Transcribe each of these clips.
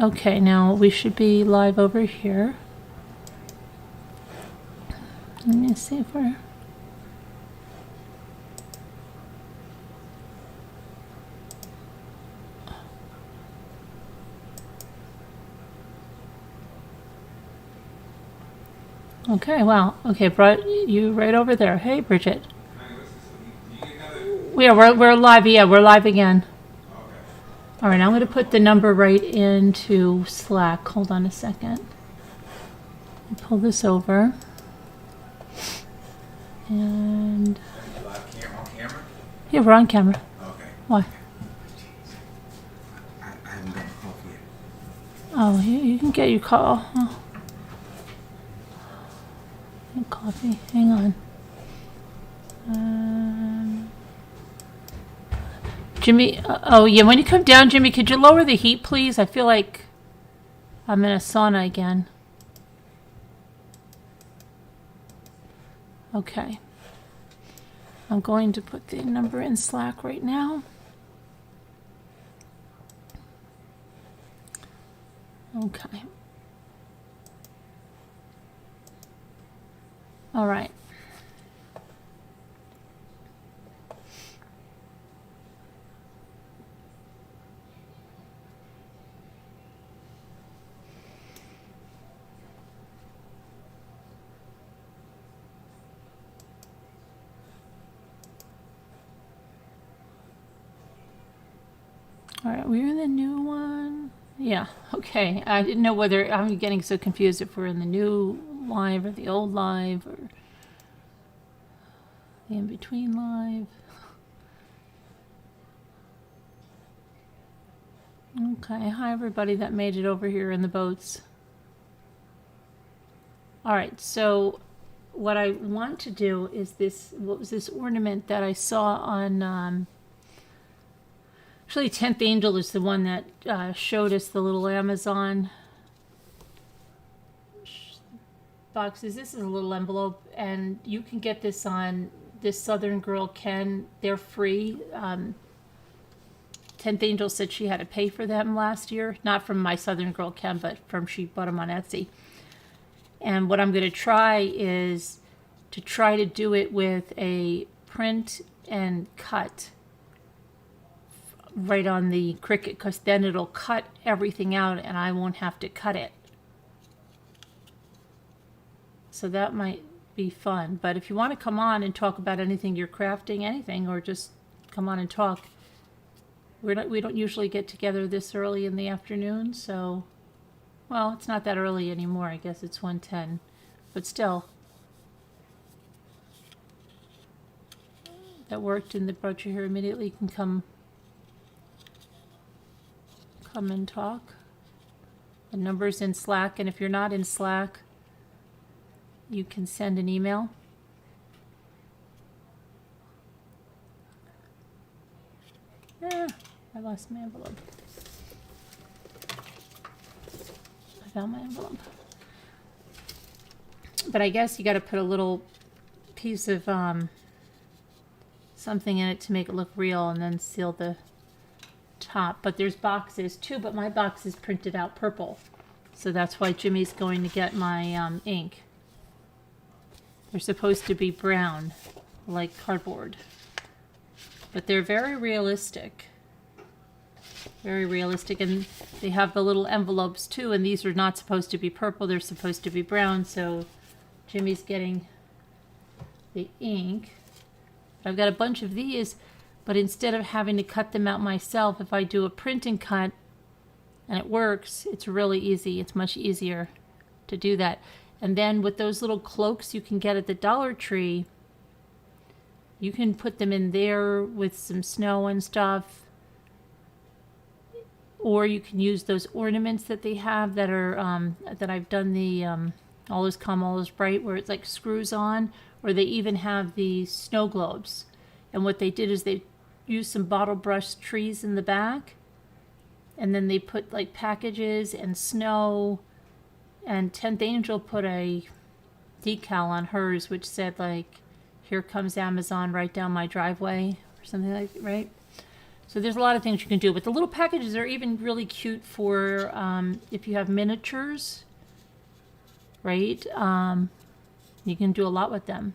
Okay, now we should be live over here. Let me see if we're... Okay, wow. Okay, brought you right over there. Hey, Bridget. Yeah, we're live. Yeah, we're live again. All right, I'm going to put the number right into Slack. Hold on a second. Pull this over. And... Yeah, we're on camera. Okay. Why? I haven't got coffee yet. Oh, you can get your call. Oh. Coffee. Hang on. Jimmy, oh yeah, when you come down, Jimmy, could you lower the heat, please? I feel like I'm in a sauna again. Okay. I'm going to put the number in Slack right now. Okay. All right. All right, we're in the new one. Yeah, okay. I didn't know whether I'm getting so confused if we're in the new live or the old live or the in-between live. Okay, hi everybody that made it over here in the boats. All right, so what I want to do is this, what was this ornament that I saw on, actually 10th Angel is the one that showed us the little Amazon boxes. This is a little envelope, and you can get this on this Southern Girl Ken. They're free. 10th Angel said she had to pay for them last year, not from my Southern Girl Ken, but from she bought them on Etsy. And what I'm going to try is to try to do it with a print and cut right on the Cricut, because then it'll cut everything out and I won't have to cut it. So that might be fun. But if you want to come on and talk about anything you're crafting, anything, or just come on and talk, we don't usually get together this early in the afternoon, so, well, it's not that early anymore. I guess it's 1:10, but still, that worked. And the brought you here immediately. You can come and talk. The number's in Slack, and if you're not in Slack, you can send an email. I lost my envelope. I found my envelope. But I guess you got to put a little piece of something in it to make it look real, and then seal the top. But there's boxes too, but my box is printed out purple, so that's why Jimmy's going to get my ink. They're supposed to be brown, like cardboard, but they're very realistic. Very realistic, and they have the little envelopes too, and these are not supposed to be purple, they're supposed to be brown, so Jimmy's getting the ink. I've got a bunch of these, but instead of having to cut them out myself, if I do a print and cut and it works, it's really easy. It's much easier to do that. And then with those little cloaks you can get at the Dollar Tree, you can put them in there with some snow and stuff. Or you can use those ornaments that they have that are, that I've done the All Is Calm, All Is Bright, where it's like screws on. Or they even have the snow globes. And what they did is they used some bottle brush trees in the back. And then they put like packages and snow. And 10th Angel put a decal on hers which said like, "Here comes Amazon right down my driveway," or something like that, right? So there's a lot of things you can do, but the little packages are even really cute for if you have miniatures, right? You can do a lot with them.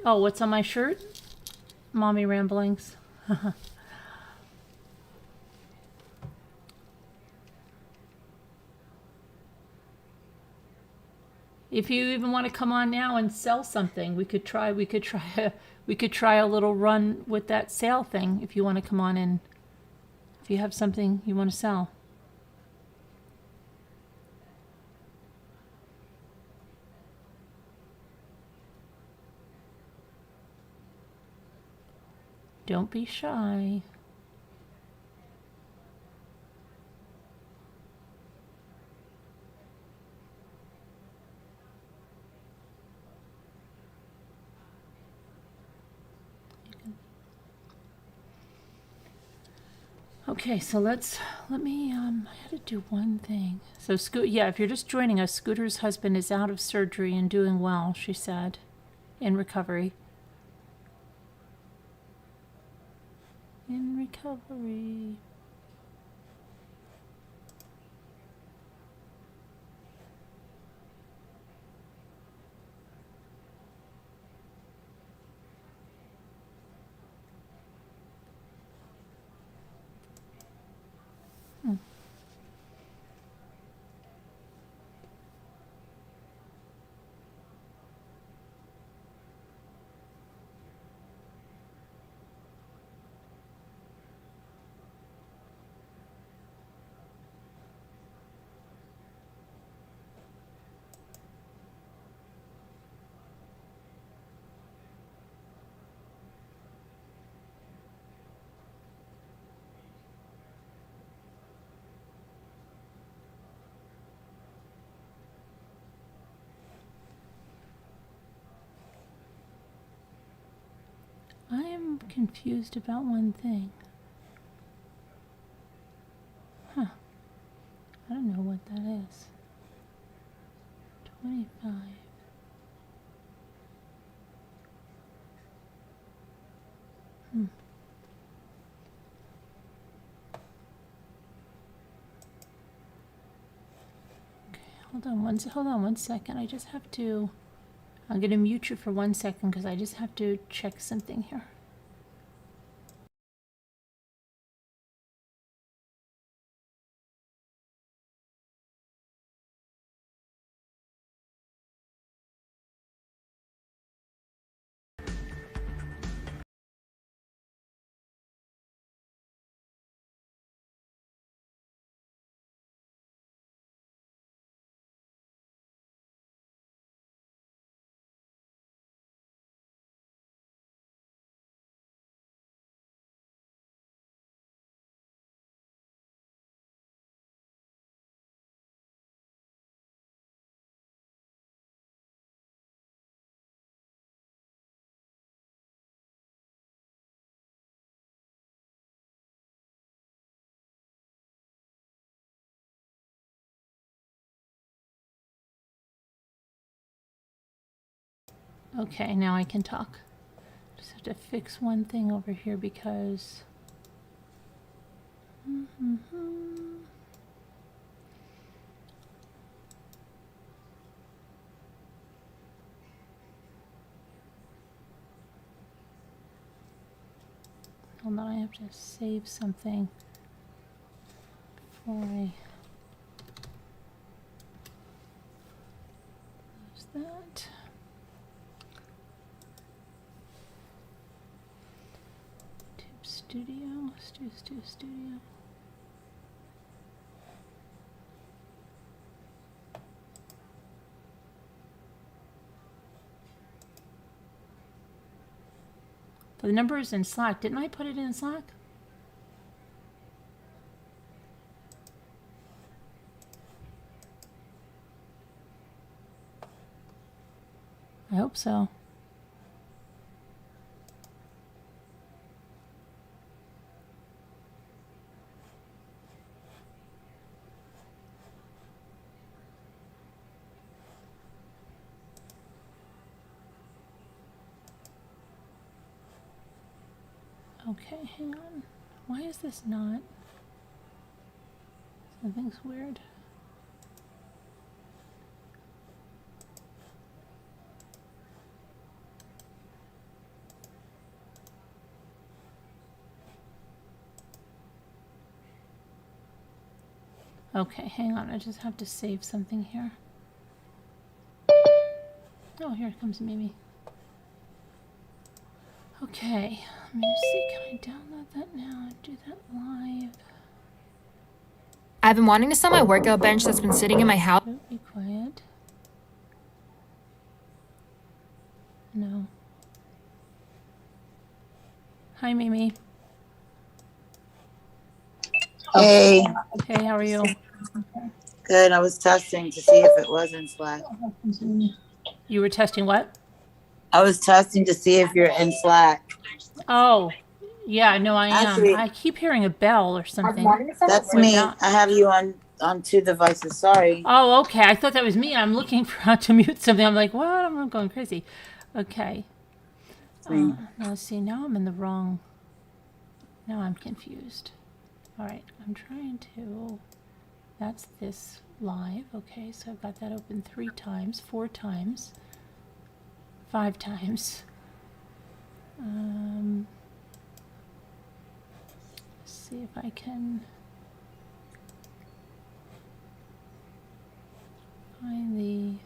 Oh, what's on my shirt? Mommy ramblings. If you even want to come on now and sell something, we could try a little run with that sale thing if you want to come on in. If you have something you want to sell. Don't be shy. Okay, so let me, I had to do one thing. So, if you're just joining us, Scooter's husband is out of surgery and doing well, she said, in recovery. In recovery. I am confused about one thing. Huh. I don't know what that is. 25. Okay, hold on one second. I just have to, I'm going to mute you for 1 second because I just have to check something here. Okay, now I can talk. Just have to fix one thing over here because... Hold on, I have to save something before I lose that. Studio. The number is in Slack. Didn't I put it in Slack? I hope so. Okay, hang on. Why is this not? Something's weird. Okay, hang on. I just have to save something here. Oh, here comes Mimi. Okay, let me see. Can I download that now and do that live? I've been wanting to sell my workout bench that's been sitting in my house. Oh, be quiet. No. Hi, Mimi. Hey, Hey, how are you? good. I was testing to see if it was in Slack. You were testing what? I was testing to see if you're in Slack. Oh, yeah, no, I am. Actually, I keep hearing a bell or something. that's me. Without- I have you on two devices. Sorry. Oh, okay. I thought that was me. I'm looking for how to mute something. I'm like, what? I'm going crazy. Okay. Me. Now, let's see. Now I'm in the wrong. Now I'm confused. All right. I'm trying to. That's this live. Okay. So I've got that open 3 times, 4 times, 5 times. Let's see if I can find the.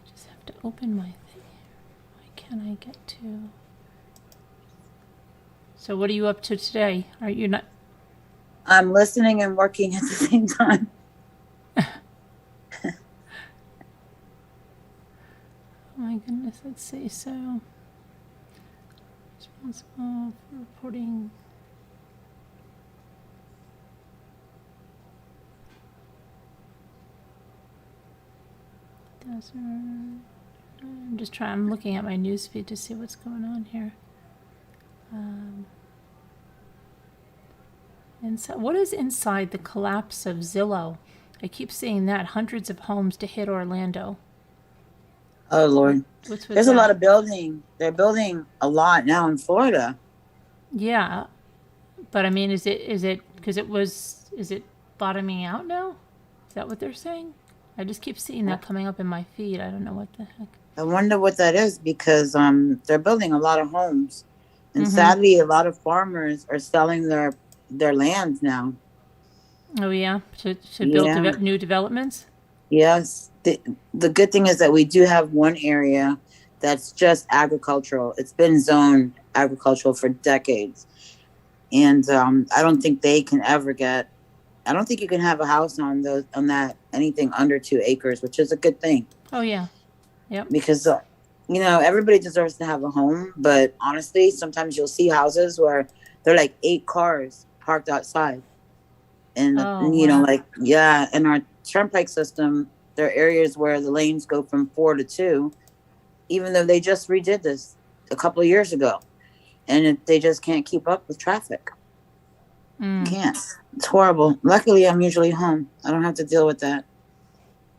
I just have to open my thing. Why can't I get to? So what are you up to today? Are you not? I'm listening and working at the same time. Oh my goodness, let's see. So, responsible for reporting. I'm just trying. I'm looking at my newsfeed to see what's going on here. Inside, what is inside the collapse of Zillow? I keep seeing that hundreds of homes to hit Orlando. Oh Lord, What's with there's that? a lot of building. They're building a lot now in Florida. Yeah, but I mean, is it because is it bottoming out now? Is that what they're saying? I just keep seeing that coming up in my feed. I don't know what the heck. I wonder what that is because they're building a lot of homes, and sadly, a lot of farmers are selling their land now. Oh yeah, to build Yeah. new developments. Yes. The good thing is that we do have one area that's just agricultural. It's been zoned agricultural for decades. And I don't think they can ever get, I don't think you can have a house on that, anything under 2 acres, which is a good thing. Oh yeah, yep. Because, everybody deserves to have a home. But honestly, sometimes you'll see houses where they're like 8 cars parked outside. And, Oh, wow. wow. In our turnpike system, there are areas where the lanes go from 4 to 2, even though they just redid this a couple of years ago. And they just can't keep up with traffic. Can't. It's horrible. Luckily, I'm usually home. I don't have to deal with that.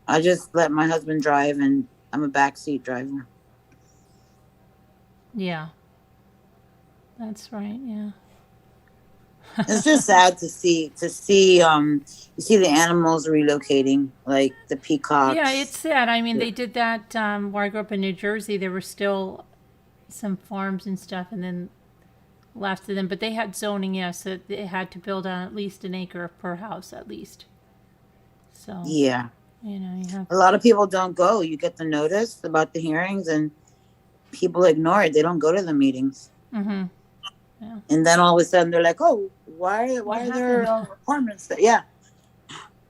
I just let my husband drive, and I'm a backseat driver. Yeah, that's right. Yeah. It's just sad to see you see the animals relocating, like the peacocks. Yeah, it's sad. I mean, they did that where I grew up in New Jersey. There were still some farms and stuff, and then left of them, but they had zoning, so they had to build on at least an acre per house, at least. So yeah, you have a lot of people don't go. You get the notice about the hearings, and people ignore it. They don't go to the meetings. Mm-hmm. Yeah. And then all of a sudden they're like, "Oh, why are there apartments there?" Yeah.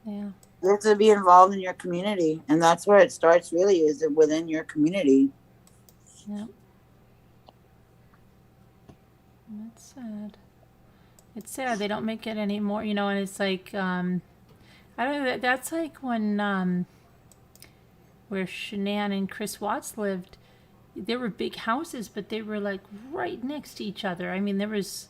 Yeah. You have to be involved in your community, and that's where it starts. Really, is it within your community? Yeah. That's sad. It's sad they don't make it anymore, and it's like I don't know. That's like when where Shanann and Chris Watts lived. There were big houses, but they were like right next to each other. I mean, there was.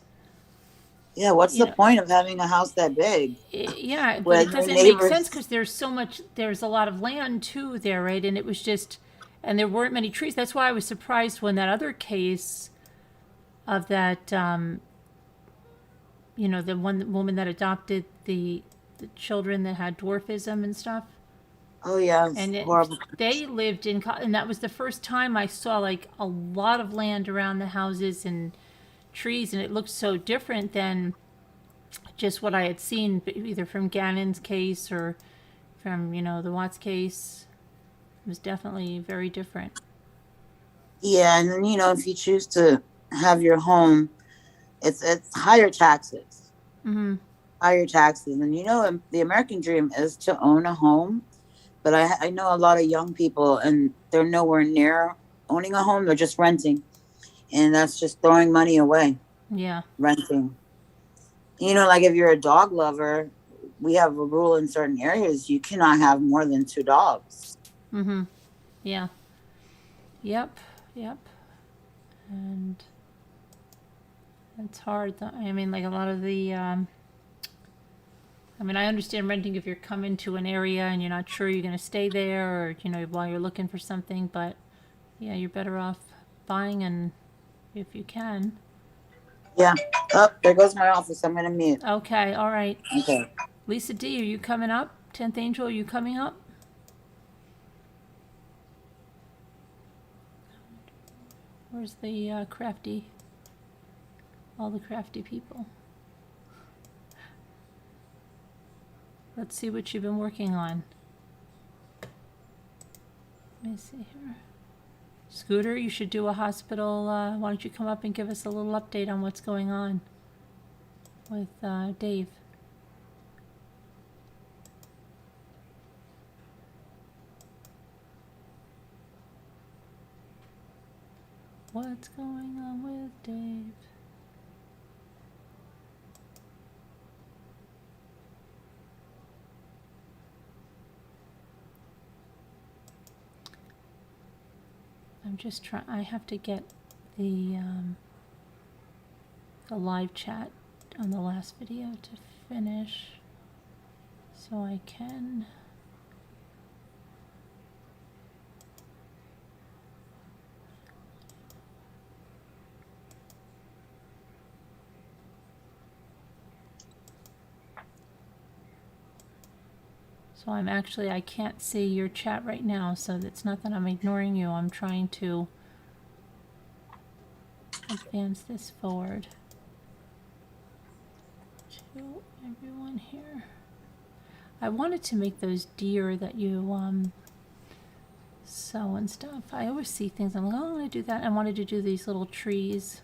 Yeah, what's the point of having a house that big? Yeah, but it doesn't make sense because there's a lot of land too there, right? And it was just, and there weren't many trees. That's why I was surprised when that other case, of that, the one woman that adopted the children that had dwarfism and stuff. Oh yeah, it's And horrible. they lived and that was the first time I saw like a lot of land around the houses and trees, and it looked so different than just what I had seen either from Gannon's case or from, the Watts case. It was definitely very different. Yeah, and then if you choose to have your home, it's higher taxes. Mm-hmm. Higher taxes. And the American dream is to own a home. But I know a lot of young people, and they're nowhere near owning a home. They're just renting. And that's just throwing money away, Yeah. renting. Like if you're a dog lover, we have a rule in certain areas you cannot have more than 2 dogs. Mm-hmm. Yeah. Yep. Yep. And it's hard. I mean, like a lot of the, I understand renting if you're coming to an area and you're not sure you're going to stay there or, while you're looking for something. But, yeah, you're better off buying and if you can. Yeah. Oh, there goes my office. I'm going to mute. Okay, all right. Okay. Lisa D, are you coming up? 10th Angel, are you coming up? Where's the crafty, all the crafty people? Let's see what you've been working on. Let me see here. Scooter, you should do a hospital. Why don't you come up and give us a little update on what's going on with Dave? What's going on with Dave? I'm just trying. I have to get the live chat on the last video to finish, so I can. So I can't see your chat right now, so it's not that I'm ignoring you. I'm trying to advance this forward to everyone here. I wanted to make those deer that you sew and stuff. I always see things, I'm like, oh, I'm going to do that. I wanted to do these little trees.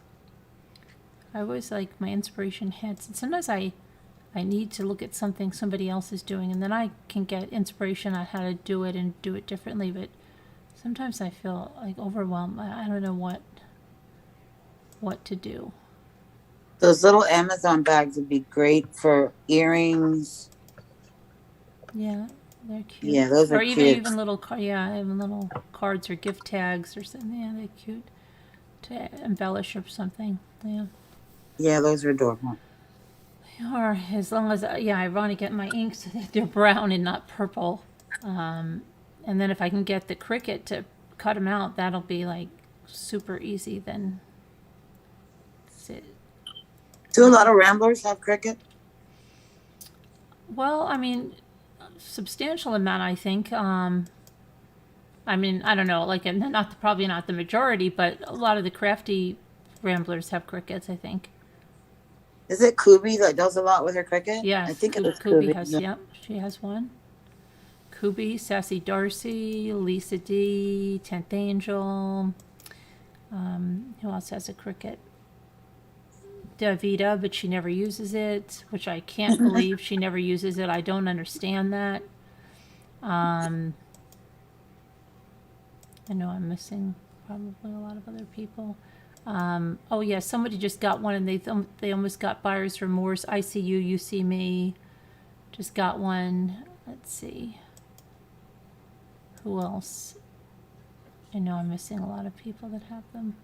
I always like my inspiration hits, and sometimes I need to look at something somebody else is doing, and then I can get inspiration on how to do it and do it differently. But sometimes I feel like overwhelmed. I don't know what to do. Those little Amazon bags would be great for earrings. Yeah, they're cute. Yeah, those are cute. Even little even little cards or gift tags or something. Yeah, they're cute to embellish or something. Yeah. Yeah, those are adorable. Or as long as I want to get my ink so that they're brown and not purple, and then if I can get the Cricut to cut them out, that'll be like super easy. Then do a lot of Ramblers have Cricut? Well, substantial amount, I think. I don't know, like probably not the majority, but a lot of the crafty Ramblers have Cricuts, I think. Is it Kubi that does a lot with her Cricut? Yes, I think it was Kubi has. Yep, she has one. Kubi, Sassy Darcy, Lisa D, 10th Angel. Who else has a Cricut? Davida, but she never uses it, which I can't believe she never uses it. I don't understand that. I know I'm missing probably a lot of other people. Oh yeah, somebody just got one, and they almost got buyer's remorse. I see you, you see me. Just got one. Let's see. Who else? I know I'm missing a lot of people that have them.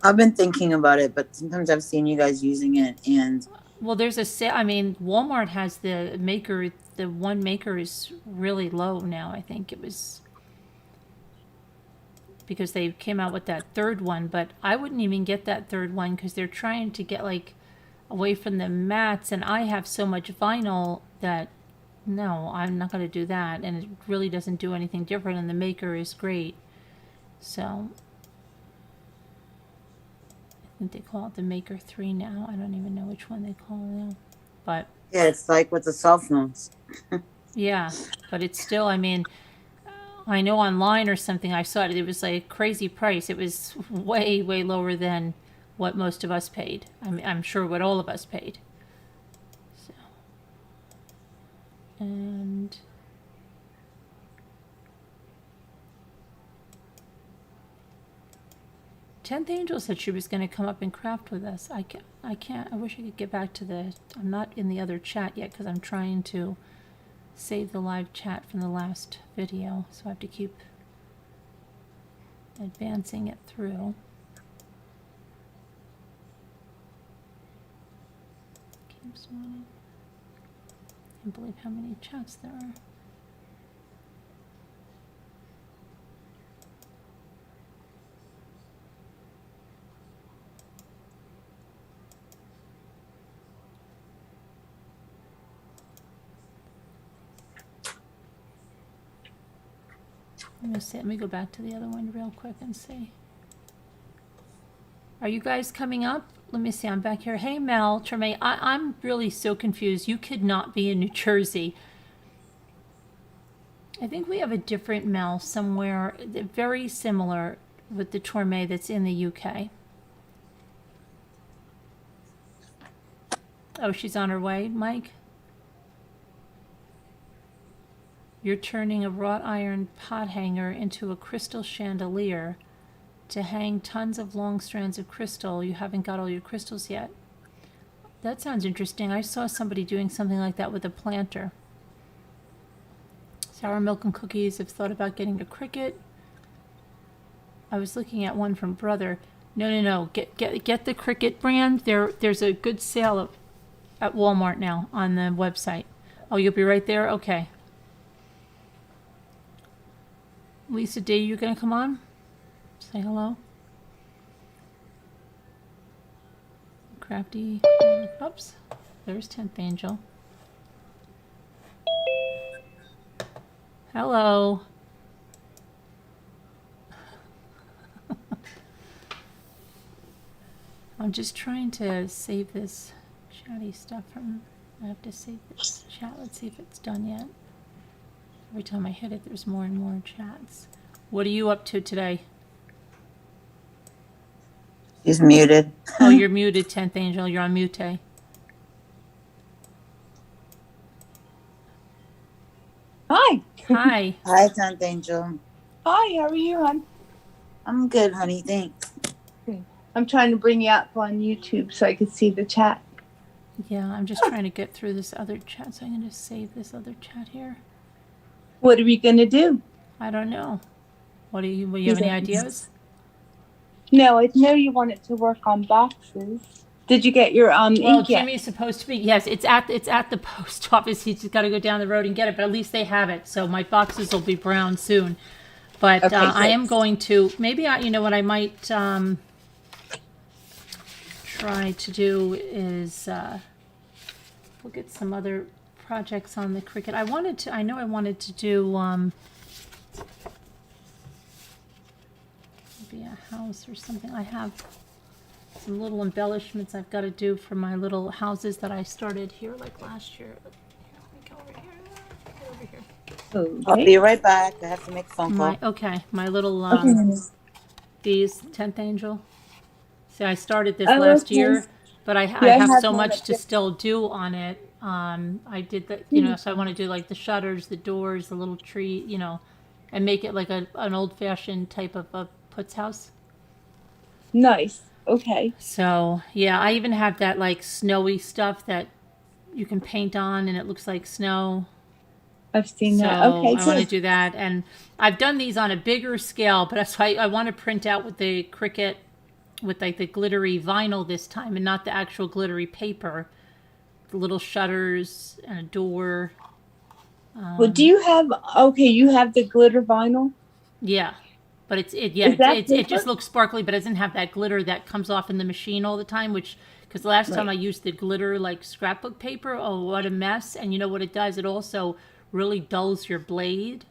I've been thinking about it, but sometimes I've seen you guys using it, and well, there's a sale. Walmart has the maker. The one maker is really low now. I think it was because they came out with that third one, but I wouldn't even get that third one because they're trying to get like away from the mats, and I have so much vinyl that no, I'm not going to do that, and it really doesn't do anything different, and the maker is great. So I think they call it the Maker 3 now. I don't even know which one they call it now, but Yeah, it's like with the cell phones. yeah, but it's still, I mean, I know online or something I saw it was like a crazy price. It was way, way lower than what most of us paid. I'm sure what all of us paid. So, and Tenth Angel said she was going to come up and craft with us. I can't. I wish I could get back to I'm not in the other chat yet because I'm trying to save the live chat from the last video, so I have to keep advancing it through. Keeps wanting. Can't believe how many chats there are. Let me go back to the other one real quick and see. Are you guys coming up? Let me see. I'm back here. Hey, Mel, Tremaine. I'm really so confused. You could not be in New Jersey. I think we have a different Mel somewhere very similar with the Torme that's in the UK. Oh, she's on her way, Mike? You're turning a wrought iron pot hanger into a crystal chandelier to hang tons of long strands of crystal. You haven't got all your crystals yet. That sounds interesting. I saw somebody doing something like that with a planter. Sour milk and cookies. I've thought about getting a Cricut. I was looking at one from Brother. No. Get the Cricut brand. There's a good sale at Walmart now on the website. Oh, you'll be right there? Okay. Lisa D, you gonna come on? Say hello. Crafty. Oops. There's 10th Angel. Hello. I'm just trying to save this chatty stuff from. I have to save this chat. Let's see if it's done yet. Every time I hit it, there's more and more chats. What are you up to today? He's muted. Oh, you're muted, 10th Angel. You're on mute. Hi. Hi. Hi, 10th Angel. Hi, how are you, hon? I'm good, honey. Thanks. I'm trying to bring you up on YouTube so I can see the chat. Yeah, I'm just trying to get through this other chat, so I'm going to save this other chat here. What are we going to do? I don't know. What do you have any ideas? No, I know you wanted to work on boxes. Did you get your Well, ink yet? Jimmy's supposed to be. Yes, it's at the post office. He's just got to go down the road and get it, but at least they have it. So my boxes will be brown soon. But Okay, I good. am going to you know what I might try to do is look at some other projects on the Cricut. I wanted to do maybe a house or something. I have some little embellishments I've got to do for my little houses that I started here like last year. Here, let me go over here. Get over here. I'll be right back. I have to make a phone call. My little Okay. these 10th Angel. See, I started this Oh, last okay. year, but I I have have so one much up to there. still do on it. I did that, you know, so I want to do like the shutters, the doors, the little tree, you know, and make it like an old-fashioned type of a putz house. Nice. Okay. So, yeah, I even have that like snowy stuff that you can paint on and it looks like snow. I've seen that. So Okay, I want to good. do that. And I've done these on a bigger scale, but that's why I want to print out with the Cricut with like the glittery vinyl this time and not the actual glittery paper. The little shutters and a door. Well, do you have, you have the glitter vinyl? Yeah. But Is that it paper? just looks sparkly, but it doesn't have that glitter that comes off in the machine all the time, because the last time I Right. used the glitter like scrapbook paper, oh, what a mess. And you know what it does? It also really dulls your blade.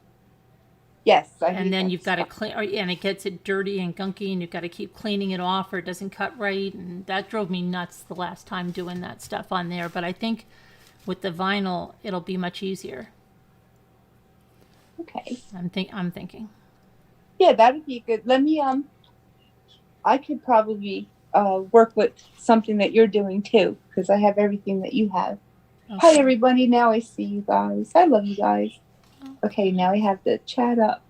Yes, I And hate then that you've got to stuff. clean, and it gets it dirty and gunky, and you've got to keep cleaning it off, or it doesn't cut right. And that drove me nuts the last time doing that stuff on there. But I think with the vinyl, it'll be much easier. Okay. I'm thinking. Yeah, that'd be good. Let me I could probably work with something that you're doing too, because I have everything that you have. Hi Okay. everybody, now I see you guys. I love you guys. Okay, now I have the chat up.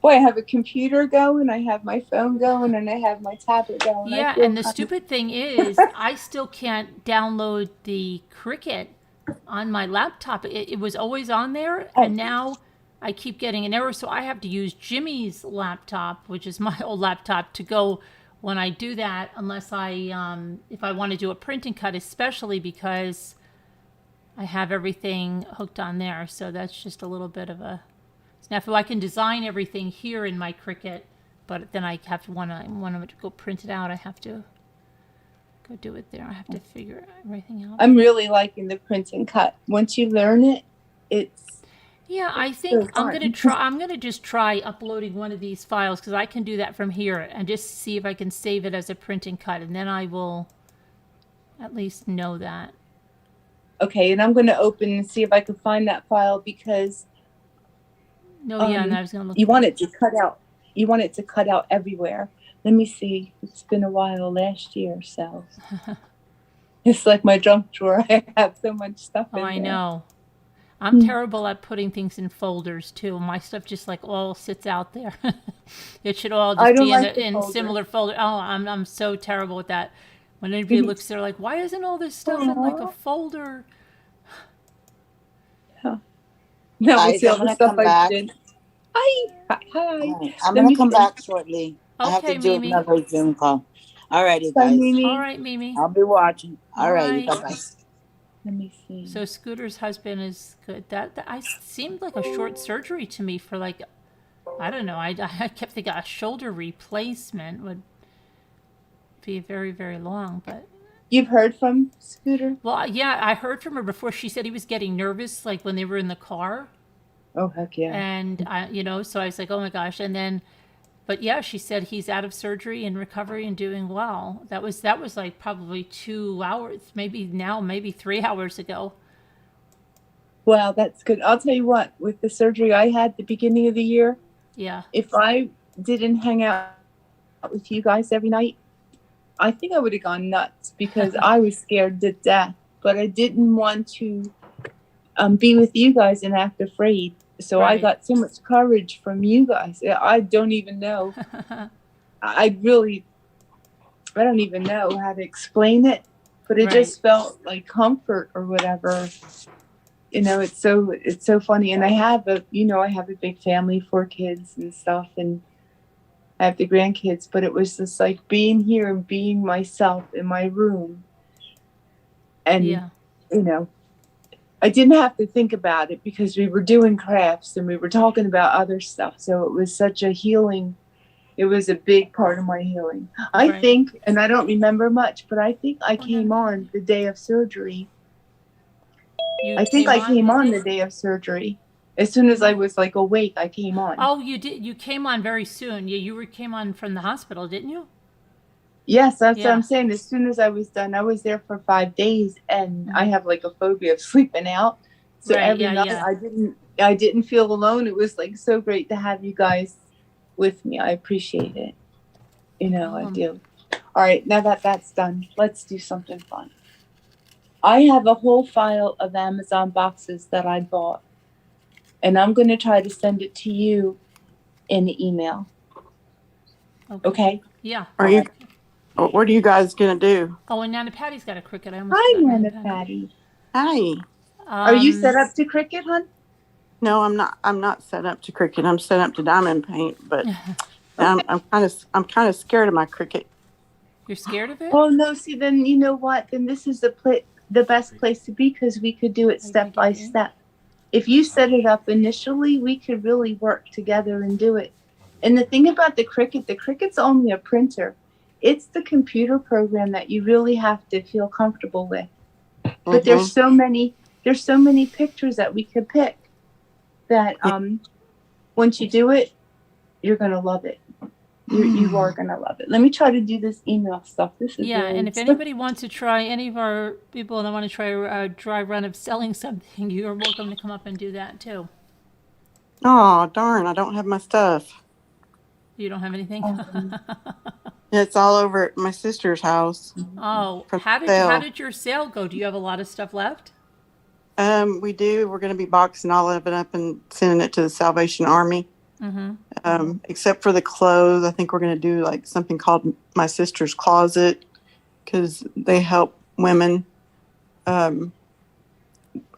Boy, I have a computer going, I have my phone going, and I have my tablet going. I Yeah, feel and the kind of stupid thing is, I still can't download the Cricut on my laptop. It was always on there, and now I keep getting an error, so I have to use Jimmy's laptop, which is my old laptop, to go when I do that, unless if I want to do a print and cut, especially because I have everything hooked on there. So that's just a little bit of a snafu. I can design everything here in my Cricut, but then I have to when I want to go print it out, I have to go do it there. I have to figure everything out. I'm really liking the print and cut. Once you learn it, it's Yeah, I so think I'm fun. gonna try. I'm gonna just try uploading one of these files because I can do that from here and just see if I can save it as a print and cut, and then I will at least know that. Okay, and I'm going to open and see if I can find that file because No, yeah, and I was gonna look. you want it to cut out. You want it to cut out everywhere. Let me see. It's been a while, last year, so it's like my junk drawer. I have so much stuff in Oh, I there. know. I'm terrible at putting things in folders too. My stuff just like all sits out there. It should all I just don't be like the in folders. similar folder. Oh, I'm so terrible with that. When anybody looks, they're like, "Why isn't all this stuff in like a Aw. folder?" Now we'll Guys, see all I'm the gonna stuff come I back. did. Hi. Hi. All right, I'm Let gonna me come see. back shortly. I have Okay, to do Mimi. another Zoom call. Alrighty, Bye, guys. Mimi. All right, Mimi. I'll be watching. All Alrighty, right. bye bye. Let me see. So Scooter's husband is good. That I seemed like a short surgery to me for like, I don't know. I kept thinking a shoulder replacement would be very, very long, but You've heard from Scooter? well, yeah, I heard from her before. She said he was getting nervous, like when they were in the car, Oh, heck yeah. and so I was like, oh my gosh, and then, but yeah, she said he's out of surgery and recovery and doing well. That was like probably 2 hours, maybe 3 hours ago. Wow, that's good. I'll tell you what, with the surgery I had at the beginning of the year, Yeah, if I didn't hang out with you guys every night, I think I would have gone nuts because I was scared to death. But I didn't want to be with you guys and act afraid. So I Right. got so much courage from you guys. I don't even know. I don't even know how to explain it. But it Right. just felt like comfort or whatever. It's so funny. And I have a big family, 4 kids and stuff, and I have the grandkids, but it was just like being here and being myself in my room. And, yeah, I didn't have to think about it because we were doing crafts and we were talking about other stuff. So it was such a healing. It was a big part of my healing. I Right. think, and I don't remember much, but I think I Oh, came no. on the day of surgery. You I think I came the on day- the day of surgery. As soon as I was like awake, I came on. Oh, you did. You came on very soon. Yeah, came on from the hospital, didn't you? Yes, that's what Yeah. I'm saying. As soon as I was done, I was there for 5 days, and I have like a phobia of sleeping out. So Right, every yeah, night yeah. I didn't feel alone. It was like so great to have you guys with me. I appreciate it. I do. All right, now that that's done, let's do something fun. I have a whole file of Amazon boxes that I bought, and I'm going to try to send it to you in the email. Okay? Yeah. Are you? What are you guys gonna do? Oh, and Nana Patty's got a Cricut. I almost Hi, forgot Nana Patty. Hi. Are you set up to Cricut, hon? No, I'm not. I'm not set up to Cricut. I'm set up to Diamond Paint, but I'm kind of scared of my Cricut. You're scared of it? Oh no! See, then you know what? Then this is the best place to be because we could do it step by step. If you set it up initially, we could really work together and do it. And the thing about the Cricut's only a printer. It's the computer program that you really have to feel comfortable with. But there's so many pictures that we could pick that once you do it, you're gonna love it. You are gonna love it. Let me try to do this email stuff. This is Yeah, really and if anybody wants to try, any of our people that want to try a dry run of selling something, you are welcome to come up and do that too. Oh, darn, I don't have my stuff. You don't have anything? It's all over at my sister's house. Oh, From how sale. did your sale go? Do you have a lot of stuff left? We do. We're going to be boxing all of it up and sending it to the Salvation Army. Except for the clothes. I think we're going to do like something called My Sister's Closet because they help women, I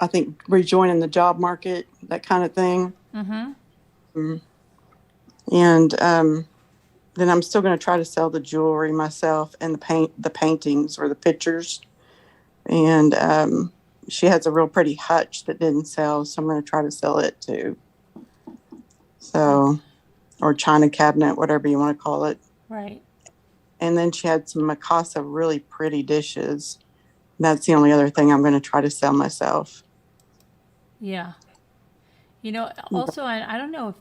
think, rejoining the job market, that kind of thing. And then I'm still going to try to sell the jewelry myself and the paintings or the pictures. And she has a real pretty hutch that didn't sell, so I'm going to try to sell it too. So, or china cabinet, whatever you want to call it. Right. And then she had some Mikasa really pretty dishes. That's the only other thing I'm going to try to sell myself. Yeah. You know, also, I don't know if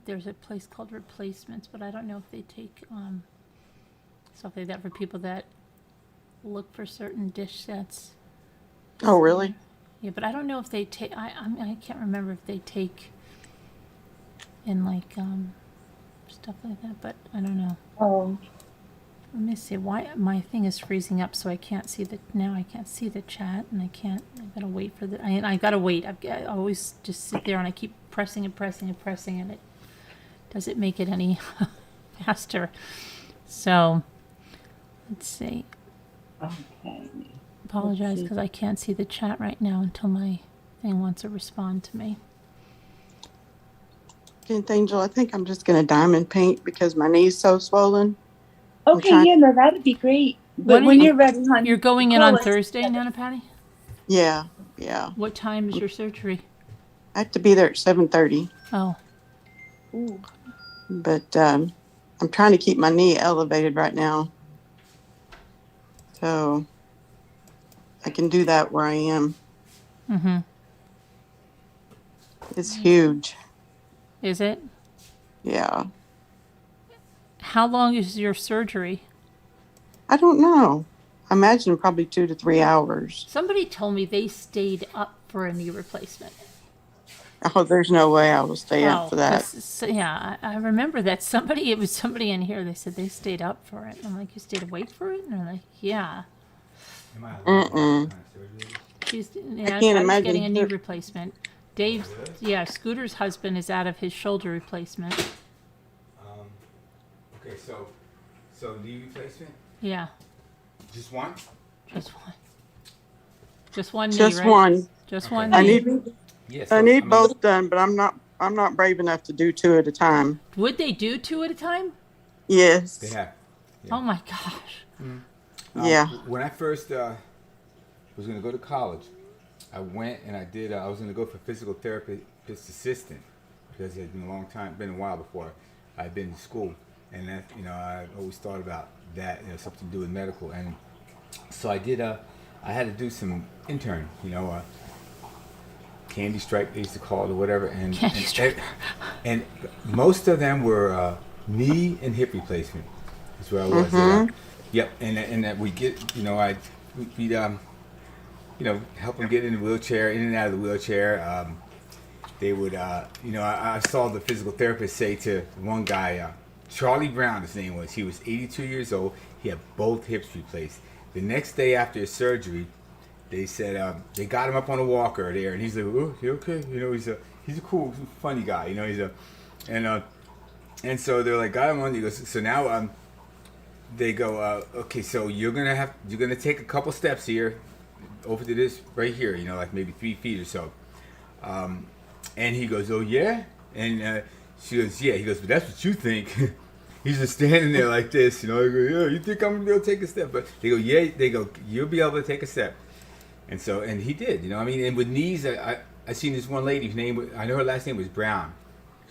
there's a place called Replacements, but I don't know if they take stuff like that for people that look for certain dish sets. Oh, really? Yeah, but I don't know if they take. I can't remember if they take in like stuff like that. But I don't know. Oh. Let me see. Why my thing is freezing up, so I can't see the now. I can't see the chat, and I gotta wait for the. I gotta wait. I always just sit there and I keep pressing and pressing and pressing, and it doesn't make it any faster. So let's see. Okay. Apologize because I can't see the chat right now until my thing wants to respond to me. Angel, I think I'm just going to diamond paint because my knee's so swollen. Okay, yeah, no, that'd be great. But when you're ready, honey. You're going in call on us. Thursday, Nana Patty? Yeah. What time is your surgery? I have to be there at 7:30. Oh. Ooh. But I'm trying to keep my knee elevated right now. So I can do that where I am. It's huge. Is it? Yeah. How long is your surgery? I don't know. I imagine probably 2 to 3 hours. Somebody told me they stayed up for a knee replacement. Oh, there's no way I will stay up for that. Yeah, I remember that it was somebody in here, they said they stayed up for it. I'm like, you stayed awake for it? And they're like, yeah. She's I can't imagine getting a knee replacement. Scooter's husband is out of his shoulder replacement. Okay, so knee replacement? Yeah. Just one? Just one knee, Just right? one. Just one I knee. need both done, but I'm not brave enough to do 2 at a time. Would they do 2 at a time? Yes. They have. Yeah. Oh my gosh. Yeah. When I first was going to go to college, I went and I did. I was going to go for physical therapist assistant because it had been been a while before I'd been in school, and that I always thought about that, something to do with medical, and so I did. I had to do some intern, candy stripe they used to call it or whatever, and most of them were knee and hip replacement. That's where I was. Yep, and that we get, we'd help them get in the wheelchair, in and out of the wheelchair. They would, I saw the physical therapist say to one guy, Charlie Brown, his name was. He was 82 years old. He had both hips replaced. The next day after his surgery, they said they got him up on a walker there, and he's like, "Oh, you okay?" He's a cool, funny guy. And so they're like, got him on. He goes, so now they go, okay, so you're gonna take a couple steps here, over to this right here, like maybe 3 feet or so. And he goes, oh yeah, and she goes, yeah. He goes, but that's what you think. He's just standing there like this, I go, yeah, you think I'm gonna be able to take a step? But they go, yeah. They go, you'll be able to take a step. And so, and he did, and with knees, I seen this one lady whose name, I know her last name was Brown,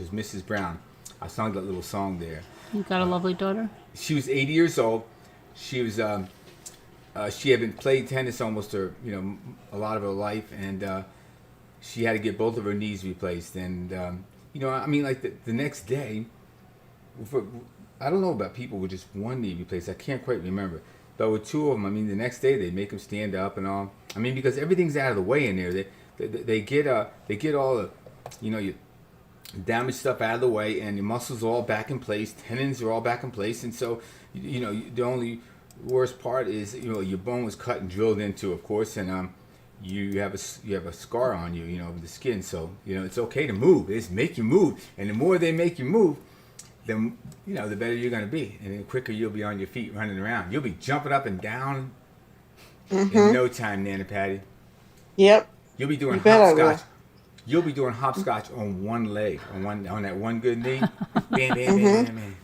because Mrs. Brown, I sung that little song there. You got a lovely daughter? She was 80 years old. She was she had been playing tennis almost her, a lot of her life, and she had to get both of her knees replaced. And I mean, like the next day, I don't know about people with just one knee replaced. I can't quite remember. But with two of them, I mean, the next day they make them stand up and all. I mean, because everything's out of the way in there. They get all the, your damaged stuff out of the way, and your muscles are all back in place. Tendons are all back in place, and so the only worst part is your bone was cut and drilled into, of course, and you have a scar on you, the skin. So it's okay to move. It's make you move, and the more they make you move, then the better you're going to be, and the quicker you'll be on your feet running around. You'll be jumping up and down in no time, Nana Patty. Yep. You'll be doing You bet I will. hopscotch. You'll be doing hopscotch on one leg, on that one good knee. Bam, bam, bam, bam, bam.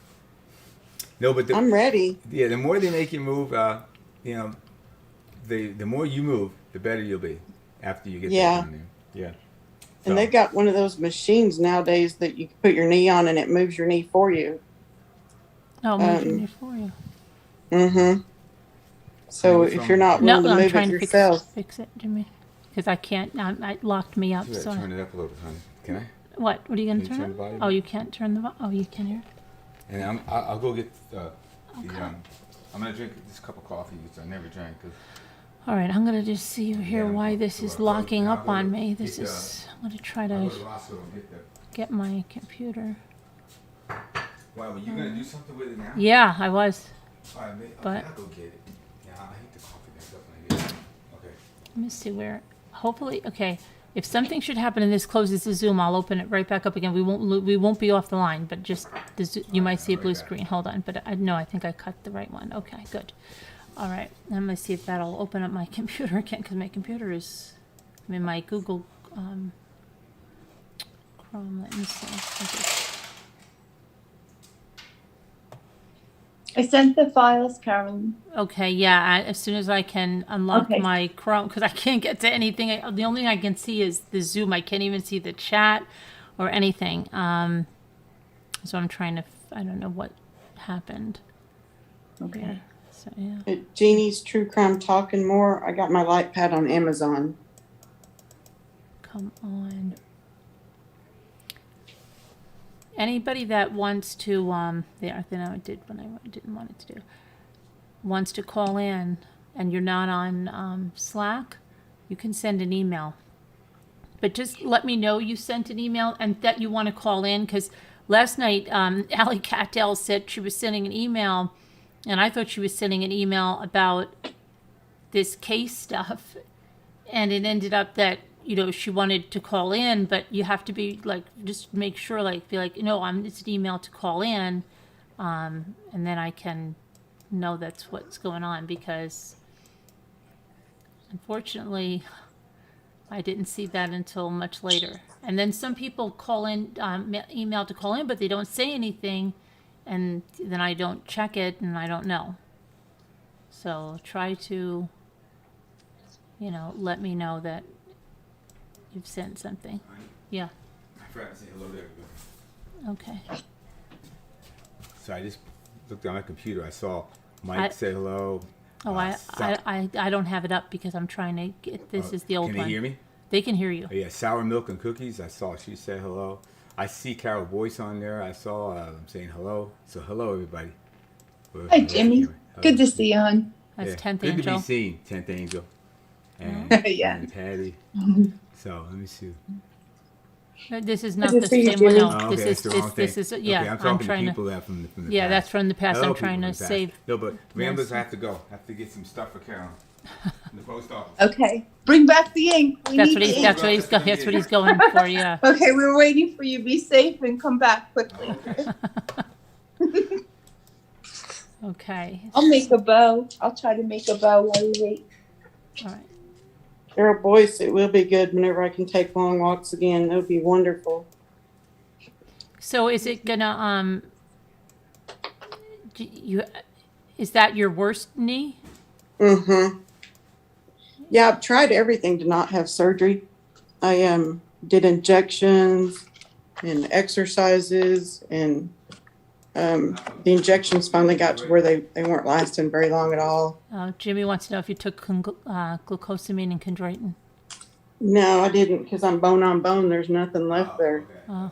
No, but I'm ready. Yeah, the more they make you move, the more you move, the better you'll be after you get that down there. Yeah. So, And they've got one of those machines nowadays that you can put your knee on and it moves your knee for you. Oh, moving it for you. Mm-hmm. So What's if wrong? you're not No, willing to I'm move trying it to yourself, fix it, Jimmy. Because I can't. It locked me up. you gotta So turn it up a little bit, honey. Can I? what? What are you gonna Can you turn? turn the volume Oh, up? you can't turn the. Oh, you can hear. And I'll go get I'm gonna drink this cup of coffee, which I never drank. All right, I'm gonna just see here Yeah, why I'll this go is up. locking I'll up go on to me. get This the- is. I'm gonna try I'll go to to Roscoe and get the. get my computer. Wow, were you gonna do something with it now? Yeah, I was. All right, okay, But- I'll go get it. Yeah, I hate the coffee mixed up when I get it. Okay. Let me see where. Hopefully, okay. If something should happen and this closes the Zoom, I'll open it right back up again. We won't be off the line, but just you might see a blue screen. Hold on, but I think I cut the right one. Okay, good. All right, I'm gonna see if that'll open up my computer again because my computer is. I'm in my Google Chrome. Let me see. I sent the files, Carolyn. Okay, yeah. As soon as I can unlock Okay. my Chrome, because I can't get to anything. The only thing I can see is the Zoom. I can't even see the chat or anything. So I'm trying to. I don't know what happened. Okay. Here. So yeah. at Jeannie's True Crime Talking More, I got my light pad on Amazon. Come on. Anybody that wants to, I did when I didn't want it to do, wants to call in and you're not on Slack, you can send an email. But just let me know you sent an email and that you want to call in, because last night, Allie Cattell said she was sending an email, and I thought she was sending an email about this case stuff, and it ended up that she wanted to call in, but you have to be like, just make sure, like, be like, no, it's an email to call in, and then I can know that's what's going on, because unfortunately I didn't see that until much later. And then some people call in, email to call in, but they don't say anything, and then I don't check it, and I don't know. So try to, let me know that you've sent something. Yeah. I forgot to say hello to everybody. Okay. So I just looked on my computer. I saw Mike say hello. Oh, I don't have it up because I'm trying to get, this is the old Can one. they hear me? They can hear you. Oh, yeah, sour milk and cookies. I saw she said hello. I see Carol Boyce on there. I saw saying hello. So hello, everybody. Hi, Jimmy. Good to see you, hon. That's 10th Good Angel. to be seen, 10th Angel. And, Yeah. and Patty. So let me see. No, this is not Good the to see you, same one. Jimmy. No, Oh, okay, this that's is the wrong this thing. is Okay, yeah. I'm I'm talking trying to to. people that from the Yeah, past. that's from the past. Hello, I'm trying people to from the save. past. No, but remember, Yes. I have to go. I have to get some stuff for Carol in the post office. Okay. Bring back the ink. We That's need what the he's. ink. That's what he's. That's what he's going for. Yeah. Okay, we're waiting for you. Be safe and come back quickly. Okay. Okay. I'll make a bow. I'll try to make a bow while we wait. All right. Carol Boyce, it will be good whenever I can take long walks again. That would be wonderful. So is it gonna is that your worst knee? Mm-hmm. Yeah, I've tried everything to not have surgery. I did injections. and exercises, and the injections finally got to where they weren't lasting very long at all. Jimmy wants to know if you took glucosamine and chondroitin. No, I didn't, because I'm bone on bone. There's nothing left there. Oh.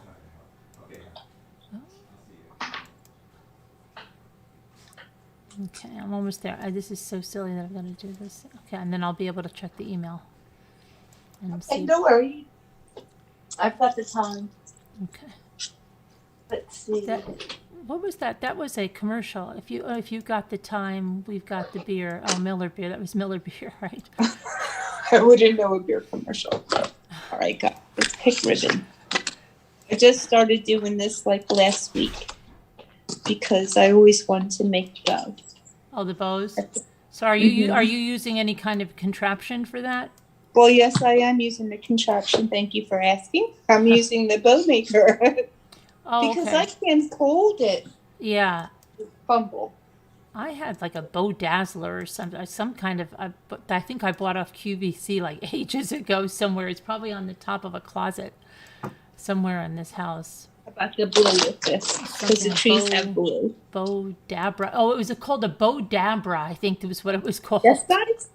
Okay, I'm almost there. This is so silly that I'm going to do this. Okay, and then I'll be able to check the email. And Hey, see. don't worry. I've got the time. Okay. Let's see. What was that? That was a commercial. If you got the time, we've got the beer. Oh, Miller beer. That was Miller beer, right? I wouldn't know a beer commercial. All right, guys, let's pick ribbon. I just started doing this like last week because I always wanted to make bows. Oh, the bows. So are you using any kind of contraption for that? Well, yes, I am using the contraption. Thank you for asking. I'm using the bow maker Oh, because okay. I can't hold it. Yeah. Fumble. I had like a bow dazzler or some kind of. I think I bought off QVC like ages ago somewhere. It's probably on the top of a closet somewhere in this house. How about the blue with this? Because the trees have blue. Bow Dabra. Oh, it was called a Bow Dabra. I think that was what it was called. Yes, guys.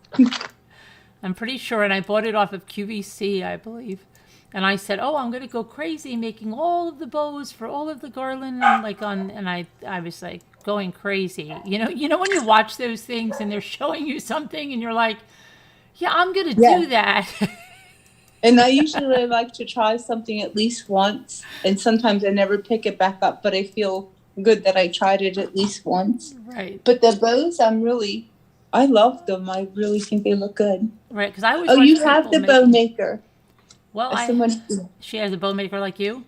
I'm pretty sure, and I bought it off of QVC, I believe. And I said, "Oh, I'm going to go crazy making all of the bows for all of the garland." And I was like going crazy. You know when you watch those things and they're showing you something and you're like, "Yeah, I'm going to do that." And I usually like to try something at least once, and sometimes I never pick it back up, but I feel good that I tried it at least once. Right. But the bows, I love them. I really think they look good. Right, because I always. Oh, watch you have people the bow maker. Well, she has a bow maker like you?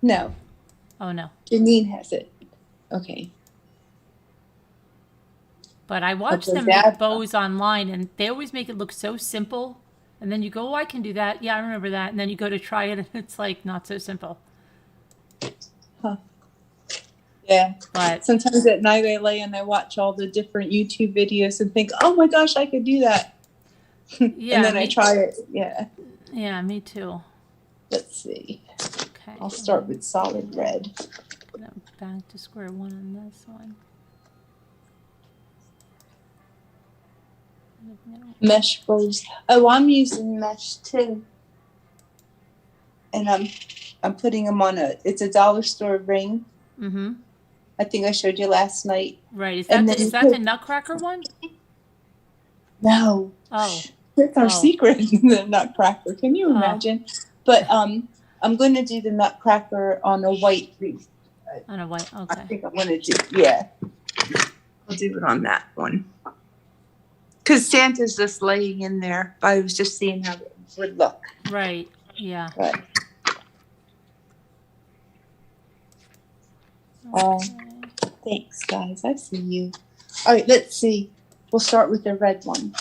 No, Oh, no. Janine has it. Okay. But I watch Okay, them make bows online, and they always make it look so simple. And then you go, "Oh, I can do that. Yeah, I remember that." And then you go to try it, and it's like not so simple. Huh. Yeah. But Sometimes at night I lay and I watch all the different YouTube videos and think, "Oh my gosh, I could do that." yeah, And then I try it. Yeah. Yeah, me too. Let's see. Okay. I'll start with solid red. Then back to square one on this one. Mesh bows. Oh, I'm using mesh too. And I'm putting them on it's a dollar store ring. Mm-hmm. I think I showed you last night. Right. Is And that then the Nutcracker one? No. Oh. That's our Oh. secret, the Nutcracker. Can you imagine? But I'm going to do the Nutcracker on a white wreath. On a white. I Okay. think I'm going to do, yeah. I'll do it on that one. Because Santa's just laying in there. But I was just seeing how it would look. Right. Yeah. But, Okay. thanks, guys. I see you. All right, let's see. We'll start with the red one.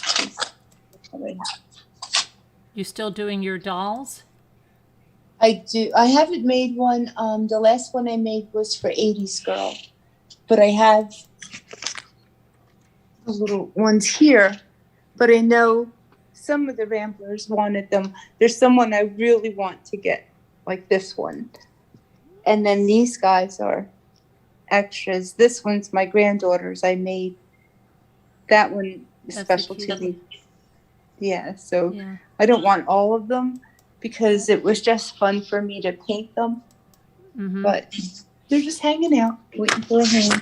You still doing your dolls? I do. I haven't made one. The last one I made was for 80s Girl. But I have the little ones here. But I know some of the Ramblers wanted them. There's someone I really want to get, like this one. And then these guys are extras. This one's my granddaughter's. I made that one special to me. Yeah, so Yeah. I don't want all of them because it was just fun for me to paint them. Mm-hmm. But they're just hanging out, waiting for a home.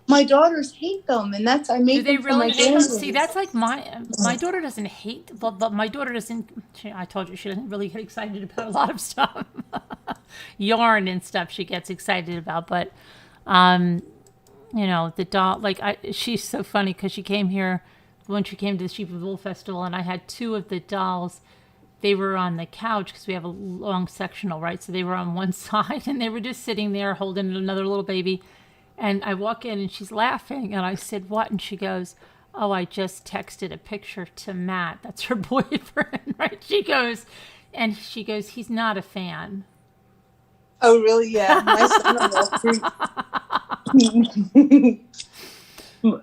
My daughters hate them, and I made Do they them for my really hate them? granddaughters. See, that's like my daughter doesn't hate, but my daughter doesn't. I told you she doesn't really get excited about a lot of stuff, yarn and stuff. She gets excited about, but the doll. Like she's so funny because she came here when she came to the Sheep of Wool Festival, and I had two of the dolls. They were on the couch because we have a long sectional, right? So they were on one side, and they were just sitting there holding another little baby. And I walk in and she's laughing and I said, "What?" And she goes, "Oh, I just texted a picture to Matt." That's her boyfriend, right? She goes, "He's not a fan." Oh, really? Yeah.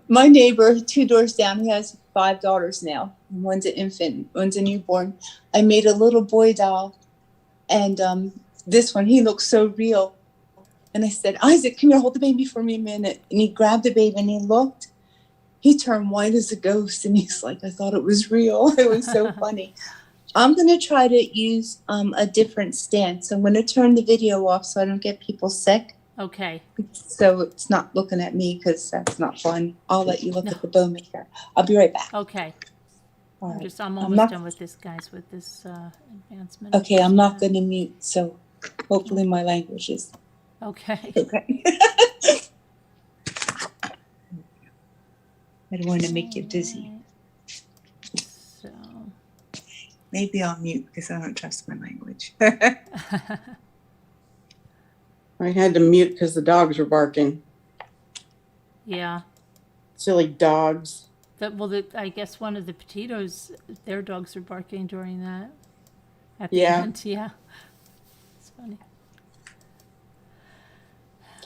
My neighbor, 2 doors down, he has 5 daughters now. One's an infant, one's a newborn. I made a little boy doll And this one, he looks so real. And I said, Isaac, come here, hold the baby for me a minute. And he grabbed the baby and he looked. He turned white as a ghost. And he's like, I thought it was real. It was so funny. I'm going to try to use a different stance. I'm going to turn the video off so I don't get people sick. Okay. So it's not looking at me because that's not fun. I'll let you look at the bow maker. I'll be right back. Okay. All right. I'm almost done with this, guys, with this advancement. Okay, I'm not going to mute. So hopefully my language is Okay. okay. I don't want to make you dizzy. So. Maybe I'll mute because I don't trust my language. I had to mute because the dogs were barking. Yeah. Silly dogs. I guess one of the Petitos, their dogs were barking during that. At Yeah. The end. Yeah. It's funny.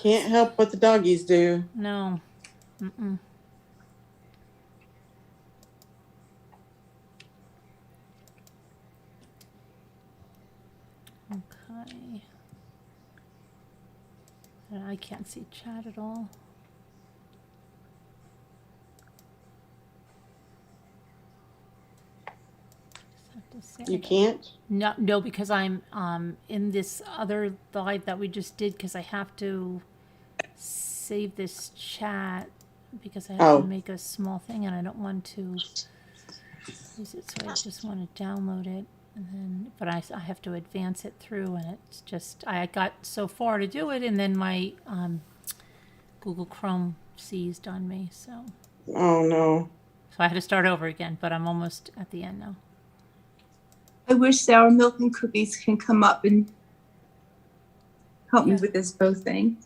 Can't help what the doggies do. No. Mm-mm. Okay. And I can't see chat at all. Just have to say You that. can't? No, because I'm in this other live that we just did because I have to save this chat because I have to make a small thing and I don't want to use it, so I just want to download it and then, but I have to advance it through and it's just, I got so far to do it and then my Google Chrome seized on me, so Oh, no. I had to start over again, but I'm almost at the end now. I wish Sour Milk and Cookies can come up and help me with this bow thing.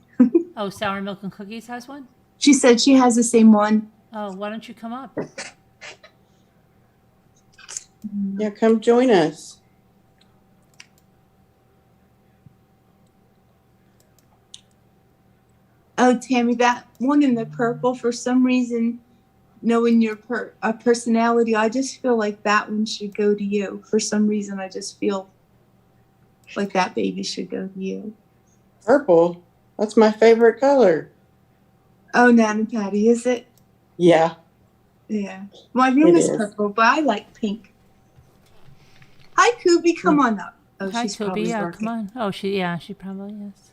Oh, Sour Milk and Cookies has one? She said she has the same one. Oh, why don't you come up? Yeah, come join us. Oh, Tammy, that one in the purple, for some reason, knowing your personality, I just feel like that one should go to you. For some reason, I just feel like that baby should go to you. Purple? That's my favorite color. Oh, Nana Patty, is it? Yeah. Yeah. My room It is is. purple, but I like pink. Hi, Kubi, come on up. Oh, Hi, she's Toby. probably Yeah, working. come on. Oh, she probably is.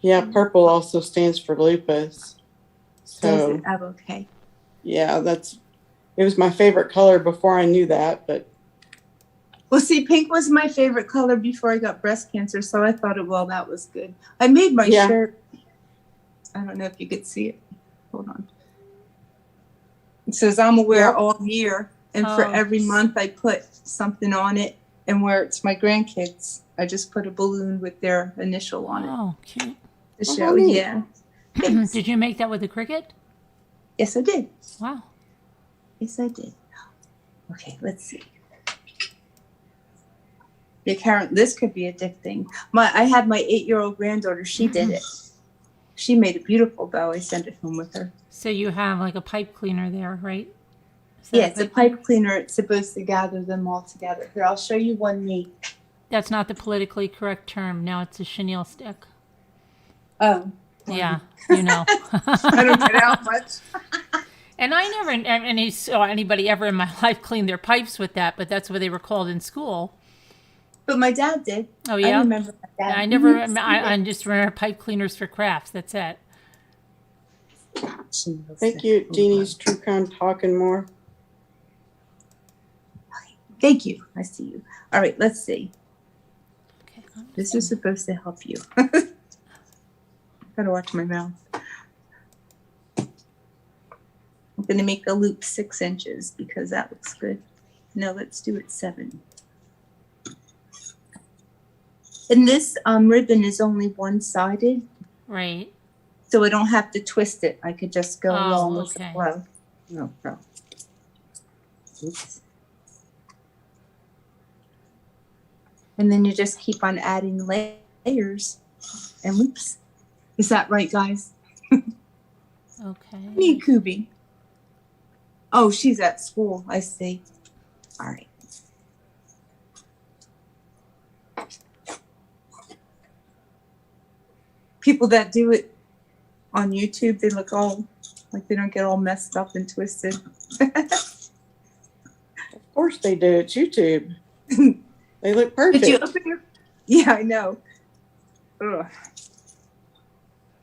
Yeah, purple also stands for lupus. Does So, it? Oh, okay. yeah, it was my favorite color before I knew that, but Well, see, pink was my favorite color before I got breast cancer, so I thought, that was good. I made my Yeah. shirt. I don't know if you could see it. Hold on. It says I'm aware Yep. all year, and for Oh. every month I put something on it, and where it's my grandkids, I just put a balloon with their initial on it Oh, cute. to Oh, show. neat. Yeah. Thanks. Did you make that with a Cricut? Yes, I did. Wow. Yes, I did. Okay, let's see. Yeah, Karen, this could be addicting. I had my 8-year-old granddaughter. She did it. She made a beautiful bow. I sent it home with her. So you have like a pipe cleaner there, right? Is that Yeah, it's a pipe cleaner. It's supposed to gather them all together. Here, I'll show you one made. That's not the politically correct term. Now it's a chenille stick. Oh. Yeah, you know. I don't get out much. And I never saw anybody ever in my life clean their pipes with that, but that's what they were called in school. But my dad did. Oh, yeah? I remember my dad. I never, I just remember pipe cleaners for crafts. That's it. thank you, Jeannie's True Crime Talking More. Thank you. I see you. All right, let's see. Okay, This is supposed to help you. Gotta watch my mouth. I'm gonna make the loop 6 inches because that looks good. No, let's do it 7. And this ribbon is only one-sided, right. so I don't have to twist it. I could just go Oh, along with the okay. flow. No problem. Oops. And then you just keep on adding layers and loops. Is that right, guys? Okay. Me, Kubi. Oh, she's at school. I see. All right. people that do it on YouTube, they look all like they don't get all messed up and twisted. Of course they do. It's YouTube. They look Did you perfect. open your? Yeah, I know. Ugh.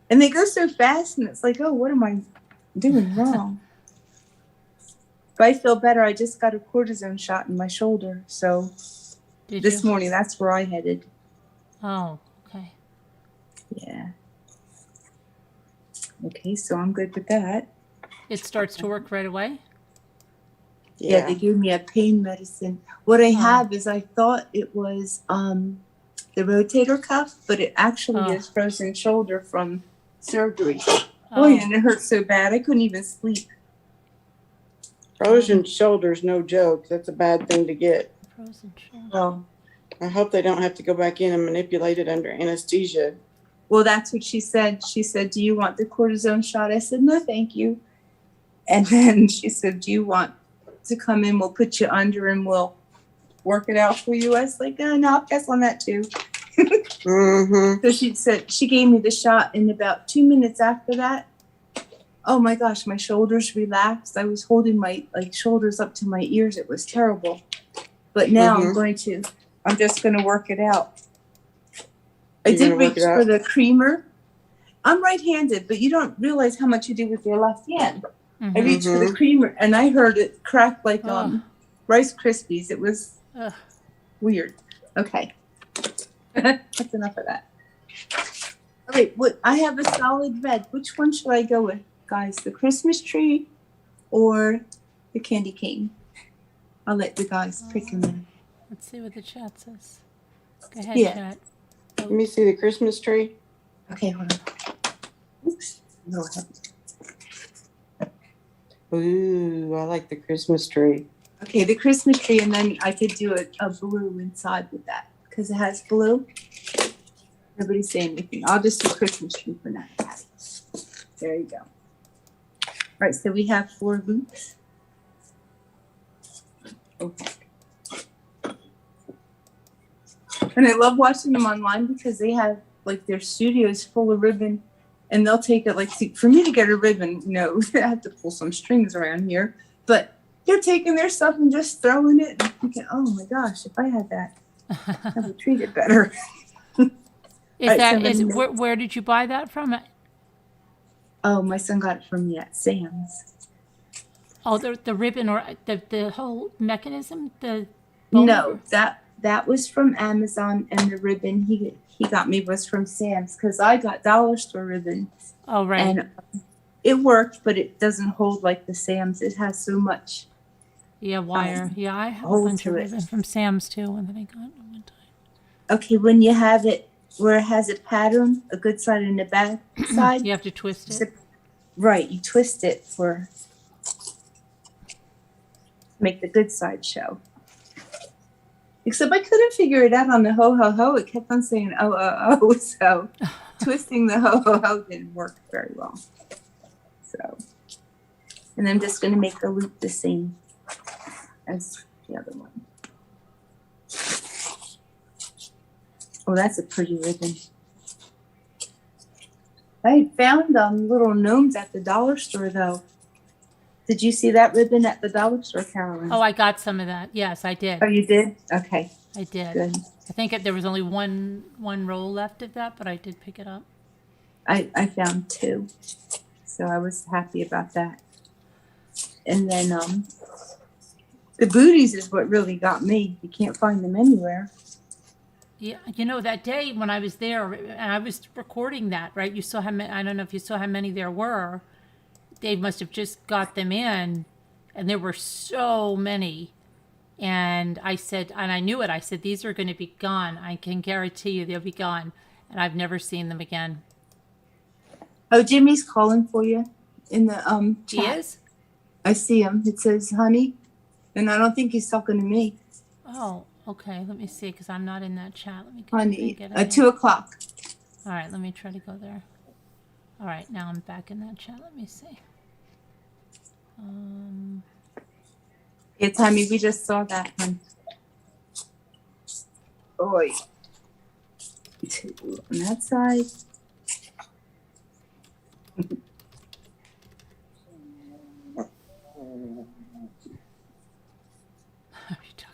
And they go so fast, and it's like, oh, what am I doing wrong? But I feel better. I just got a cortisone shot in my shoulder, so Did this you? morning that's where I headed. Oh, okay. Yeah. Okay, so I'm good with that. It starts to work right away? Yeah, they gave me a pain medicine. What I Oh. have is I thought it was the rotator cuff, but it actually is frozen shoulder from surgery. Oh, and it hurt so bad I couldn't even sleep. Frozen shoulder's no joke. That's a bad thing to get. Frozen shoulder. Well, I hope they don't have to go back in and manipulate it under anesthesia. well, that's what she said. She said, "Do you want the cortisone shot?" I said, "No, thank you." And then she said, "Do you want to come in? We'll put you under and we'll work it out for you." I was like, "Oh, no, I'll pass on that too." Mm-hmm. So she said she gave me the shot, and about 2 minutes after that, oh my gosh, my shoulders relaxed. I was holding my shoulders up to my ears. It was terrible. But now I'm just going to work it out. I You're did gonna work reach it out? for the creamer. I'm right-handed, but you don't realize how much you do with your left hand. I reached for the creamer, and I heard it crack like Rice Krispies. It was weird. Okay. That's enough of that. All right, I have a solid red. Which one should I go with, guys? The Christmas tree or the candy cane? I'll let the guys pick a minute. Let's see what the chat says. Go ahead, Yeah. chat. Let me see the Christmas tree. Okay, hold on. Oops. No, I haven't. Ooh, I like the Christmas tree. Okay, the Christmas tree, and then I could do a blue inside with that because it has blue. Nobody's saying anything. I'll just do Christmas tree for now. There you go. All right, so we have 4 loops. Okay. And I love watching them online because they have their studios full of ribbon, and they'll take it see, for me to get a ribbon, I have to pull some strings around here, but they're taking their stuff and just throwing it and thinking, oh my gosh, if I had that, I would treat it better. Where did you buy that from? Oh, my son got it from me at Sam's. Oh, the ribbon or the whole mechanism? No, that was from Amazon, and the ribbon he got me was from Sam's because I got dollar store ribbon. Oh, right. And it worked, but it doesn't hold like the Sam's. It has so much. Yeah, wire. Yeah, I have a hold bunch to of it. ribbon from Sam's too, and then I got it one time. Okay, when you have it where it has a pattern, a good side and a bad side. You have to twist it. Right, you twist it for make the good side show. Except I couldn't figure it out on the ho ho ho. It kept on saying oh, so twisting the ho ho ho didn't work very well. So, and I'm just going to make the loop the same as the other one. Oh, that's a pretty ribbon. I found little gnomes at the dollar store though. Did you see that ribbon at the dollar store, Carolyn? Oh, I got some of that. Yes, I did. Oh, you did? Okay, I did. good. I think there was only one roll left of that, but I did pick it up. I found 2, so I was happy about that. And then the booties is what really got me. You can't find them anywhere. Yeah, that day when I was there, and I was recording that, right? You saw how many, I don't know if you saw how many there were. They must have just got them in, and there were so many. And I said, and I knew it, I said, these are going to be gone. I can guarantee you they'll be gone. And I've never seen them again. Oh, Jimmy's calling for you in the He chat. is? I see him. It says, honey. And I don't think he's talking to me. Oh, okay. Let me see, because I'm not in that chat. Let me Honey, get at 2 o'clock. All right, let me try to go there. All right, now I'm back in that chat. Let me see. Yeah, Tommy, we just saw that one. Oi. 2 on that side.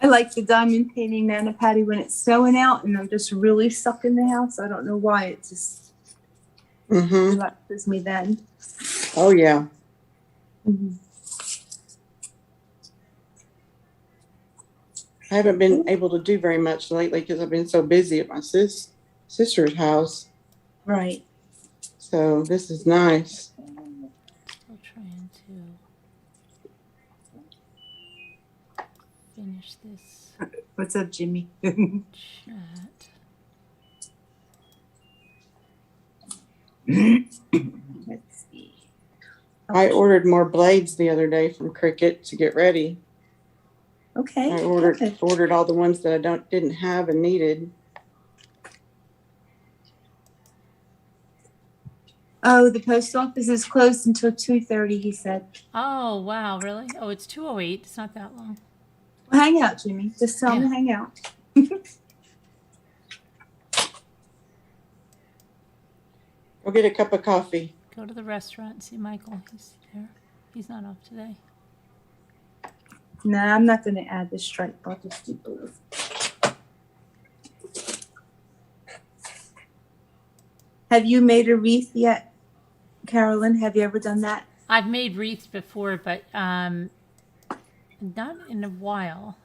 I like the diamond painting Nana Patty when it's snowing out and I'm just really stuck in the house. I don't know why. It just relaxes me then. Oh, yeah. I haven't been able to do very much lately because I've been so busy at my sister's house. Right. So this is nice. Still trying to finish this What's up, Jimmy? chat. Let's see. I ordered more blades the other day from Cricut to get ready. Okay. I ordered good. ordered all the ones that I didn't have and needed. Oh, the post office is closed until 2:30. He said. Oh, wow, really? Oh, it's 2:08. It's not that long. Well, hang out, Jimmy. Just tell him to hang out. Go get a cup of coffee. Go to the restaurant and see Michael. He's there. He's not off today. Nah, I'm not going to add the stripe. I'll just do blue. Have you made a wreath yet, Carolyn? Have you ever done that? I've made wreaths before, but not in a while.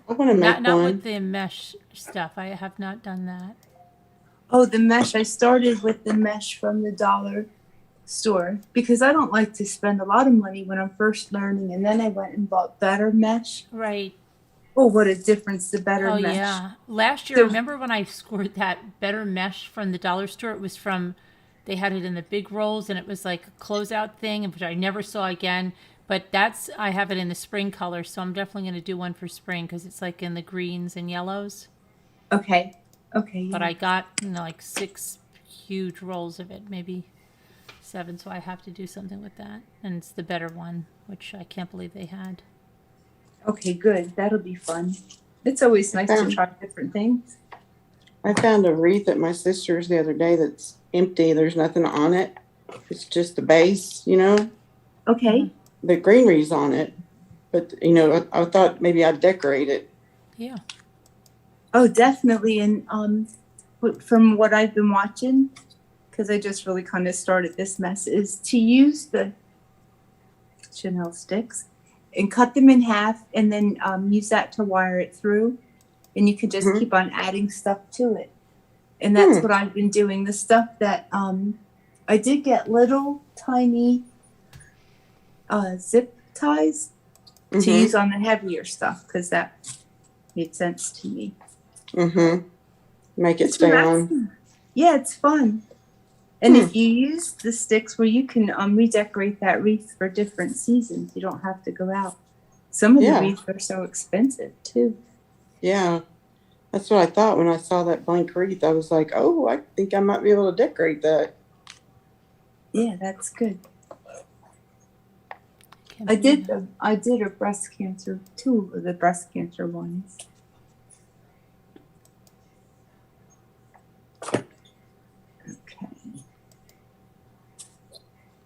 I want to make Not one. with the mesh stuff. I have not done that. Oh, the mesh. I started with the mesh from the dollar store because I don't like to spend a lot of money when I'm first learning. And then I went and bought better mesh. Right. Oh, what a difference the better Oh, mesh. yeah. Last year, So- remember when I scored that better mesh from the dollar store? It was from, they had it in the big rolls and it was like a closeout thing, which I never saw again. But I have it in the spring color, so I'm definitely going to do one for spring because it's like in the greens and yellows. Okay. Okay. But yeah. I got, like 6 huge rolls of it, maybe 7, so I have to do something with that. And it's the better one, which I can't believe they had. Okay, good. That'll be fun. It's always nice to try different things. I found a wreath at my sister's the other day that's empty. There's nothing on it. It's just the base, you know. Okay. The greenery's on it. But, you know, I thought maybe I'd decorate it. Yeah. Oh, definitely. And from what I've been watching, because I just really kind of started this mess, is to use the Chanel sticks and cut them in half and then use that to wire it through. And you can just keep on adding stuff to it. And that's what I've been doing. The stuff that I did get little tiny zip ties to use on the heavier stuff because that made sense to me. Make it It's stay relaxing. on. Yeah, it's fun. And if you use the sticks where you can redecorate that wreath for different seasons, you don't have to go out. Some of the wreaths are so expensive too. Yeah. That's what I thought when I saw that blank wreath. I was like, oh, I think I might be able to decorate that. Yeah, that's good. Can't I believe did a breast cancer, 2 of the breast cancer ones. Okay.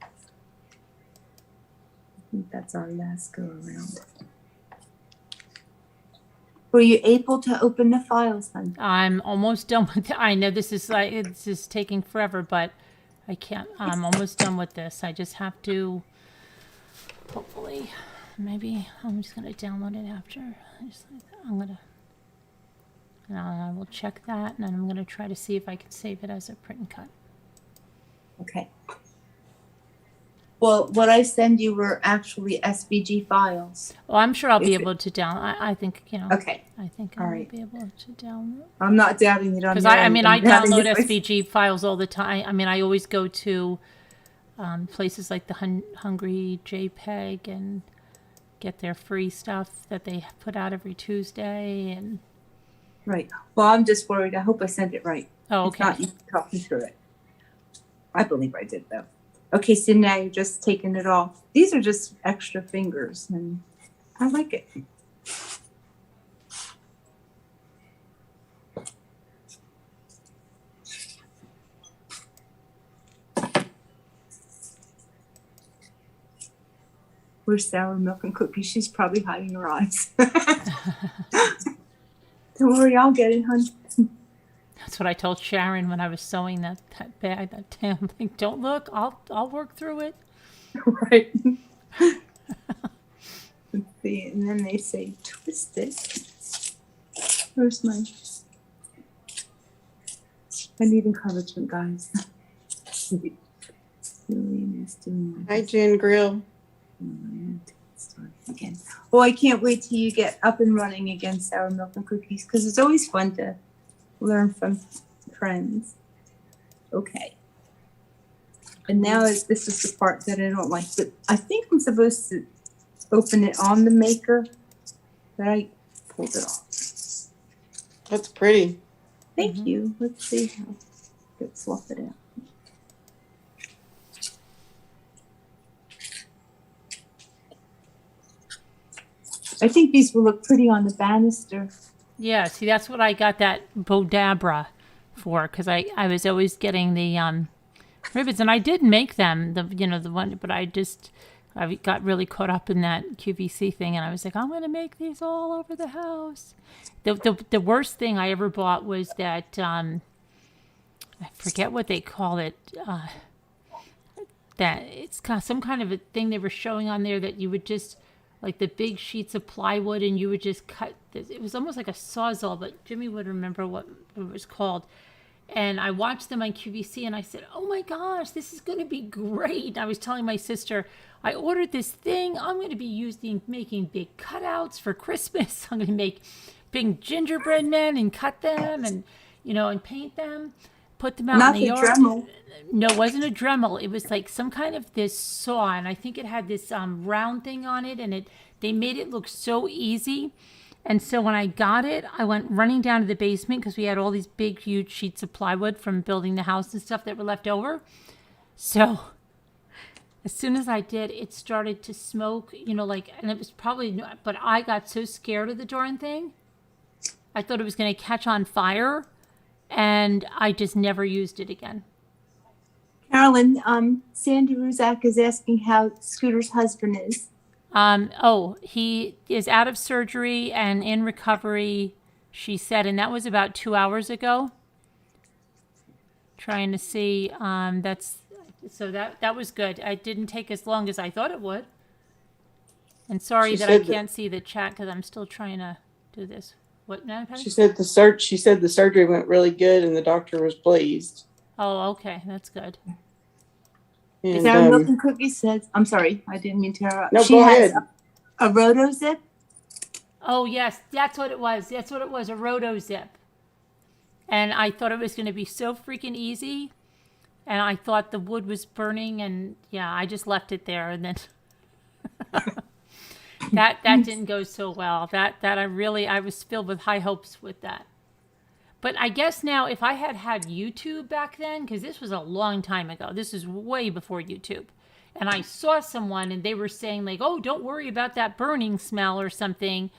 I think that's our last go around. Were you able to open the files then? I'm almost done with it. I know this is taking forever, but I can't. I'm almost done with this. I just have to, hopefully, maybe I'm just going to download it after. And I will check that, and then I'm going to try to see if I can save it as a print and cut. Okay. Well, what I send you were actually SVG files. Well, I'm sure I'll be able to download. I think, Okay. I think All I'll right. be able to download. I'm not doubting it on Because your I end. mean, I'm I doubting download it myself. SVG files all the time. I mean, I always go to places like the Hungry JPEG and get their free stuff that they put out every Tuesday. And Right. Well, I'm just worried. I hope I sent it right. oh, If okay. not, you can talk me through it. I believe I did, though. Okay, so now you're just taking it off. These are just extra fingers, and I like it. Where's sour milk and cookies? She's probably hiding her eyes. Don't worry, I'll get it, hon. That's what I told Sharon when I was sewing that bag. That damn thing. Don't look. I'll work through it. Right. Let's see, and then they say twist it. Where's my? I need encouragement, guys. Hi, Jen Grill. Again. Oh, I can't wait till you get up and running again, sour milk and cookies, because it's always fun to learn from friends. Okay. And now this is the part that I don't like, but I think I'm supposed to open it on the maker, but I pulled it off. That's pretty. Thank you. Let's see how let's swap it out. I think these will look pretty on the banister. Yeah, see, that's what I got that Bodabra for, because I was always getting the ribbons, and I did make them, the one, but I got really caught up in that QVC thing, and I was like, I'm going to make these all over the house. The worst thing I ever bought was that, I forget what they call it, that it's got some kind of a thing they were showing on there that you would just, like the big sheets of plywood, and you would just cut this. It was almost like a Sawzall, but Jimmy would remember what it was called. And I watched them on QVC, and I said, oh my gosh, this is going to be great. I was telling my sister, I ordered this thing. I'm going to be making big cutouts for Christmas. I'm going to make big gingerbread men and cut them and, and paint them, put them out in the yard. Dremel. No, it wasn't a Dremel. It was like some kind of this saw, and I think it had this round thing on it, and they made it look so easy. And so when I got it, I went running down to the basement because we had all these big, huge sheets of plywood from building the house and stuff that were left over. So as soon as I did, it started to smoke, and it was probably, but I got so scared of the darn thing. I thought it was going to catch on fire, and I just never used it again. Carolyn, Sandy Ruzak is asking how Scooter's husband is. He is out of surgery and in recovery, she said, and that was about 2 hours ago. Trying to see, that was good. It didn't take as long as I thought it would. And sorry that I can't see the chat because I'm still trying to do this. What now, Patty? She said the surgery went really good and the doctor was pleased. Oh, okay, that's good. And, Sarah Milk and Cookie says, I'm sorry, I didn't mean to interrupt. No, she go has ahead. a roto zip. Oh, yes, that's what it was. That's what it was, a roto zip. And I thought it was going to be so freaking easy. And I thought the wood was burning, and yeah, I just left it there. And then that didn't go so well. That I was filled with high hopes with that. But I guess now, if I had YouTube back then, because this was a long time ago, this is way before YouTube, and I saw someone and they were saying like, oh, don't worry about that burning smell or something,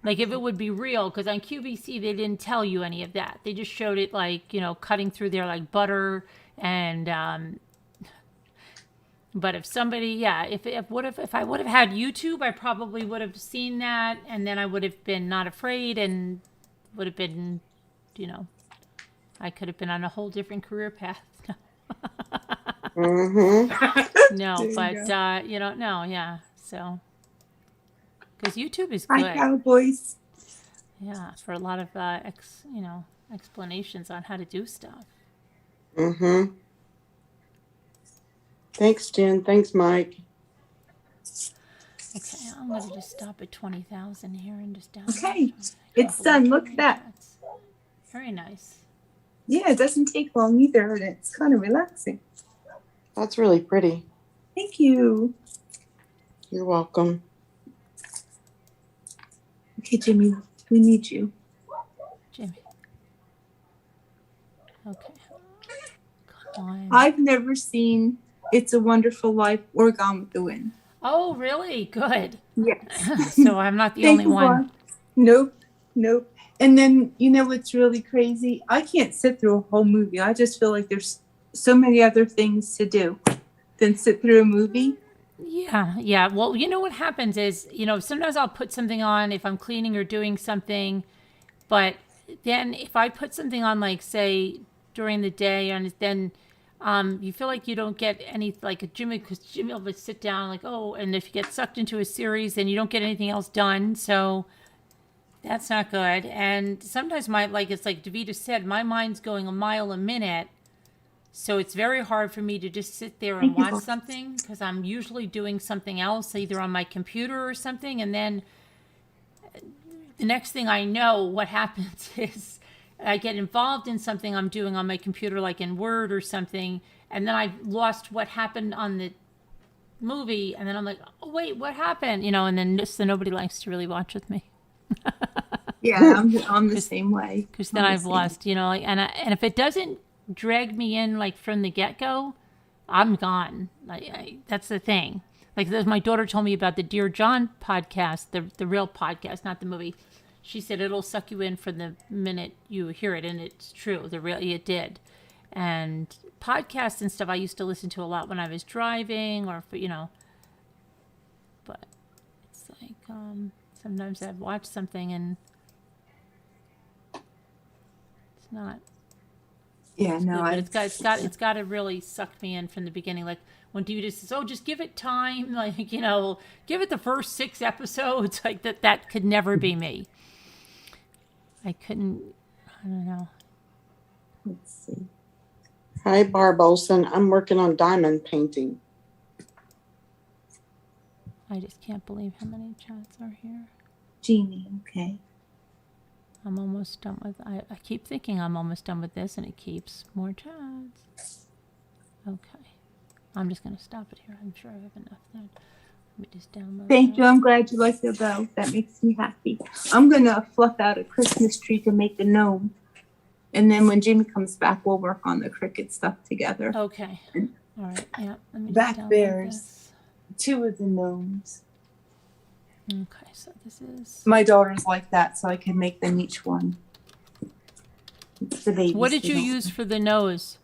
like if it would be real, because on QVC they didn't tell you any of that. They just showed it like, cutting through there like butter and, but if somebody, if I would have had YouTube, I probably would have seen that, and then I would have been not afraid and would have been, I could have been on a whole different career path. Mm-hmm. No, but no, yeah. So, because YouTube is good. Hi, Cowboys. Yeah, for a lot of explanations on how to do stuff. Mm-hmm. Thanks, Jen. Thanks, Mike. Okay, I'm going to just stop at 20,000 here and just down. Okay, it's done. Look at that. Very nice. Yeah, it doesn't take long either, and it's kind of relaxing. That's really pretty. Thank you. You're welcome. Okay, Jimmy, we need you. Jimmy. Okay. Come on. I've never seen It's a Wonderful Life or Gone with the Wind. Oh, really? Good. Yes. So I'm not the only one. Nope. And then, what's really crazy? I can't sit through a whole movie. I just feel like there's so many other things to do than sit through a movie. Yeah. Well, you know what happens is, sometimes I'll put something on if I'm cleaning or doing something, but then if I put something on, like, say, during the day, and then you feel like you don't get any, like, because Jimmy will sit down, like, oh, and if you get sucked into a series, then you don't get anything else done. So that's not good. And sometimes it's like Davita said, my mind's going a mile a minute. So it's very hard for me to just sit there and Thank you, watch Bob. something, because I'm usually doing something else, either on my computer or something. And then the next thing I know, what happens is I get involved in something I'm doing on my computer, like in Word or something. And then I've lost what happened on the movie. And then I'm like, oh, wait, what happened? And then nobody likes to really watch with me. Yeah, I'm the same way. Because then I've lost, and if it doesn't drag me in, like, from the get-go, I'm gone. That's the thing. Like, my daughter told me about the Dear John podcast, the real podcast, not the movie. She said it'll suck you in from the minute you hear it, and it's true. It did. And podcasts and stuff I used to listen to a lot when I was driving, or but it's like sometimes I've watched something and it's not. Yeah, no, But it's got to really suck me in from the beginning. Like when Davida says, "Oh, just give it time," like, give it the first 6 episodes. Like that could never be me. I couldn't. I don't know. let's see. Hi, Barb Olson. I'm working on diamond painting. I just can't believe how many chats are here. Jeannie, okay. I'm almost done with. I keep thinking I'm almost done with this, and it keeps more chats. Okay, I'm just gonna stop it here. I'm sure I have enough then. Let me just download. Thank that. you. I'm glad you like the bow. That makes me happy. I'm gonna fluff out a Christmas tree to make the gnome, and then when Jimmy comes back, we'll work on the Cricut stuff together. Okay. All right. Yeah. Let me Back just download bears. this. 2 of the gnomes. Okay, so this is. My daughter's like that, so I can make them each one. It's the babies. What did they you don't- use for the nose?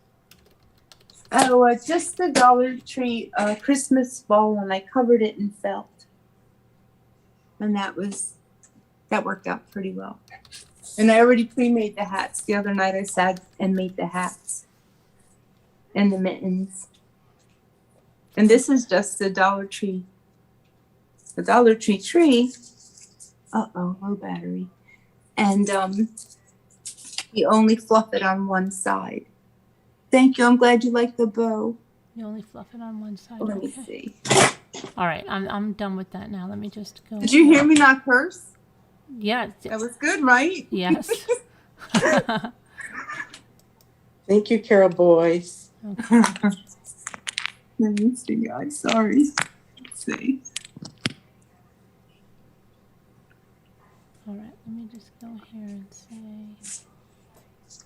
Oh, just the Dollar Tree Christmas ball, and I covered it in felt, and that worked out pretty well. And I already pre-made the hats. The other night I sat and made the hats and the mittens. And this is just the Dollar Tree. The Dollar Tree tree. Low battery. And you only fluff it on one side. Thank you. I'm glad you like the bow. You only fluff it on one side. Let me Okay. see. All right, I'm done with that now. Let me just go. Did you hear me not curse? Yeah. That was good, right? Yes. Thank you, Carol Boyce. Okay. Let me see, guys. Sorry. Let's see. All right. Let me just go here and say. So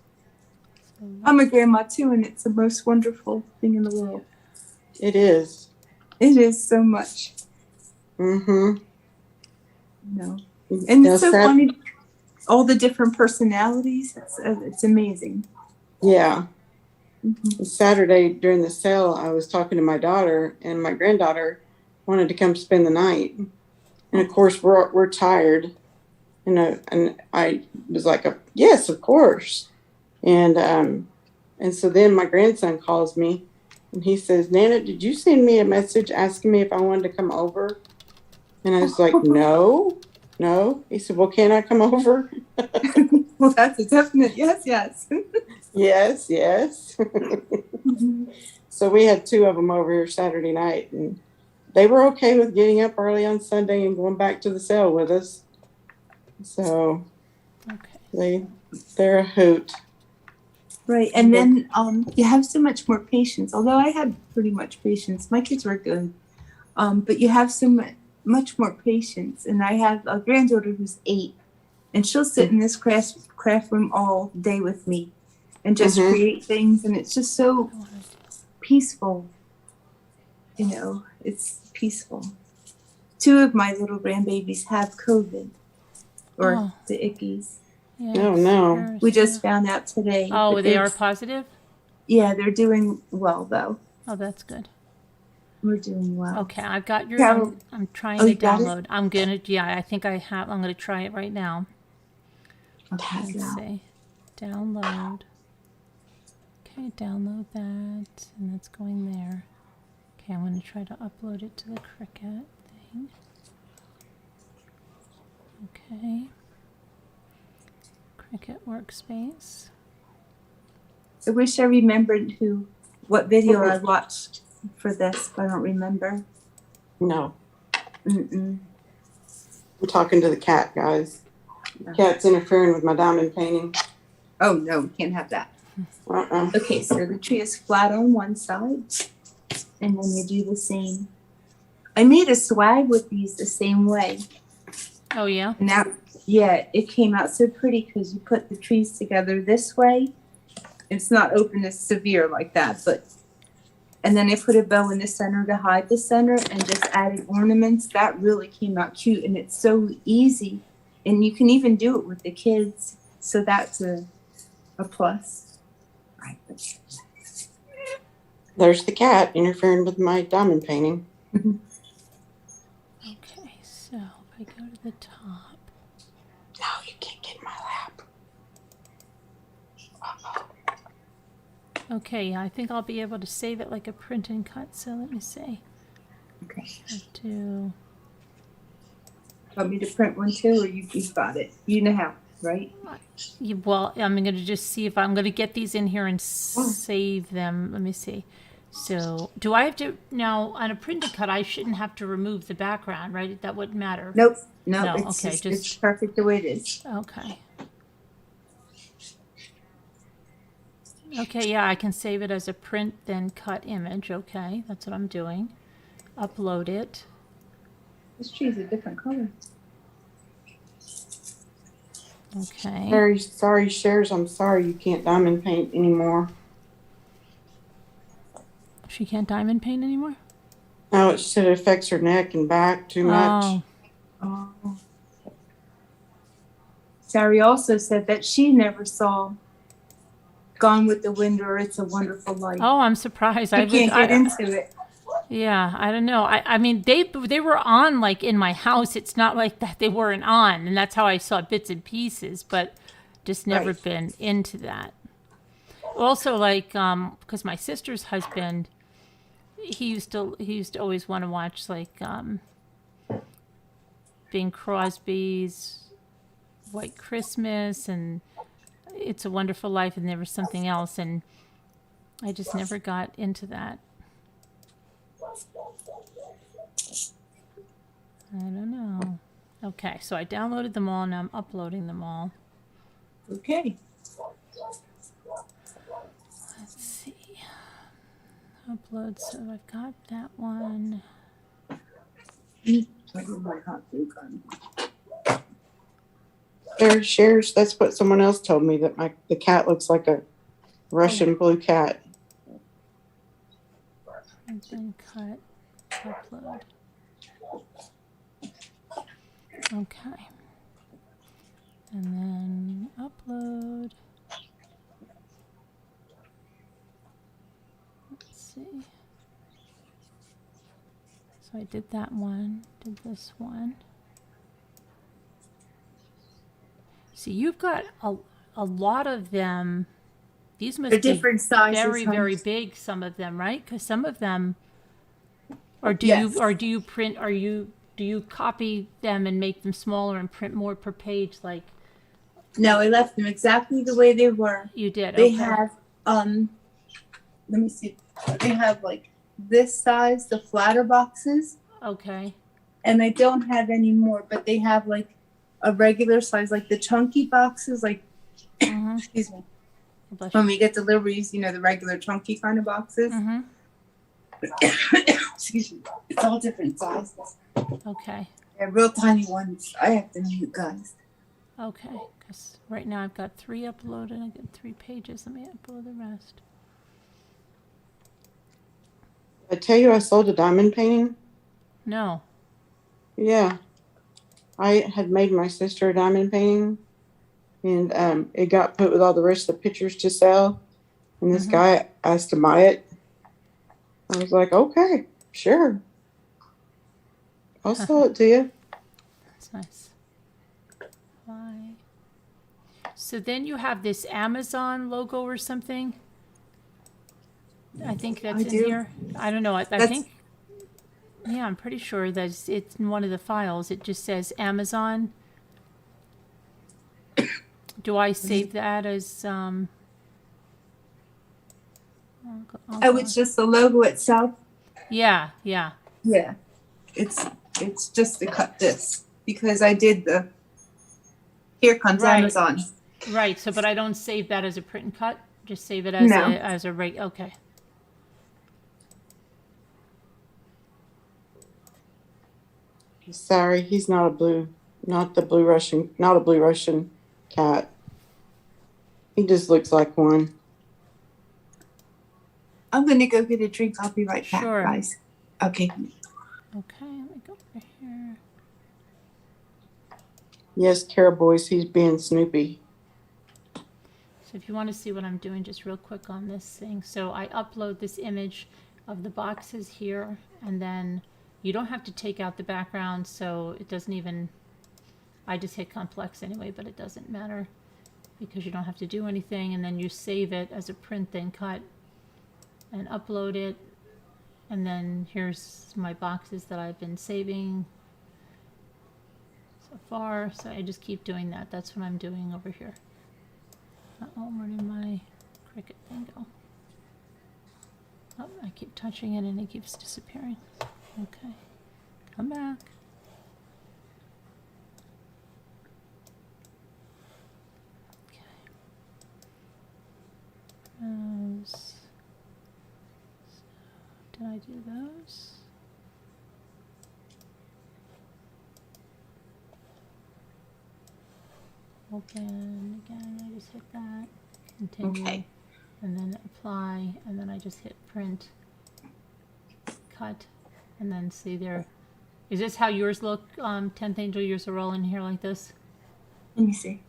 I'm a grandma too, and it's the most wonderful thing in the world. It is. It is so much. Mm-hmm. No. And Now, it's so Sat- funny. All the different personalities. It's amazing. Yeah. Mhm. Saturday during the sale, I was talking to my daughter, and my granddaughter wanted to come spend the night. And of course, we're tired, and I was like, yes, of course. And so then my grandson calls me, and he says, Nana, did you send me a message asking me if I wanted to come over? And I was like, no. He said, well, can I come over? Well, that's a definite yes. Yes. So we had 2 of them over here Saturday night, and they were okay with getting up early on Sunday and going back to the sale with us. So okay. they're a hoot. Right, and then you have so much more patience. Although I had pretty much patience, my kids were good, but you have so much more patience. And I have a granddaughter who's 8, and she'll sit in this craft room all day with me, and just create things, and it's just so peaceful. It's peaceful. 2 of my little grandbabies have COVID, or the ickies. Yeah, Oh, no. We just found out today. Oh, but they are it's- positive? Yeah, they're doing well though. Oh, that's good. We're doing well. Okay, I've got your. Carol- I'm trying Oh, to you got it? download. I'm gonna. Yeah, I think I have. I'm gonna try it right now. Okay. Let's see. Download. Okay, download that, and that's going there. Okay, I'm gonna try to upload it to the Cricut thing. Okay. Cricut workspace. I wish I remembered what video I watched for this, but I don't remember. No, Mm-mm. I'm talking to the cat, guys. The cat's interfering with my diamond painting. Oh no, we can't have that. Uh-uh. Okay, so the tree is flat on one side, and then you do the same. I made a swag with these the same way. Oh yeah. And that, yeah, it came out so pretty because you put the trees together this way. It's not open as severe like that, but, and then I put a bow in the center to hide the center and just added ornaments. That really came out cute, and it's so easy. And you can even do it with the kids. So that's a plus. Right. There's the cat interfering with my diamond painting. Okay, so if I go to the top. No, you can't get in my lap. Okay, yeah, I think I'll be able to save it like a print and cut. So let me see. Okay. I'll do. Want me to print one too, or you've got it? You know how, right? Well, I'm going to just see if I'm going to get these in here and save them. Let me see. So, do I have to now on a print and cut? I shouldn't have to remove the background, right? That wouldn't matter. Nope. No, No, it's okay, it's just- perfect the way it is. Okay. Okay, yeah, I can save it as a print then cut image. Okay, that's what I'm doing. Upload it. This tree's a different color. Okay. Very sorry, Shares. I'm sorry you can't diamond paint anymore. She can't diamond paint anymore? No, it said it affects her neck and back too much. Oh, Oh. Sari also said that she never saw Gone with the Wind or It's a Wonderful Life. oh, I'm surprised. I can't get into it. Yeah, I don't know. I mean, they were on like in my house. It's not like that they weren't on, and that's how I saw bits and pieces, but just never Right. been into that. Also, like, because my sister's husband, he used to always want to watch like Bing Crosby's White Christmas and It's a Wonderful Life, and there was something else, and I just never got into that. I don't know. Okay, so I downloaded them all, now I'm uploading them all. Okay. Let's see. Upload, so I've got that one. There, Shares. That's what someone else told me, that the cat looks like a Russian blue cat. And then cut, upload. Okay. And then upload. Let's see. So I did that one, did this one. See, you've got a lot of them. These must They're be different sizes. very, huh? very big, some of them, right? Because some of them, or do Yes. you print, do you copy them and make them smaller and print more per page like No, I left them exactly the way they were. you did? They Okay. have, let me see. They have like this size, the flatter boxes, Okay. and I don't have any more, but they have like a regular size, like the chunky boxes, like, Mm-hmm. excuse me. Bless you. When we get deliveries, the regular chunky kind of boxes. Mm-hmm. Excuse me. It's all different sizes. Okay. They're real tiny ones. I have to mute, guys. Okay. Because right now I've got 3 uploaded. I got 3 pages. Let me upload the rest. I tell you, I sold a diamond painting. No. Yeah. I had made my sister a diamond painting, and it got put with all the rest of the pictures to sell. And this guy asked to buy it. I was like, okay. Sure. I'll sell it to you. That's nice. Why? So then you have this Amazon logo or something. I think that's I in do. here. I don't know. I That's- think. Yeah, I'm pretty sure that it's in one of the files. It just says Amazon. Do I save that as I'll Oh, it's just the logo itself. Yeah, yeah. Yeah, it's just to cut this because I did the. Here comes Right. Amazon. Right. So, but I don't save that as a print and cut. Just save it as No. a reg. Okay. Sorry, he's not a blue Russian cat. He just looks like one. I'm gonna go get a drink. I'll be right back, Sure. guys. Okay. Okay. Let me go over here. Yes, Carol Boys, he's being Snoopy. So if you want to see what I'm doing just real quick on this thing. So I upload this image of the boxes here, and then you don't have to take out the background, so it doesn't even, I just hit complex anyway, but it doesn't matter because you don't have to do anything, and then you save it as a print then cut and upload it, and then here's my boxes that I've been saving so far. So I just keep doing that. That's what I'm doing over here. Oh, where did my Cricut thing go? Oh, I keep touching it and it keeps disappearing. Okay, come back. Okay. Those. So, did I do those? Open again, I just hit that, continue, Okay. and then apply, and then I just hit print, cut, and then see there. Is this how yours look, 10th Angel? Yours are all in here like this? Let me see.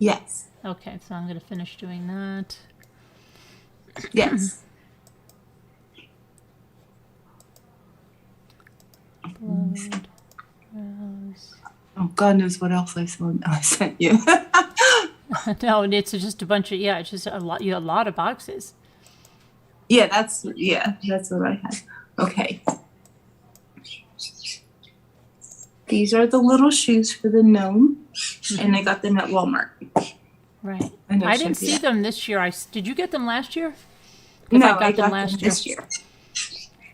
Yes. Okay, so I'm going to finish doing that. Yes. Upload, browse. Oh, God knows what else I sent you. No, it's just a bunch of, yeah, it's just a lot of boxes. Yeah, that's what I had. Okay. These are the little shoes for the gnome, and I got them at Walmart. Right. I know I didn't Cynthia. see them this year. Did you get them last year? 'Cause No, I got them last year. this year.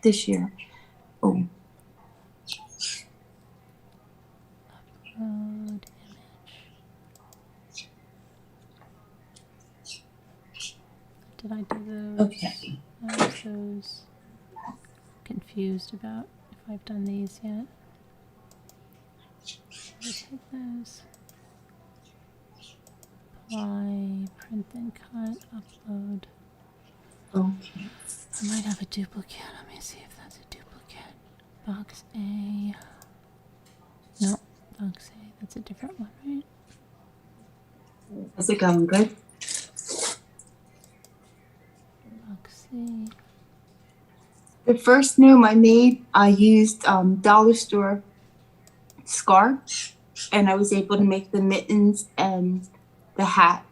This year. Oh, Upload image. Did I do those? okay. I was those confused about if I've done these yet. Just hit those. Apply, print and cut, upload. Okay. I might have a duplicate. Let me see if that's a duplicate. Box A. No, box A. That's a different one, right? How's it going? Good? Box C. The first gnome I made, I used dollar store scarf, and I was able to make the mittens and the hat.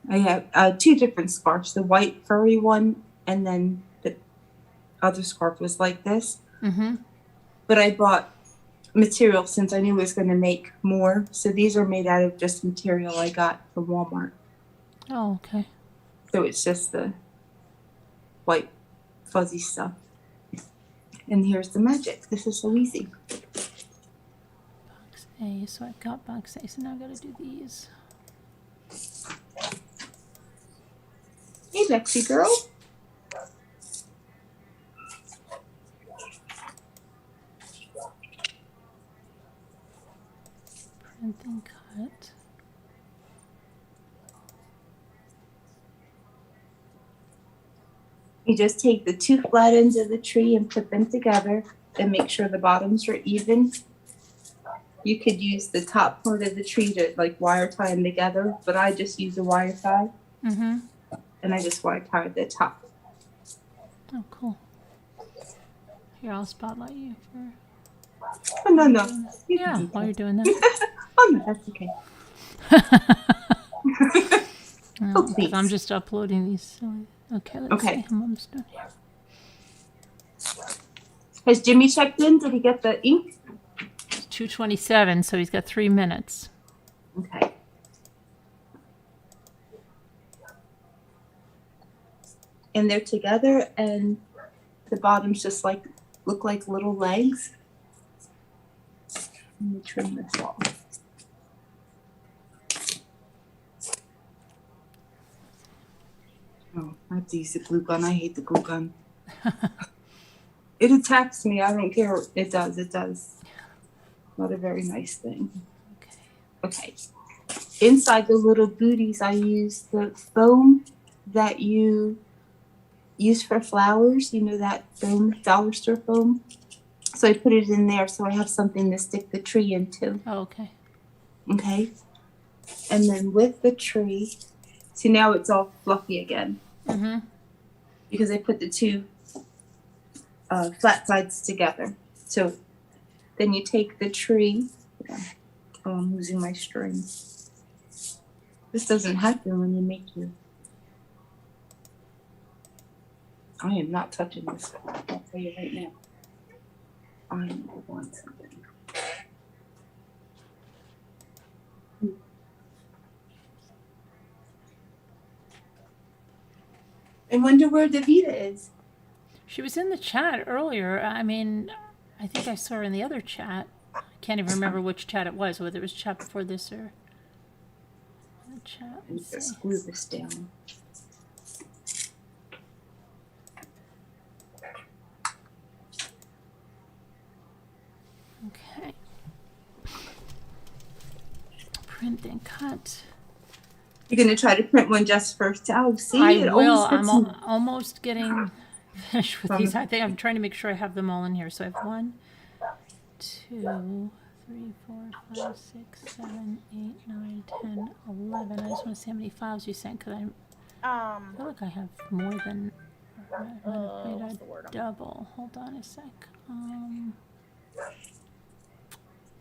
I have two different scarves, the white furry one, and then the other scarf was like this. Mm-hmm. But I bought material since I knew I was going to make more. So these are made out of just material I got from Walmart. Oh, okay. So it's just the white fuzzy stuff. And here's the magic. This is so easy. Box A. So I've got box A. So now I've got to do these. Hey, Lexi girl. Print and cut. You just take the two flat ends of the tree and put them together and make sure the bottoms are even. You could use the top part of the tree to like wire tie them together, but I just use a wire tie Mm-hmm. and I just wire tie the top. Oh, cool. Here, I'll spotlight you for. Oh, no. You Yeah, can do while you're that. doing that. Oh, no, that's okay. Oh, Because I'm please. just uploading these. So okay, let's Okay. see how mom's done here. Has Jimmy checked in? Did he get the ink? It's 2:27, so he's got 3 minutes. Okay. And they're together, and the bottoms just like look like little legs. Let me trim this off. Oh, I have to use the glue gun. I hate the glue gun. It attacks me. I don't care. It does. It does. Not a very nice thing. Okay. Inside the little booties, I use the foam that you use for flowers. You know, that foam, dollar store foam. So I put it in there so I have something to stick the tree into. Oh, okay. Okay. And then with the tree, see, now it's all fluffy again. Mm-hmm. Because I put the two flat sides together. So then you take the tree. Oh, I'm losing my string. This doesn't happen when you make your. I am not touching this. I'll tell you right now. I want something. I wonder where Davida is. She was in the chat earlier. I mean, I think I saw her in the other chat. I can't even remember which chat it was, whether it was chat before this or the chat. Let me Let's see. just glue this down. Okay. Print and cut. You're gonna try to print one just for see. I it will. always I'm hits me. almost getting finished with these. I think I'm trying to make sure I have them all in here. So I have 1, 2, 3, 4, 5, 6, 7, 8, 9, 10, 11. I just want to see how many files you sent because I feel like I have more than. I might have made a double. Hold on a sec.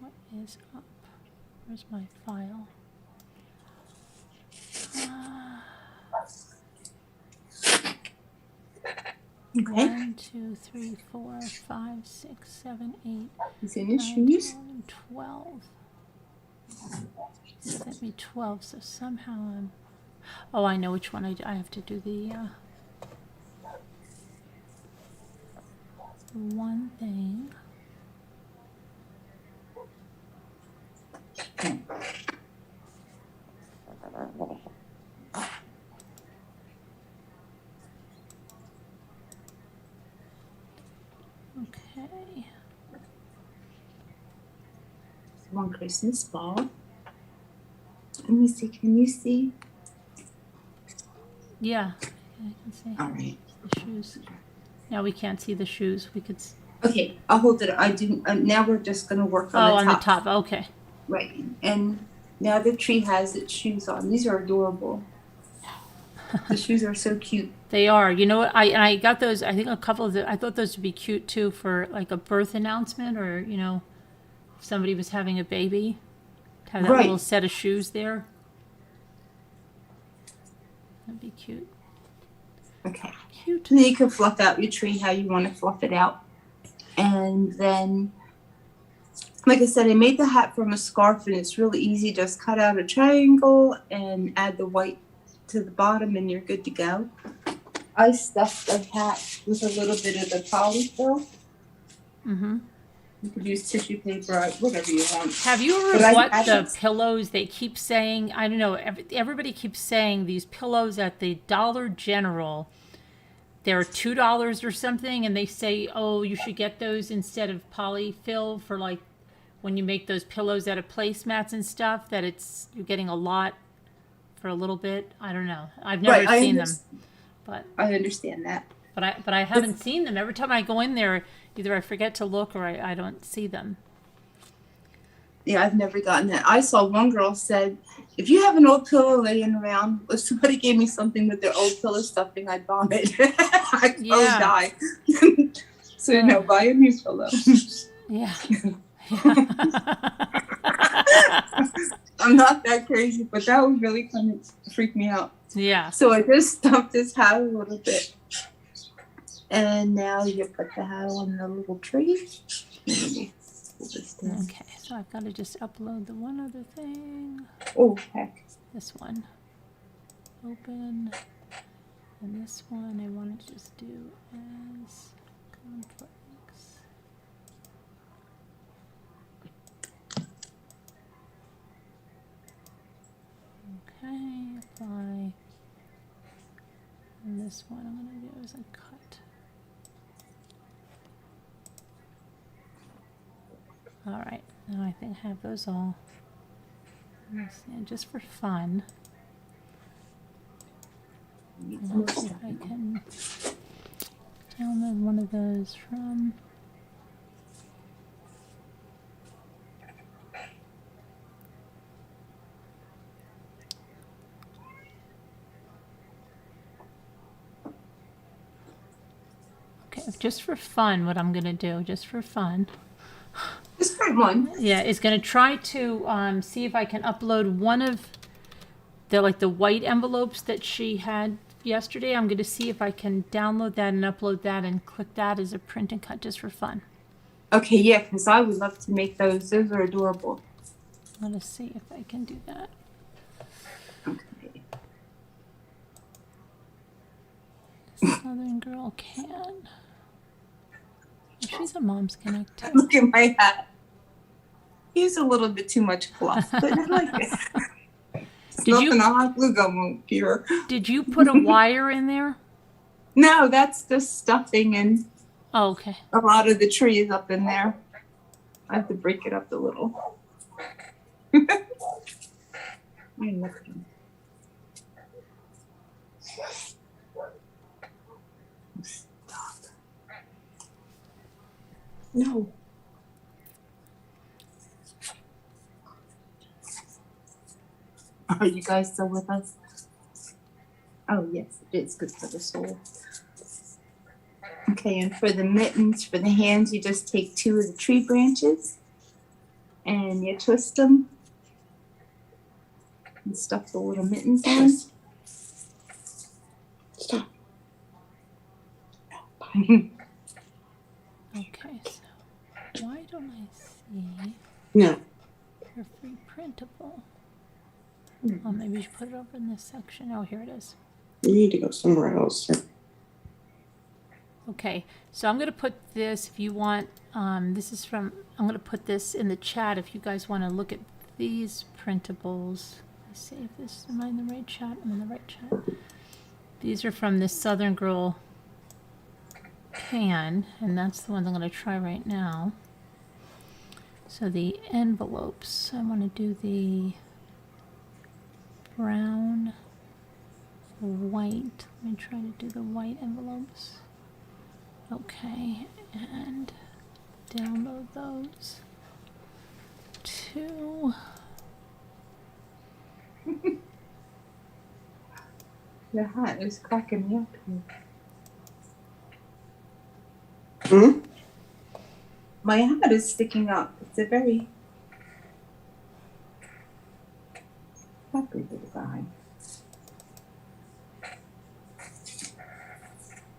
What is up? Where's my file? Okay. 1, 2, 3, 4, 5, 6, 7, 8, He's in his 9, shoes. 10, 12. He sent me 12, so somehow I'm. Oh, I know which one I have to do the one thing. Okay. One Christmas ball. Let me see. Can you see? Yeah, I can see All right. the shoes. Now we can't see the shoes. We could. Okay, I'll hold it. I do. Now we're just gonna work on Oh, the on top. the top. Okay. Right. And now the tree has its shoes on. These are adorable. The shoes are so cute. They are. You know what? I got those. I think a couple of the. I thought those would be cute too for like a birth announcement, or if somebody was having a baby, to have that Right. little set of shoes there. That'd be cute. Okay. Cute. And then you can fluff out your tree how you want to fluff it out. And then, like I said, I made the hat from a scarf, and it's really easy. Just cut out a triangle and add the white to the bottom, and you're good to go. I stuffed the hat with a little bit of the polyfill. Mm-hmm. You could use tissue paper, whatever you want. Have you ever But I bought had the this- pillows? They keep saying, I don't know, everybody keeps saying these pillows at the Dollar General, they're $2 or something, and they say, oh, you should get those instead of polyfill for like when you make those pillows out of placemats and stuff, that you're getting a lot for a little bit. I don't know. I've never Right, seen them, but I understand that. I haven't seen them. Every time I go in there, either I forget to look or I don't see them. Yeah, I've never gotten that. I saw one girl said, if you have an old pillow laying around, if somebody gave me something with their old pillow stuffing, I'd vomit. I'd Yeah. die. So no, buy a new pillow. Yeah. I'm not that crazy, but that would really kind of freak me out. Yeah. So I just stuffed his hat a little bit. And now you put the hat on the little tree. Maybe pull this down. Okay, so I've got to just upload the one other thing. Oh, heck. This one. Open. And this one I want to just do as complex. Okay, apply. And this one I'm going to do as a cut. All right, now I think I have those all. And just for fun, let's see if I can download one of those from. Okay, just for fun, what I'm gonna do, just for fun. Just for one. Yeah, is going to try to see if I can upload one of the white envelopes that she had yesterday. I'm going to see if I can download that and upload that and click that as a print and cut just for fun. Okay, yeah, because I would love to make those. Those are adorable. Let us see if I can do that. Okay. Southern girl can. She's a Mom's Connect too. Look at my hat. He's a little bit too much fluff, but I like it. Nothing a hot glue gun won't cure. Did you put a wire in there? No, that's the stuffing and Oh, okay. a lot of the tree is up in there. I have to break it up a little. Stop. No. Are you guys still with us? Oh, yes, it is good for the soul. Okay, and for the mittens, for the hands, you just take 2 of the tree branches and you twist them and stuff the little mittens on. Stop. Okay, so why don't I see No. your free printable? Oh, maybe you should put it over in this section. Oh, here it is. You need to go somewhere else. Okay, so I'm going to put this, if you want, this is from, I'm going to put this in the chat if you guys want to look at these printables. Let's see if this, am I in the right chat? I'm in the right chat. These are from this Southern Girl can, and that's the ones I'm going to try right now. So the envelopes, I want to do the brown, white. Let me try to do the white envelopes. Okay, and download those to The hat is cracking me up here. Hmm? My hat is sticking up. It's a very happy little guy.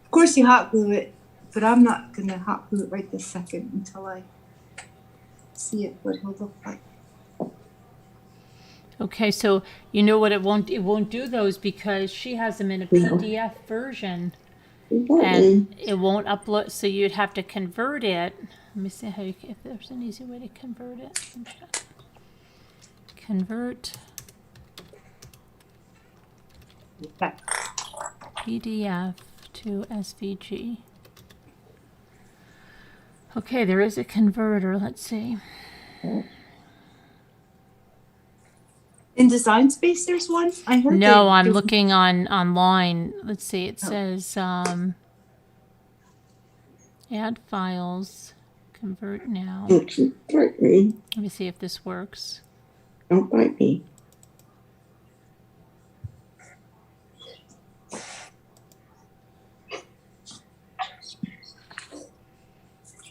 Of course you hot glue it, but I'm not gonna hot glue it right this second until I see it, what he'll look like. okay, so you know what, it won't do those because she has them in a PDF version and it won't upload, so you'd have to convert it. Let me see how you, if there's an easy way to convert it. Convert Okay. PDF to SVG. Okay, there is a converter. Let's see. In Design Space there's one? I heard No, I'm looking online. Let's see. It says add files, Convert now. Don't bite me. Let me see if this works. Don't bite me.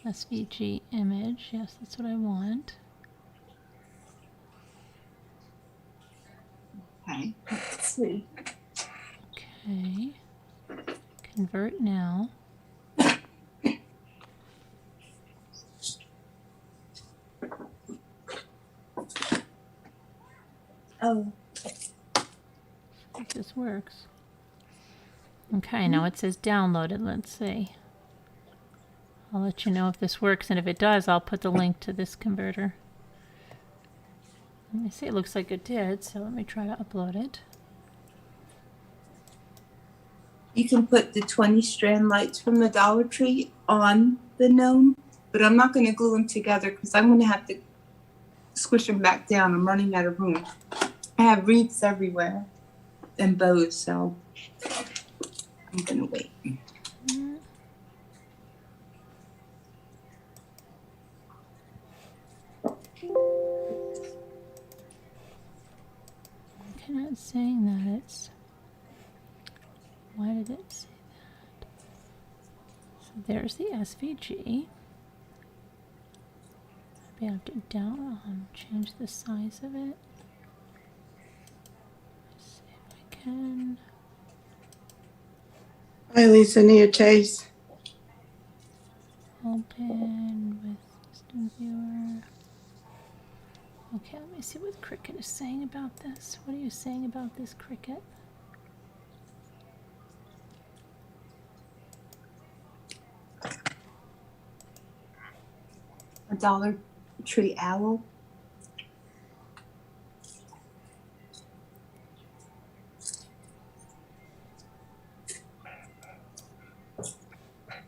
SVG image. Yes, that's what I want. Okay, let's see. Okay. Convert now. Oh, If this works. Okay, now it says downloaded. Let's see. I'll let you know if this works, and if it does, I'll put the link to this converter. Let me see. It looks like it did, so let me try to upload it. you can put the 20 strand lights from the Dollar Tree on the Gnome, but I'm not going to glue them together because I'm going to have to squish them back down. I'm running out of room. I have wreaths everywhere and bows, so I'm going to wait. Okay, not saying that. It's... Why did it say that? So there's the SVG. Maybe I have to change the size of it. Let's see if I can. Hi, Lisa. Need a chase? Open with system viewer. Okay, let me see what Cricut is saying about this. What are you saying about this, Cricut? A Dollar Tree owl.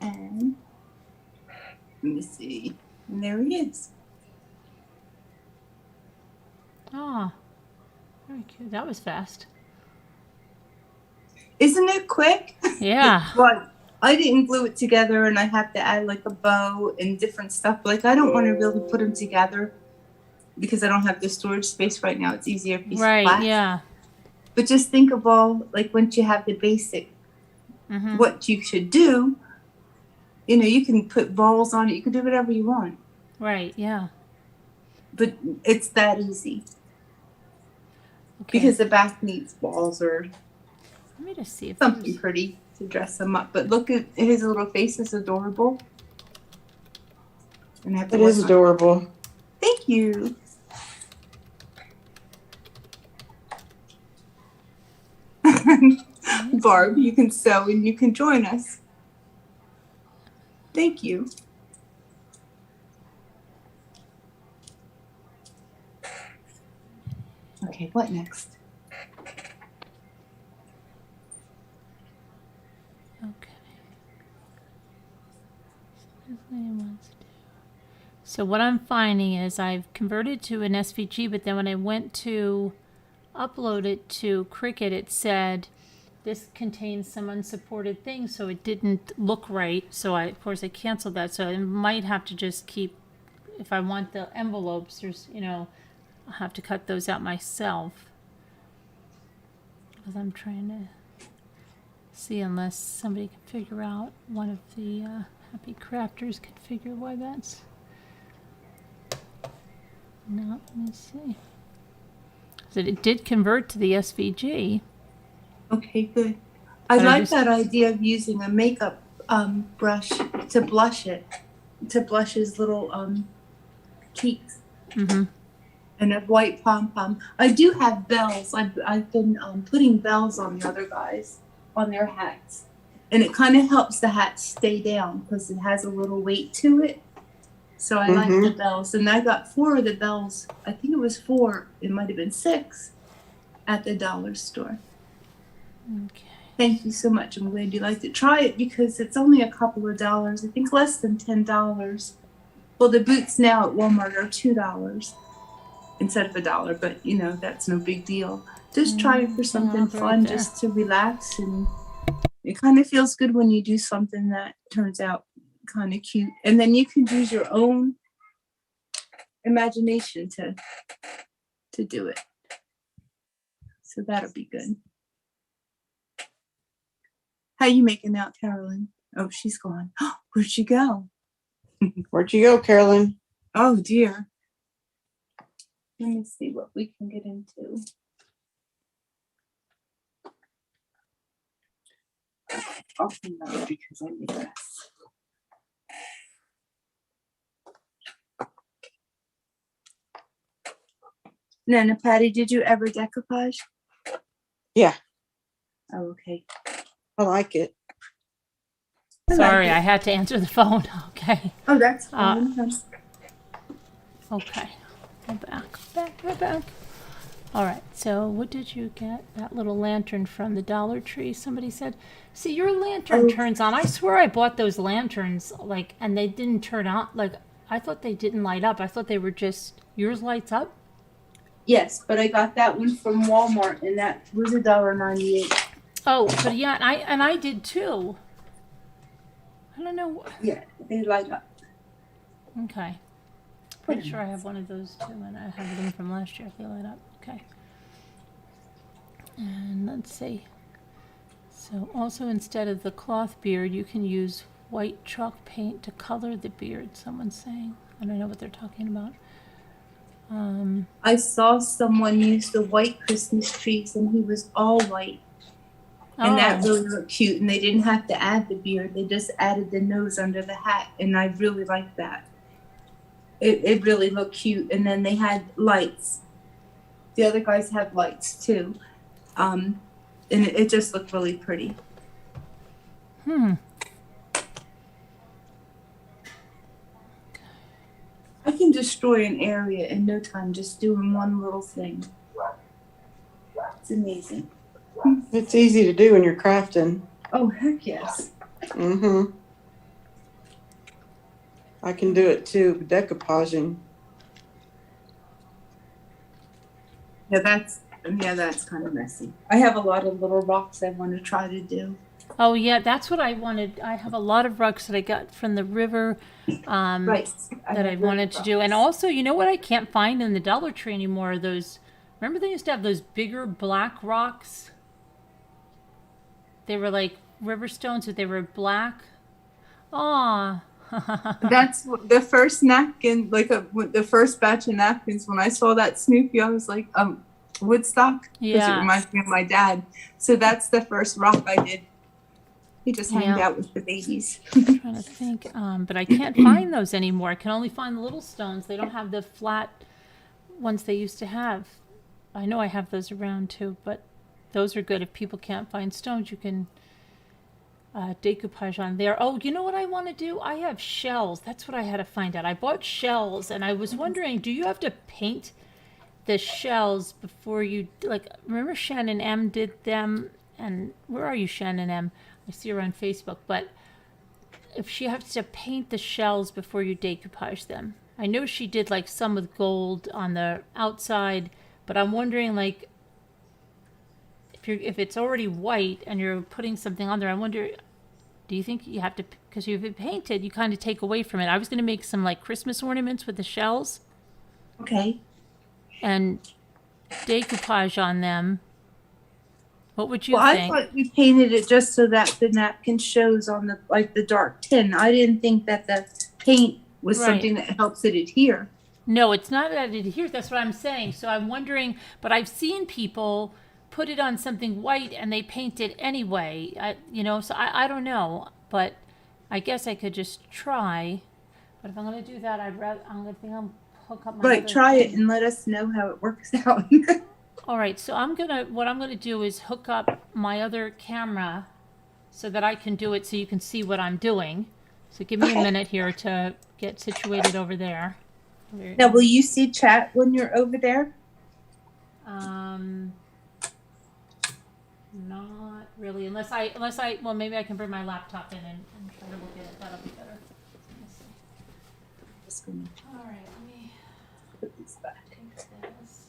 And let me see. And there he is. Ah, very cute. That was fast. Isn't it quick? Yeah. Well, I didn't glue it together and I have to add like a bow and different stuff. Like I don't want to really put them together because I don't have the storage space right now. It's easier if you Right, yeah. But just think of all, like once you have the basic, what you should do, you know, you can put balls on it. You can do whatever you want. Right, yeah. But it's that easy. Okay. Because the back needs balls or Let me just see if something there's... pretty to dress them up. But look at his little face, is adorable. And I have to It is work on- adorable. Thank you. Barb, you can sew and you can join us. Thank you. Okay, what next? Okay. So what I'm finding is I've converted to an SVG, but then when I went to upload it to Cricut, it said this contains some unsupported things, so it didn't look right. So of course I canceled that. So I might have to just keep, if I want the envelopes, there's, you know, I'll have to cut those out myself. Because I'm trying to see, unless somebody can figure out, one of the happy crafters could figure why that's. No, let me see. So it did convert to the SVG. Okay, good. I But I like just- that idea of using a makeup brush to blush it, to blush his little cheeks. Mm-hmm. And a white pom-pom. I do have bells. I've been putting bells on the other guys, on their hats. And it kind of helps the hat stay down because it has a little weight to it. So I like the bells. And I got 4 of the bells. I think it was 4. It might have been 6 at the dollar store. Okay. Thank you so much. I'm glad you liked it. Try it because it's only a couple of dollars. I think less than $10. Well, the boots now at Walmart are $2 instead of $1, but you know, that's no big deal. Just try it for something right fun, there. just to relax. And it kind of feels good when you do something that turns out kind of cute. And then you can use your own imagination to do it. So that'll be good. How you making out, Carolyn? Oh, she's gone. Where'd she go? Where'd you go, Carolyn? Oh dear. Let me see what we can get into. I'll clean that up because I made a mess. Nana Patty, did you ever decoupage? Yeah, Oh, okay. I like it. Sorry, I had to answer the phone. Okay. Oh, that's fine. Okay. Go back. All right. So what did you get that little lantern from the Dollar Tree? Somebody said, see, your lantern turns on. I swear I bought those lanterns, like, and they didn't turn on. Like, I thought they didn't light up. I thought they were just, yours lights up? Yes, but I got that one from Walmart, and that was $1.98. Oh, but yeah, and I did too. I don't know. Yeah, they light up. Okay. Pretty sure I have one of those too, and I have them from last year. They light up. Okay. And let's see. So also instead of the cloth beard, you can use white chalk paint to color the beard. Someone's saying. I don't know what they're talking about. I saw someone use the white Christmas trees, and he was all white. And that really looked cute, and they didn't have to add the beard. They just added the nose under the hat, and I really liked that. It really looked cute. And then they had lights. The other guys had lights too. And it just looked really pretty. I can destroy an area in no time just doing one little thing. It's amazing. It's easy to do when you're crafting. Oh, heck yes. Mm-hmm. I can do it too, decoupaging. Yeah, that's kind of messy. I have a lot of little rocks I want to try to do. Oh yeah, that's what I wanted. I have a lot of rugs that I got from the river Right. that I wanted to do. And also, you know what I can't find in the Dollar Tree anymore are those, remember they used to have those bigger black rocks? They were like river stones, but they were black. Aw. That's the first napkin, the first batch of napkins. When I saw that Snoopy, I was like, Woodstock, because it Yeah. reminds me of my dad. So that's the first rock I did. He just hanged Yeah. out with the babies. I'm trying to think, but I can't find those anymore. I can only find the little stones. They don't have the flat ones they used to have. I know I have those around too, but those are good. If people can't find stones, you can decoupage on there. Oh, you know what I want to do? I have shells. That's what I had to find out. I bought shells, and I was wondering, do you have to paint the shells before you, like, remember Shannon M did them? And where are you, Shannon M? I see her on Facebook, but if she has to paint the shells before you decoupage them. I know she did like some with gold on the outside, but I'm wondering, like, if it's already white and you're putting something on there, I wonder, do you think you have to, because if it painted, you kind of take away from it. I was going to make some like Christmas ornaments with the shells Okay. and decoupage on them. What would you Well, think? I thought you painted it just so that the napkin shows on the dark tin. I didn't think that the paint was Right. something that helps it adhere. No, it's not that it adheres. That's what I'm saying. So I'm wondering, but I've seen people put it on something white and they paint it anyway. So I don't know, but I guess I could just try. But if I'm going to do that, I'm going to hook up my Right, other try it thing. and let us know how it works out. All right, so what I'm gonna do is hook up my other camera so that I can do it so you can see what I'm doing. So give me a minute here to get situated over there. Now, will you see chat when you're over there? Not really, unless I, well, maybe I can bring my laptop in and try to look at it. That'll be better. Let me see. Just gonna All right, let me put these back. take this.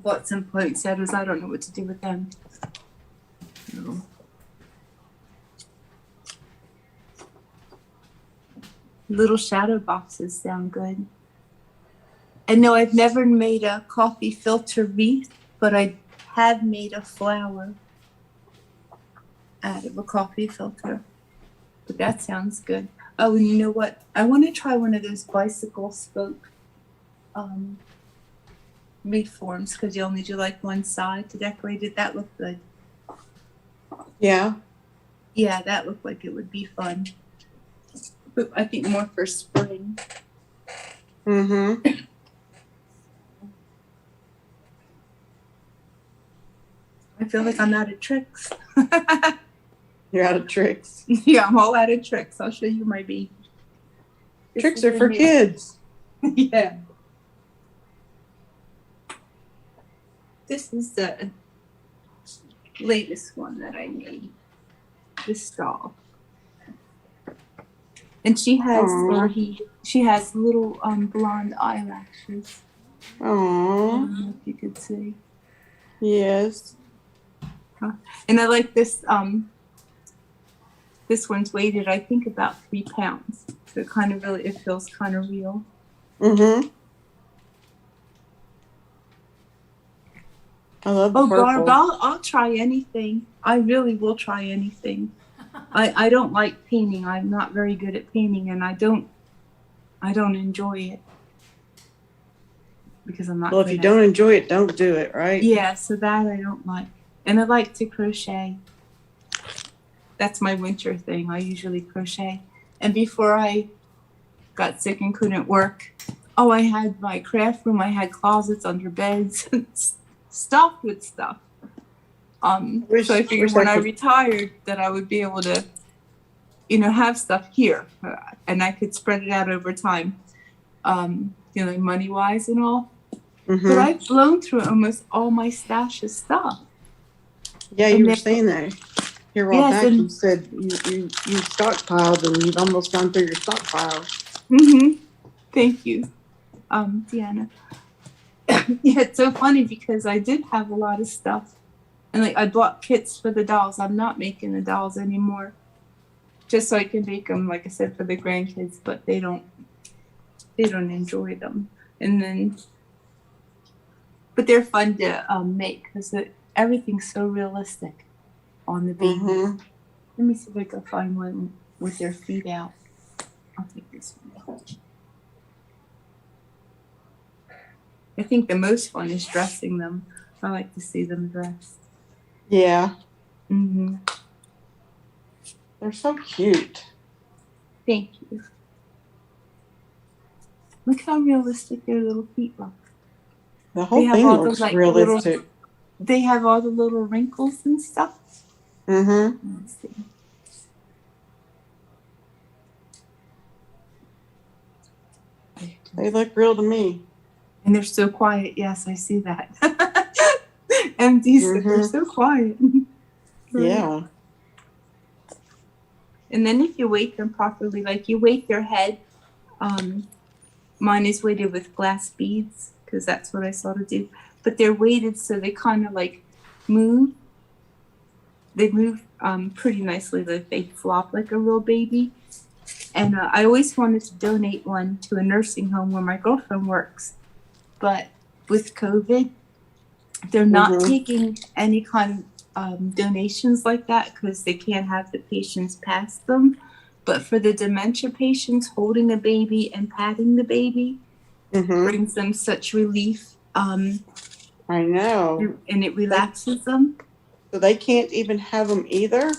bought some poinsettias. I don't know what to do with them. No. Little shadow boxes sound good. And no, I've never made a coffee filter wreath, but I have made a flower out of a coffee filter. But that sounds good. Oh, and you know what? I want to try one of those bicycle spoke wreath forms, because you only do like one side to decorate it. That looked good. Yeah. Yeah, that looked like it would be fun. But I think more for spring. Mm-hmm. I feel like I'm out of tricks. You're out of tricks. Yeah, I'm all out of tricks. I'll show you my baby. Tricks are for kids. Yeah. This is the latest one that I made. This doll. And she has, or she has little blonde eyelashes. I Aww. don't know if you could see. Yes. And I like this. This one's weighted, I think, about 3 pounds. So it kind of really, it feels kind of real. Mm-hmm. I love the Oh, purple. Barb, I'll try anything. I really will try anything. I don't like painting. I'm not very good at painting, and I don't enjoy it because I'm not. Well, if good you at don't it. enjoy it, don't do it, right? Yeah, so that I don't like. And I like to crochet. That's my winter thing. I usually crochet. And before I got sick and couldn't work, I had my craft room. I had closets under beds stuffed with stuff. So I figured when I retired that I would be able to, have stuff here, and I could spread it out over time, like money-wise and all. Mm-hmm. But I've blown through almost all my stash of stuff. Yeah, And you were then- saying that. Here a while Yes, back, and- you said you stockpiled and you've almost gone through your stockpile. Mm-hmm. Thank you, Deanna. Yeah, it's so funny because I did have a lot of stuff, and I bought kits for the dolls. I'm not making the dolls anymore, just so I can make them, like I said, for the grandkids. But they don't enjoy them, but they're fun to make because everything's so realistic on the baby. Mm-hmm. Let me see if I can find one with their feet out. I'll take this one. I think the most fun is dressing them. I like to see them dressed. Yeah, Mm-hmm. they're so cute. Thank you. Look how realistic their little feet look. The whole They have thing all looks those, like, realistic. They have all the little wrinkles and stuff. Mm-hmm. Let's see. They look real to me. And they're so quiet. Yes, I see that. MD said they're so quiet. Yeah. And then if you weight them properly, like you weight their head, mine is weighted with glass beads because that's what I saw to do. But they're weighted so they kind of like move. They move pretty nicely. Like they flop like a real baby. And I always wanted to donate one to a nursing home where my girlfriend works. But with COVID, they're not taking any kind of donations like that because they can't have the patients pass them. But for the dementia patients, holding a baby and patting the baby brings them such relief. I know. And it relaxes them. So they can't even have them either?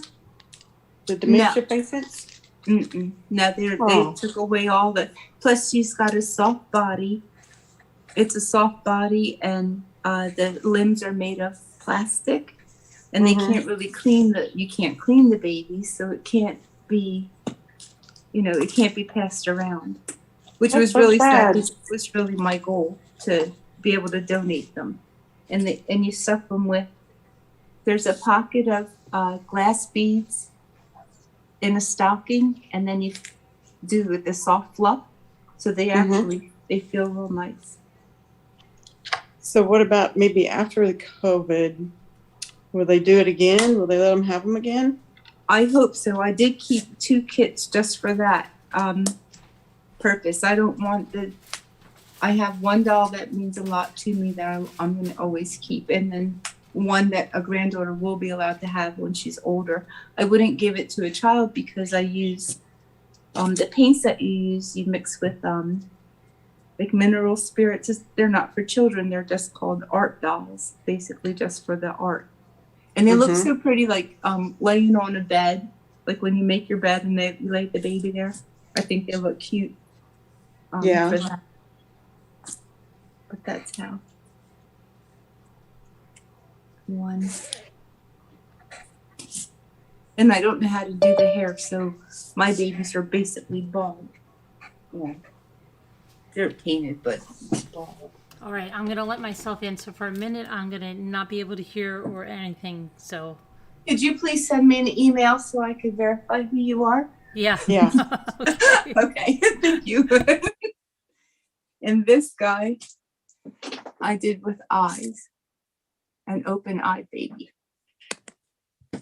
The dementia patients? Mm-mm. No, they took away all the. Plus, she's got a soft body. It's a soft body, and the limbs are made of plastic, and they can't really clean you can't clean the baby, so it can't be, it can't be passed around, which That's was so really sad. sad. It was really my goal to be able to donate them, and you stuff them with. There's a pocket of glass beads in a stocking, and then you do with the soft fluff, so they actually they feel real nice. So what about maybe after the COVID? Will they do it again? Will they let them have them again? I hope so. I did keep 2 kits just for that purpose. I don't want I have one doll that means a lot to me that I'm going to always keep, and then one that a granddaughter will be allowed to have when she's older. I wouldn't give it to a child because I use the paints that you mix with like mineral spirits. They're not for children. They're just called art dolls, basically just for the art. And they look so pretty, like laying on a bed, like when you make your bed and you lay the baby there. I think they look cute. Yeah. For that. But that's how. One. And I don't know how to do the hair, so my babies are basically bald. Yeah. They're painted, but bald. All right, I'm gonna let myself in. So for a minute, I'm gonna not be able to hear or anything. So. Could you please send me an email so I could verify who you are? Yeah. Yeah. Okay. Okay, thank you. And this guy, I did with eyes, an open eye baby.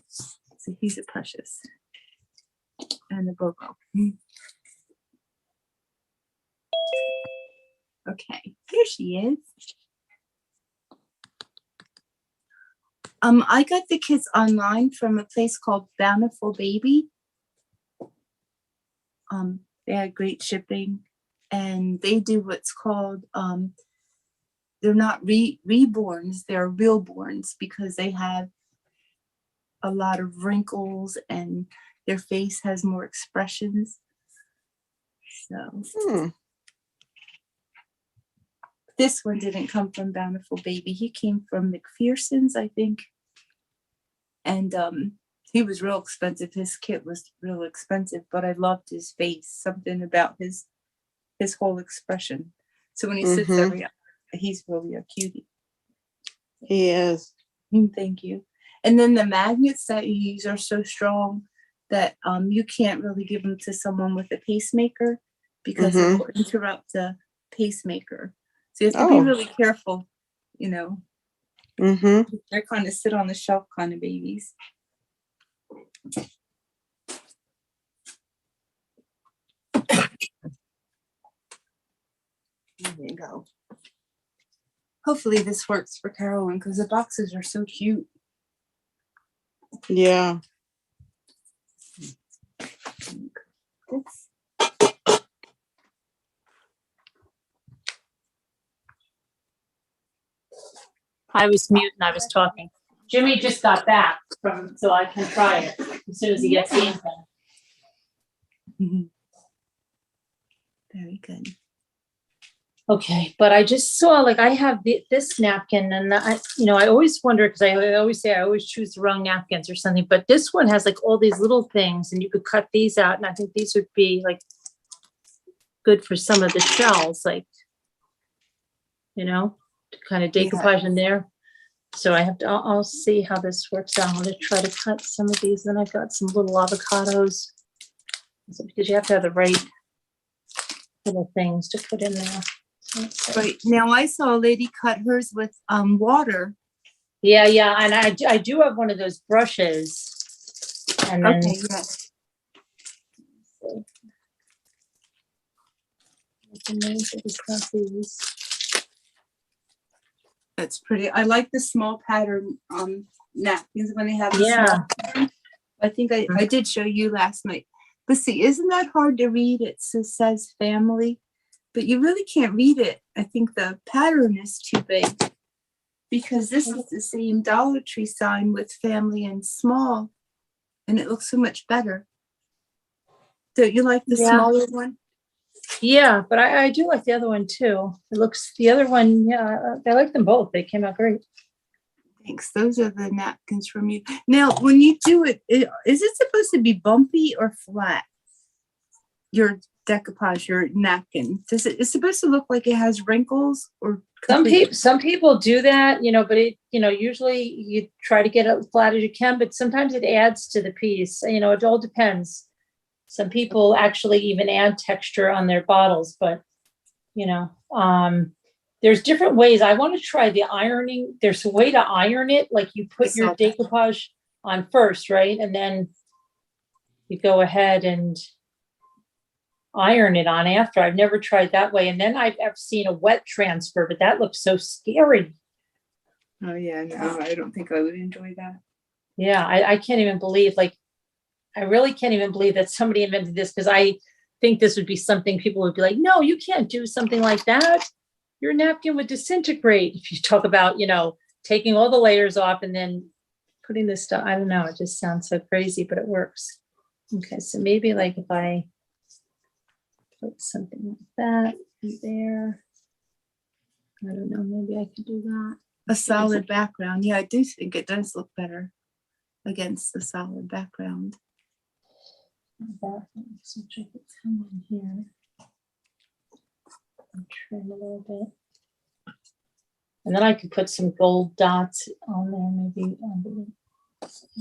So he's a precious. And a BOGO. Okay, here she is. I got the kits online from a place called Bountiful Baby. They had great shipping, and they do what's called they're not reborns, they're realborns, because they have a lot of wrinkles and their face has more expressions. So this one didn't come from Bountiful Baby. He came from McPherson's, I think. And he was real expensive. His kit was real expensive, but I loved his face, something about his whole expression. So when he sits every hour, he's really a cutie. He is. Thank you. And then the magnets that you use are so strong that you can't really give them to someone with a pacemaker because it will interrupt the pacemaker. So you have to be really careful, you know. They're kind of sit on the shelf kind of babies. There you go. Hopefully this works for Carolyn because the boxes are so cute. Yeah. This. I was mute and I was talking. Jimmy just got back so I can try it as soon as he gets the ink in. Very good. Okay, but I just saw, like, I have this napkin, and I always wonder, because I always say I always choose the wrong napkins or something, but this one has like all these little things, and you could cut these out, and I think these would be like good for some of the shells, like, to kind of decoupage in there. So I'll see how this works out. I'm going to try to cut some of these. Then I've got some little avocados, because you have to have the right little things to put in there. Right now, I saw a lady cut hers with water. Yeah, and I do have one of those brushes. And then, okay, yes. That's pretty. I like the small pattern napkins when they have the small pattern. I think I did show you last night. But see, isn't that hard to read? It says family, but you really can't read it. I think the pattern is too big because this is the same Dollar Tree sign with family and small, and it looks so much better. Don't you like the smaller one? Yeah, but I do like the other one too. The other one, I like them both. They came out great. Thanks. Those are the napkins from you. Now, when you do it, is it supposed to be bumpy or flat? Your decoupage, your napkin. It's supposed to look like it has wrinkles or some people do that, but it, usually you try to get it as flat as you can, but sometimes it adds to the piece. It all depends. Some people actually even add texture on their bottles, but there's different ways. I want to try the ironing. There's a way to iron it, like you put your saw that. decoupage on first, right? And then you go ahead and iron it on after. I've never tried that way. And then I've seen a wet transfer, but that looks so scary. Oh yeah, no, I don't think I would enjoy that. Yeah, I can't even believe, like, I really can't even believe that somebody invented this, because I think this would be something people would be like, no, you can't do something like that. Your napkin would disintegrate. If you talk about, you know, taking all the layers off and then putting this stuff, I don't know, it just sounds so crazy, but it works. Okay, so maybe like if I put something like that there, I don't know, maybe I could do that. A solid background. Yeah, I do think it does look better against the solid background. That one, so I could come in here and trim a little bit. And then I could put some gold dots on there, maybe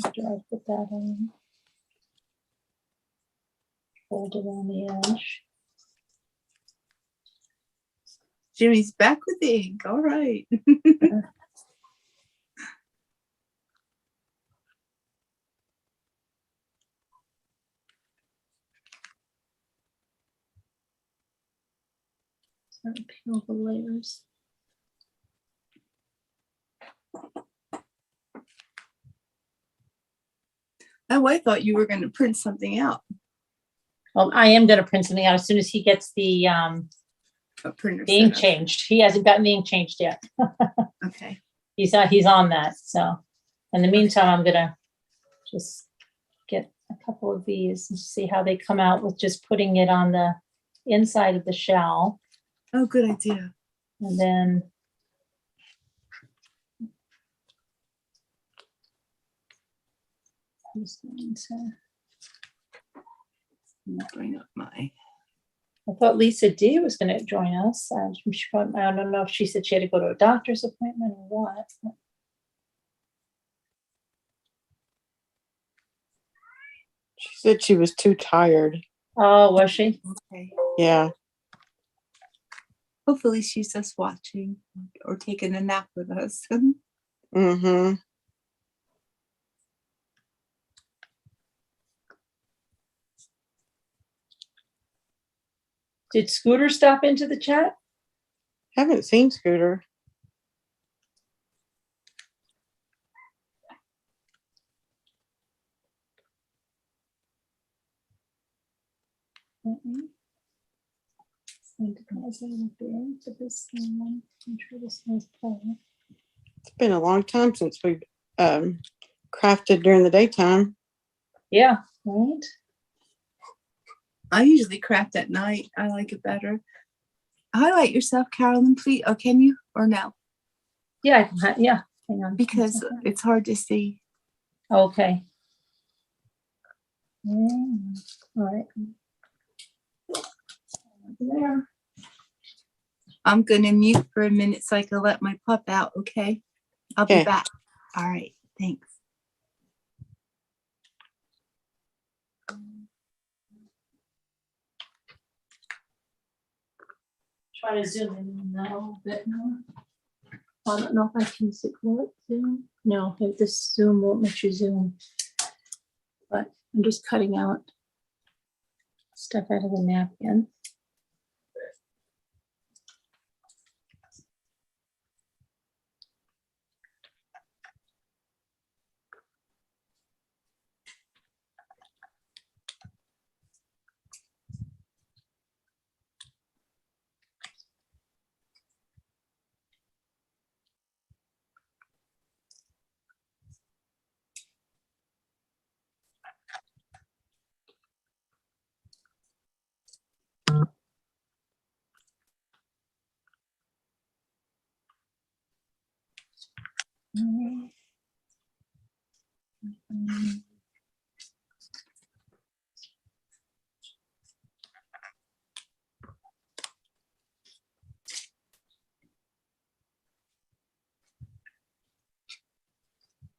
after I put that on. Fold it on the edge. Jimmy's back with the ink. All right. Start to peel the layers. Oh, I thought you were going to print something out. Well, I am going to print something out as soon as he gets the A printer ink setup. changed. He hasn't gotten the ink changed yet. Okay. He's on that. So in the meantime, I'm gonna just get a couple of these and see how they come out with just putting it on the inside of the shell. Oh, good idea. And then I'm just going to, I'm gonna bring up my. I thought Lisa D was going to join us. I don't know if she said she had to go to a doctor's appointment or what. She said she was too tired. Oh, was she? Okay. Yeah. Hopefully she's just watching or taking a nap with us. Mm-hmm. Did Scooter stop into the chat? Haven't seen Scooter. It's been a long time since we've crafted during the daytime. Yeah, right. I usually craft at night. I like it better. Highlight yourself, Carolyn, please. Oh, can you or no? Yeah, yeah. Hang on. Because it's hard to see. Okay. Yeah. All right. There. I'm gonna mute for a minute so I can let my pup out, okay? I'll Okay. be back. All right, thanks. Try to zoom in a little bit more. I don't know if I can zoom. No, this zoom won't let you zoom. But I'm just cutting out stuff out of the napkin.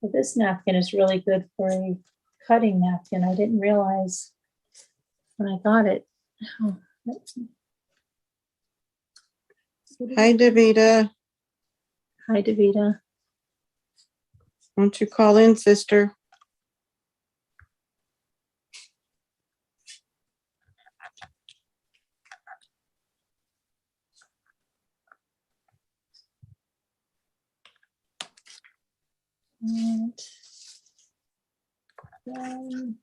Well, this napkin is really good for a cutting napkin. I didn't realize when I got it. Oh, Hi, Davita. Hi, Davita. Won't you call in, sister? And, um,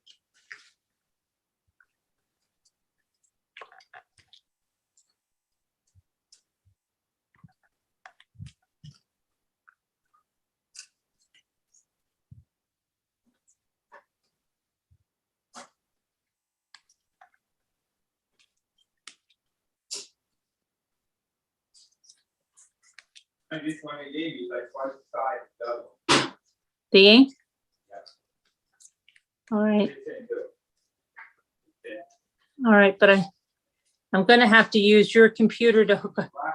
I just want to give you like twice the size double. the ink? All right. All right, but I'm gonna have to use your computer to hook up. I'm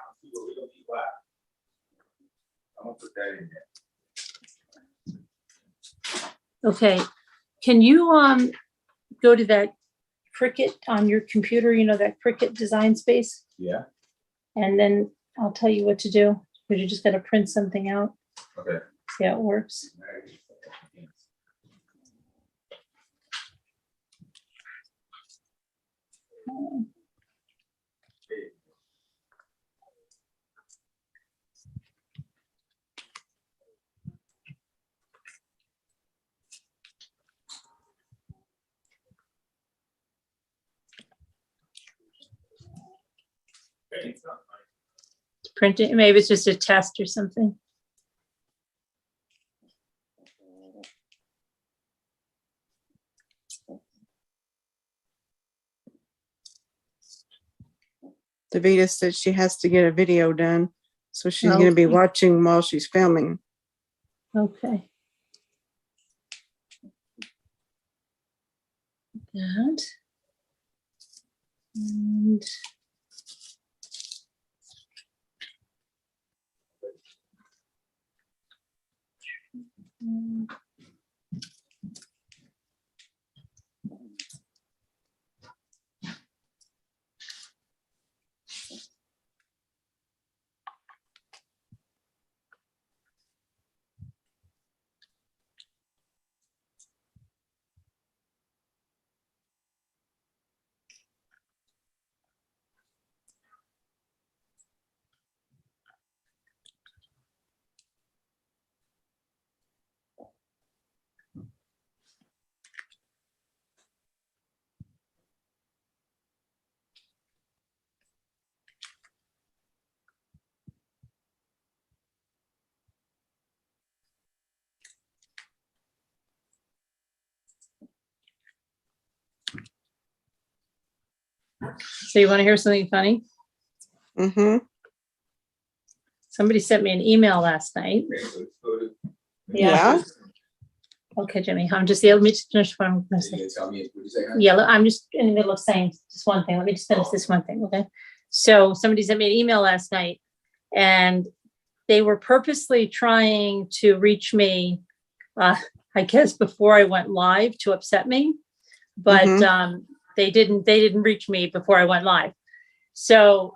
gonna put that in there. Okay, can you go to that Cricut on your computer, you know, that Cricut design space? Yeah. And then I'll tell you what to do, because you just gotta print something out, Okay. see how it works. Print it, maybe it's just a test or something. Davita said she has to get a video done, so she's going to be Okay. watching while she's filming. Okay. That. And so you want to hear something funny? Mm-hmm. Somebody sent me an email last night. Yeah. Okay, Jimmy, let me just finish what I'm going to say. Yeah, I'm just in the middle of saying just one thing. Let me just finish this one thing, okay? So somebody sent me an email last night, and they were purposely trying to reach me, I guess before I went live, to upset me, but they didn't reach me before I went live. So,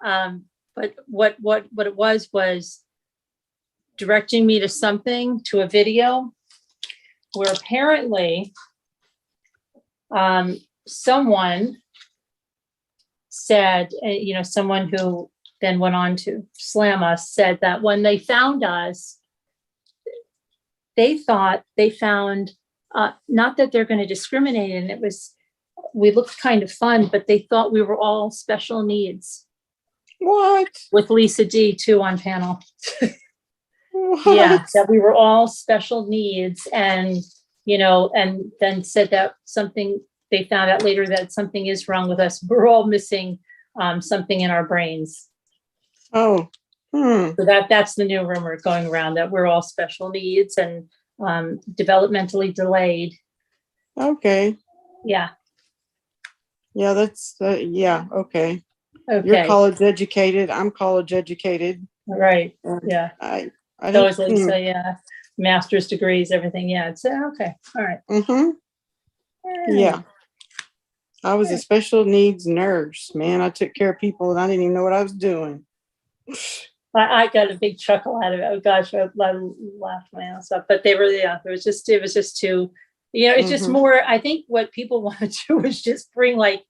but what it was directing me to a video where apparently someone said, someone who then went on to slam us, said that when they found us, they thought they found, not that they're going to discriminate, and we looked kind of fun, but they thought we were all special needs. What? With Lisa D too on panel. What? Yeah, that we were all special needs, and and then said that they found out later that something is wrong with us. We're all missing something in our brains. Oh. So that's the new rumor going around, that we're all special needs and developmentally delayed. Okay. Yeah. Yeah, that's yeah. Okay. Okay. You're college educated. I'm college educated. Right. Yeah. I So it's like, so yeah, master's degrees, everything. Yeah. It's okay. All right. Mm-hmm. Yeah. I was a special needs nurse, man. I took care of people and I didn't even know what I was doing. I got a big chuckle out of it. Oh gosh, I laughed my ass off. But they were, yeah, it was just too, it's just Mhm. more, I think what people want to do is just bring like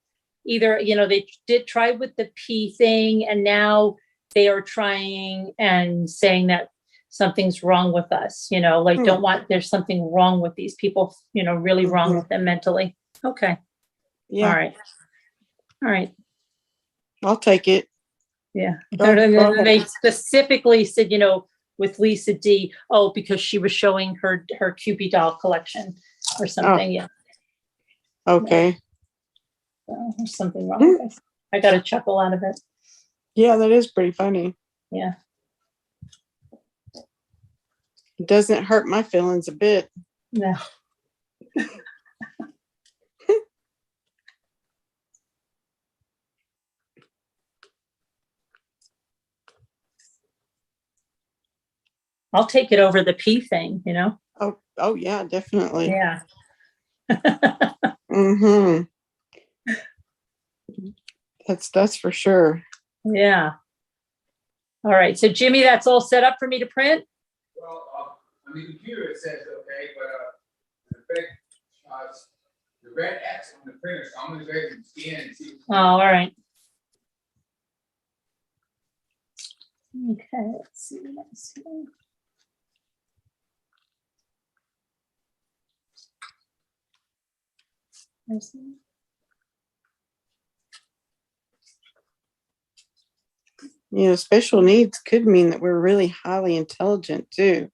either, they did try with the P thing and now they are trying and saying that something's wrong with us, like don't want, there's something wrong with these people, really wrong Mhm. with them mentally. Okay. Yeah, All right. All right. I'll take it. Yeah. Go- And go then they ahead. specifically said, with Lisa D, because she was showing her Cupid doll collection or something. Yeah. Okay. So there's something wrong with this. I got a chuckle out of it. Yeah, that is pretty funny. Yeah. It doesn't hurt my feelings a bit. No. I'll take it over the P thing, Oh yeah, definitely. Yeah. Mm-hmm. That's for sure. Yeah. All right. So Jimmy, that's all set up for me to print? Well, on the computer it says okay, but the red X on the printer, so I'm gonna go ahead and scan and see. Oh, all right. Okay, let's see what else here. There's the- Special needs could mean that we're really highly intelligent too.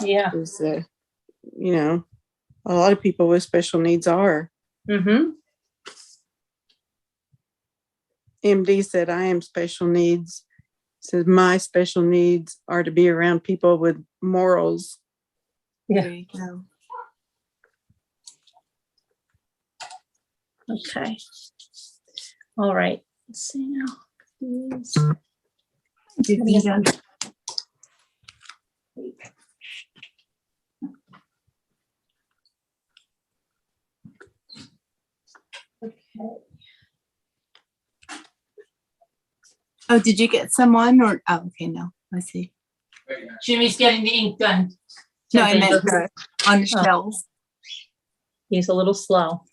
Yeah. Is a lot of people with special needs are. Mm-hmm. MD said, I am special needs. Says my special needs are to be around people with morals. Yeah. There you go. Okay. All right. Let's see now. Please. Okay. Oh, did you get someone or? Oh, okay, no. I see. Jimmy's getting the ink done. No, I meant on the Oh. shelves. He's a little slow.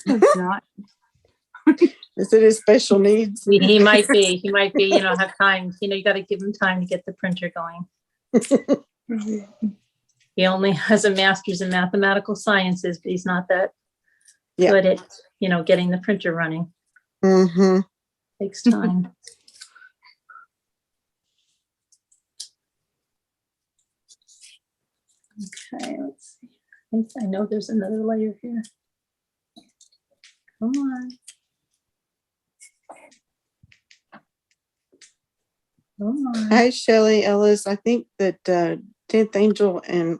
No, it's not. Is it his special needs? He might be. He might be. Have time. You got to give him time to get the printer going. He only has a master's in mathematical sciences, but he's not that good at getting the printer running. Mm-hmm. Takes time. Okay, let's see. I know there's another layer here. Come on. Come on. Hi, Shelly Ellis. I think that 10th Angel and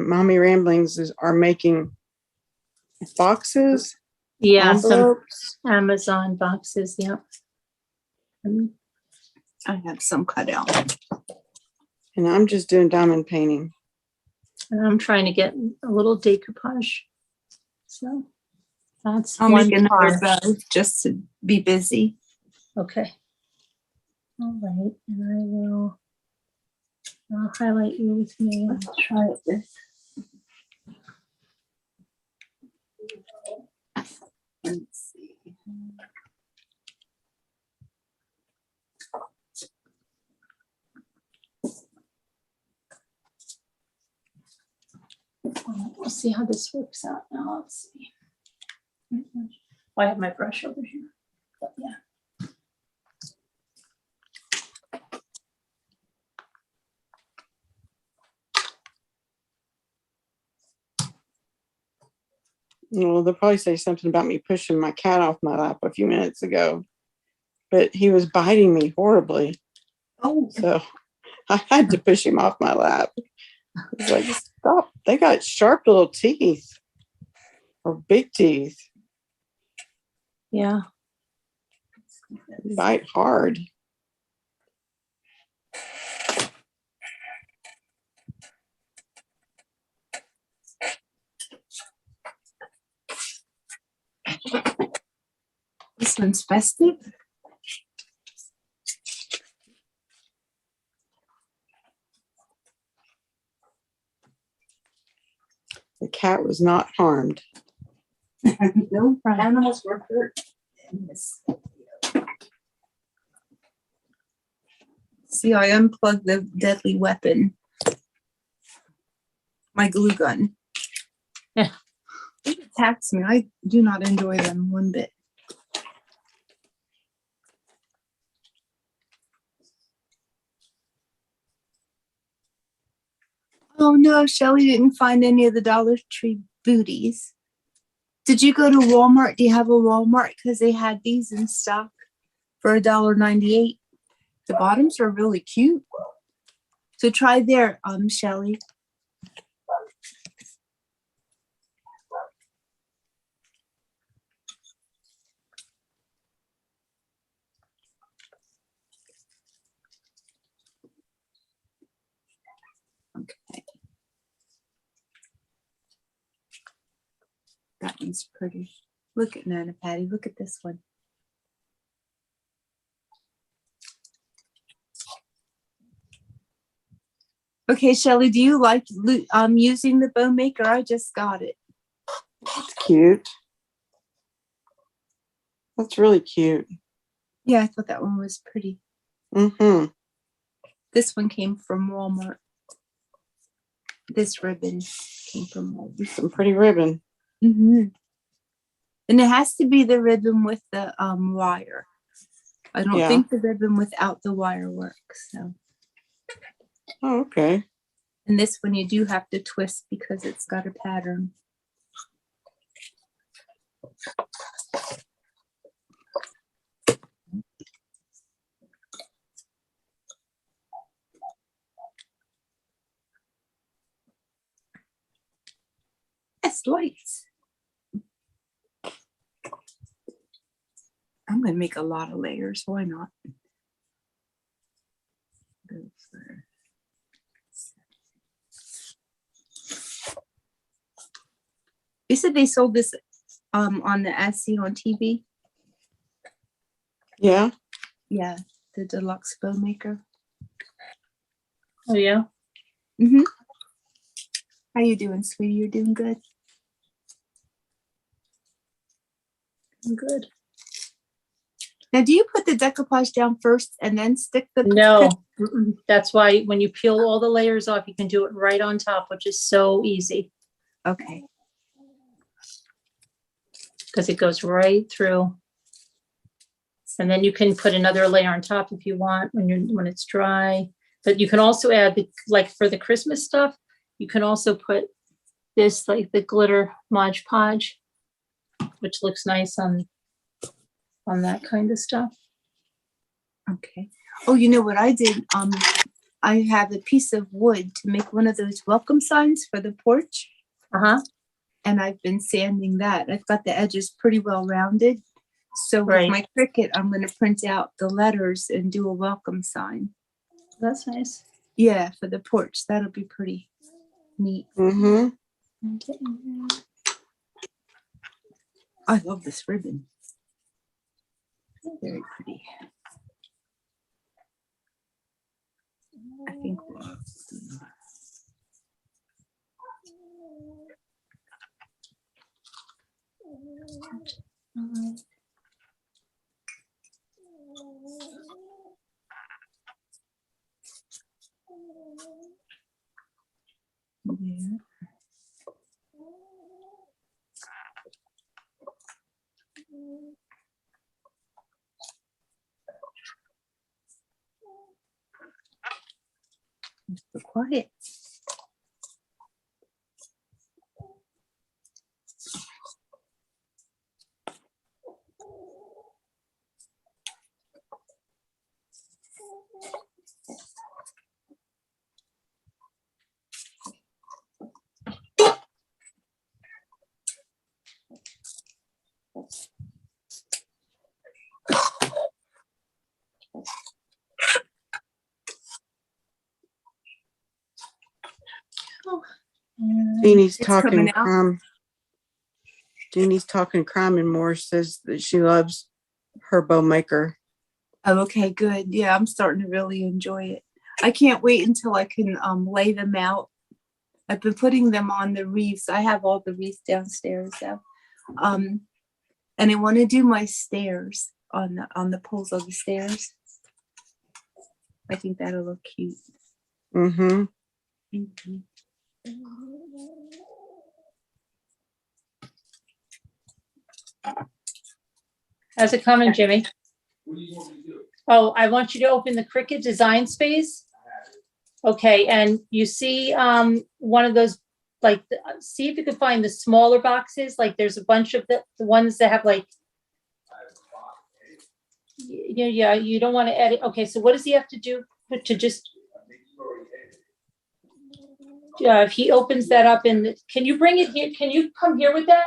Mommy Ramblings are making boxes. Yeah, some Envelopes. Amazon boxes. Yeah. I have some cut out. And I'm just doing diamond painting. And I'm trying to get a little decoupage. So that's I'll one make another part. bow just to be busy. Okay. All right. And I'll highlight you with me and try this. Let's see. We'll see how this works out now. Let's see. I have my brush over here. But yeah. Well, they'll probably say something about me pushing my cat off my lap a few minutes ago, but he was biting me horribly. Oh, So I had to push him off my lap. It's like, stop. They got sharp little teeth or big teeth. Yeah. Bite hard. this one's festive. cat was not harmed. No animals were hurt in this. See, I unplugged the deadly weapon. My glue gun. Yeah. It attacks me. I do not enjoy them one bit. Oh no, Shelly didn't find any of the Dollar Tree booties. Did you go to Walmart? Do you have a Walmart? Because they had these in stock for $1.98. The bottoms are really cute. So try there, Shelly. Okay. That one's pretty. Look at Nana Patty. Look at this one. Okay, Shelly, do you like using the bow maker? I just got it. That's cute. That's really cute. Yeah, I thought that one was pretty. Mm-hmm. This one came from Walmart. This ribbon came from Walmart. Some pretty ribbon. Mm-hmm. And it has to be the ribbon with the wire. I don't think the ribbon without the wire works. So. Oh, okay. And this one you do have to twist because it's got a pattern. Yes, lights. I'm going to make a lot of layers. Why not? Go for You said they sold this on the Etsy on TV? Yeah. Yeah, the deluxe bow maker. Oh yeah. Mm-hmm. How you doing, sweetie? You're doing good? I'm good. Now, do you put the decoupage down first and then stick the... No, that's why when you peel all the layers off, you can do it right on top, which is so easy. Okay. Because it goes right through. And then you can put another layer on top if you want when it's dry. But you can also add, like for the Christmas stuff, you can also put this, like the glitter Mod Podge, which looks nice on that kind of stuff. Okay. Oh, you know what I did? I have a piece of wood to make one of those welcome signs for the porch. Uh-huh. And I've been sanding that. I've got the edges pretty well rounded. So Right. with my Cricut, I'm going to print out the letters and do a welcome sign. That's nice. Yeah, for the porch. That'll be pretty neat. Mm-hmm. I love this ribbon. Very pretty. I think we'll there. So quiet. Deanie's It's talking coming out. crime. Deanie's talking crime, and Moore says that she loves her bow maker. Oh, okay, good. Yeah, I'm starting to really enjoy it. I can't wait until I can lay them out I've been putting them on the wreaths. I have all the wreaths downstairs now. And I want to do my stairs on the poles of the stairs. I think that'll look cute. Mm-hmm. Mhm. How's it coming, Jimmy? Oh, I want you to open the Cricut design space. Okay, and you see one of those, like, see if you can find the smaller boxes. Like there's a bunch of the ones that have like, yeah, you don't want to edit. Okay, so what does he have to do to just, if he opens that up and can you bring it here? Can you come here with that?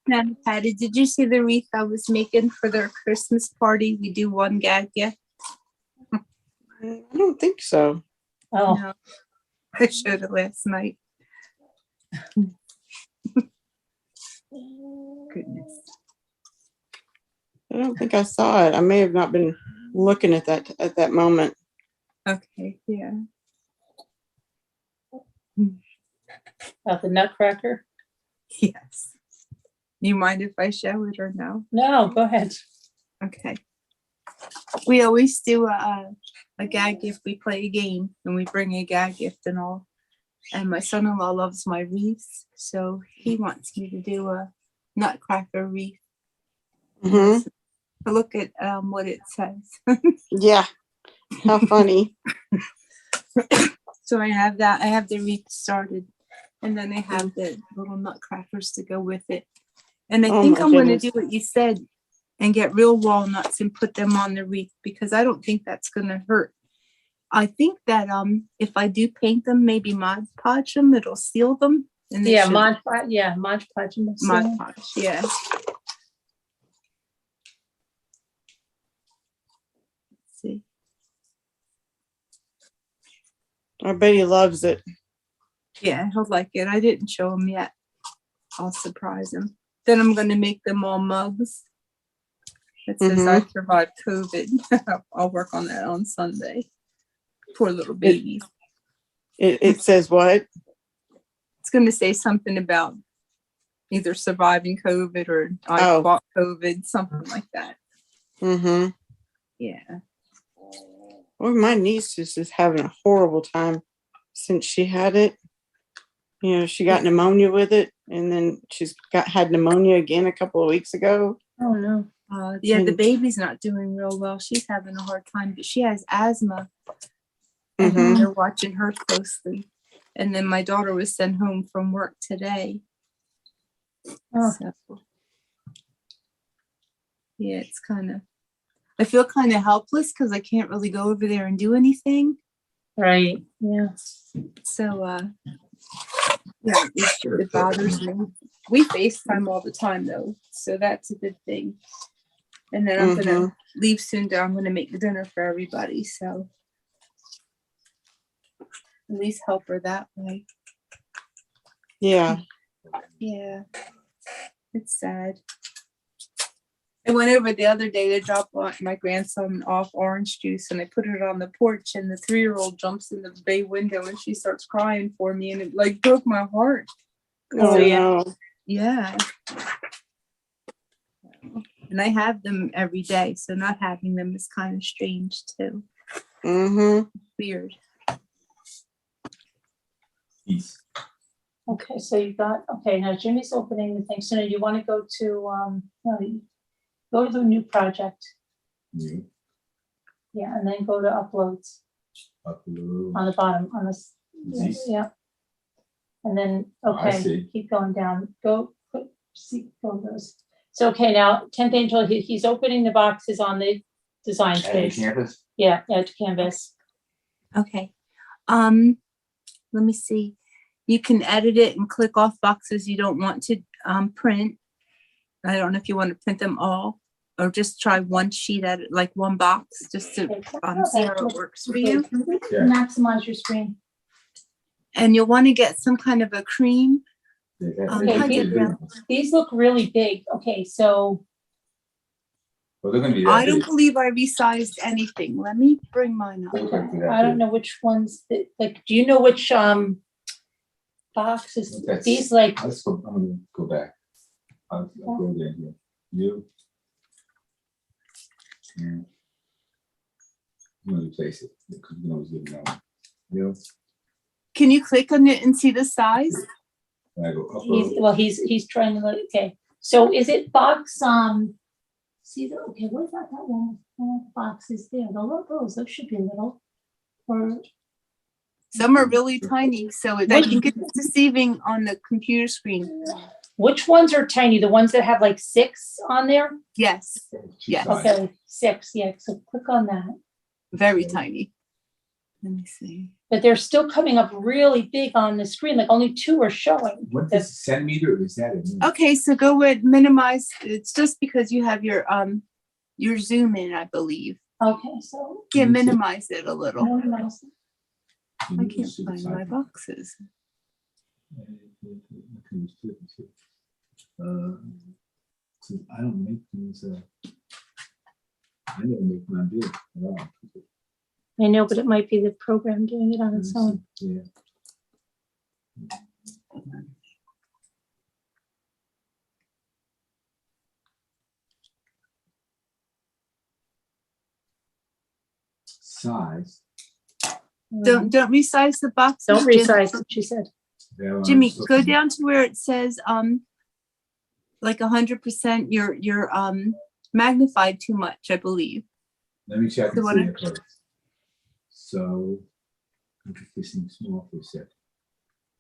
Now, Patty, did you see the wreath I was making for their Christmas party? We do one gag gift. I don't think so. Oh, No, I showed it last night. Goodness. I don't think I saw it. I may have not been looking at that moment. Okay, yeah. about the Nutcracker? Yes. You mind if I show it or no? No, go ahead. Okay. We always do a gag gift. We play a game and we bring a gag gift and all. And my son-in-law loves my wreaths, so he wants me to do a Nutcracker wreath. Mm-hmm. Look at what it says. Yeah. How funny. So I have that. I have the wreath started, and then I have the little nutcrackers to go with it. And I Oh think my I'm going to goodness. do what you said and get real walnuts and put them on the wreath, because I don't think that's going to hurt. I think that if I do paint them, maybe Mod Podge them, it'll seal them. And they Yeah, should- Mod Podge. Mod Podge, yeah. Let's see. I bet he loves it. Yeah, he'll like it. I didn't show him yet. I'll surprise him. Then I'm going to make them all mugs. It says I survived COVID. I'll work on that on Sunday. Poor little babies. It says what? It's going to say something about either surviving COVID or I fought COVID, something like that. Mm-hmm. Yeah. Well, my niece is just having a horrible time since she had it. You know, she got pneumonia with it, and then she's had pneumonia again a couple of weeks ago. Oh no. Yeah, the baby's not doing real well. She's having a hard time, but she has asthma. And they're watching her closely. And then my daughter was sent home from work today. Oh. So, yeah, it's I feel kind of helpless because I can't really go over there and do anything. Right. Yeah. So, yeah, it bothers me. We FaceTime all the time though, so that's a good thing. And then I'm gonna leave soon. I'm gonna make the dinner for everybody, so at least help her that way. Yeah. Yeah, it's sad. I went over the other day to drop my grandson off orange juice, and I put it on the porch, and the 3-year-old jumps in the bay window and she starts crying for me, and it like broke my heart. Oh, yeah. Yeah. And I have them every day, so not having them is kind of strange too. Weird. Okay, so you got, now Jimmy's opening the thing. So now you want to go to, go to the new project. New. Yeah, and then go to uploads Upload. on the bottom, on this, These? yeah. And then, I okay, see. keep going down, go those. So, okay, now 10th Angel, he's opening the boxes on the design Add to space. canvas. Yeah, add to canvas. Okay. Let me see. You can edit it and click off boxes you don't want to print. I don't know if you want to print them all or just try one sheet at it, like one box, just to see how it works for you. Yeah. Maximize your screen. And you'll want to get some kind of a cream. Okay, these look really big. Okay, so Well, they're gonna be that I don't big. believe I resized anything. Let me bring mine up. They're gonna be that I don't big. know which ones, like, do you know which boxes, That's- these like, I'm gonna go back. I'll go there here. You. And I'm gonna replace it because we can always get it out. You. Can you click on it and see the size? And I go up. he's trying to look, okay. So is it box, see, okay, what about that one? Boxes there, those should be little. Or, Some are really tiny, so I think it's deceiving on the computer screen. which ones are tiny? The ones that have like 6 on there? Yes, yes. Okay, 6, yeah, so click on that. very tiny. Let me see. But they're still coming up really big on the screen, like only 2 are showing. What is centimeter? Or is that a unit? Okay, so go with minimize. It's just because you have your zoom in, I believe. Okay, so. Yeah, minimize it a little. minimize it. I can't find my boxes. I don't make things. I never make mine big at all. I know, but it might be the program doing it on its own. Yeah. Size. Don't resize the boxes. Don't Jimmy. resize it, she said. Jimmy, go down to where it says like 100%. You're magnified too much, I believe. Let me check So and what see I- it first. So, look at this thing small for a sec.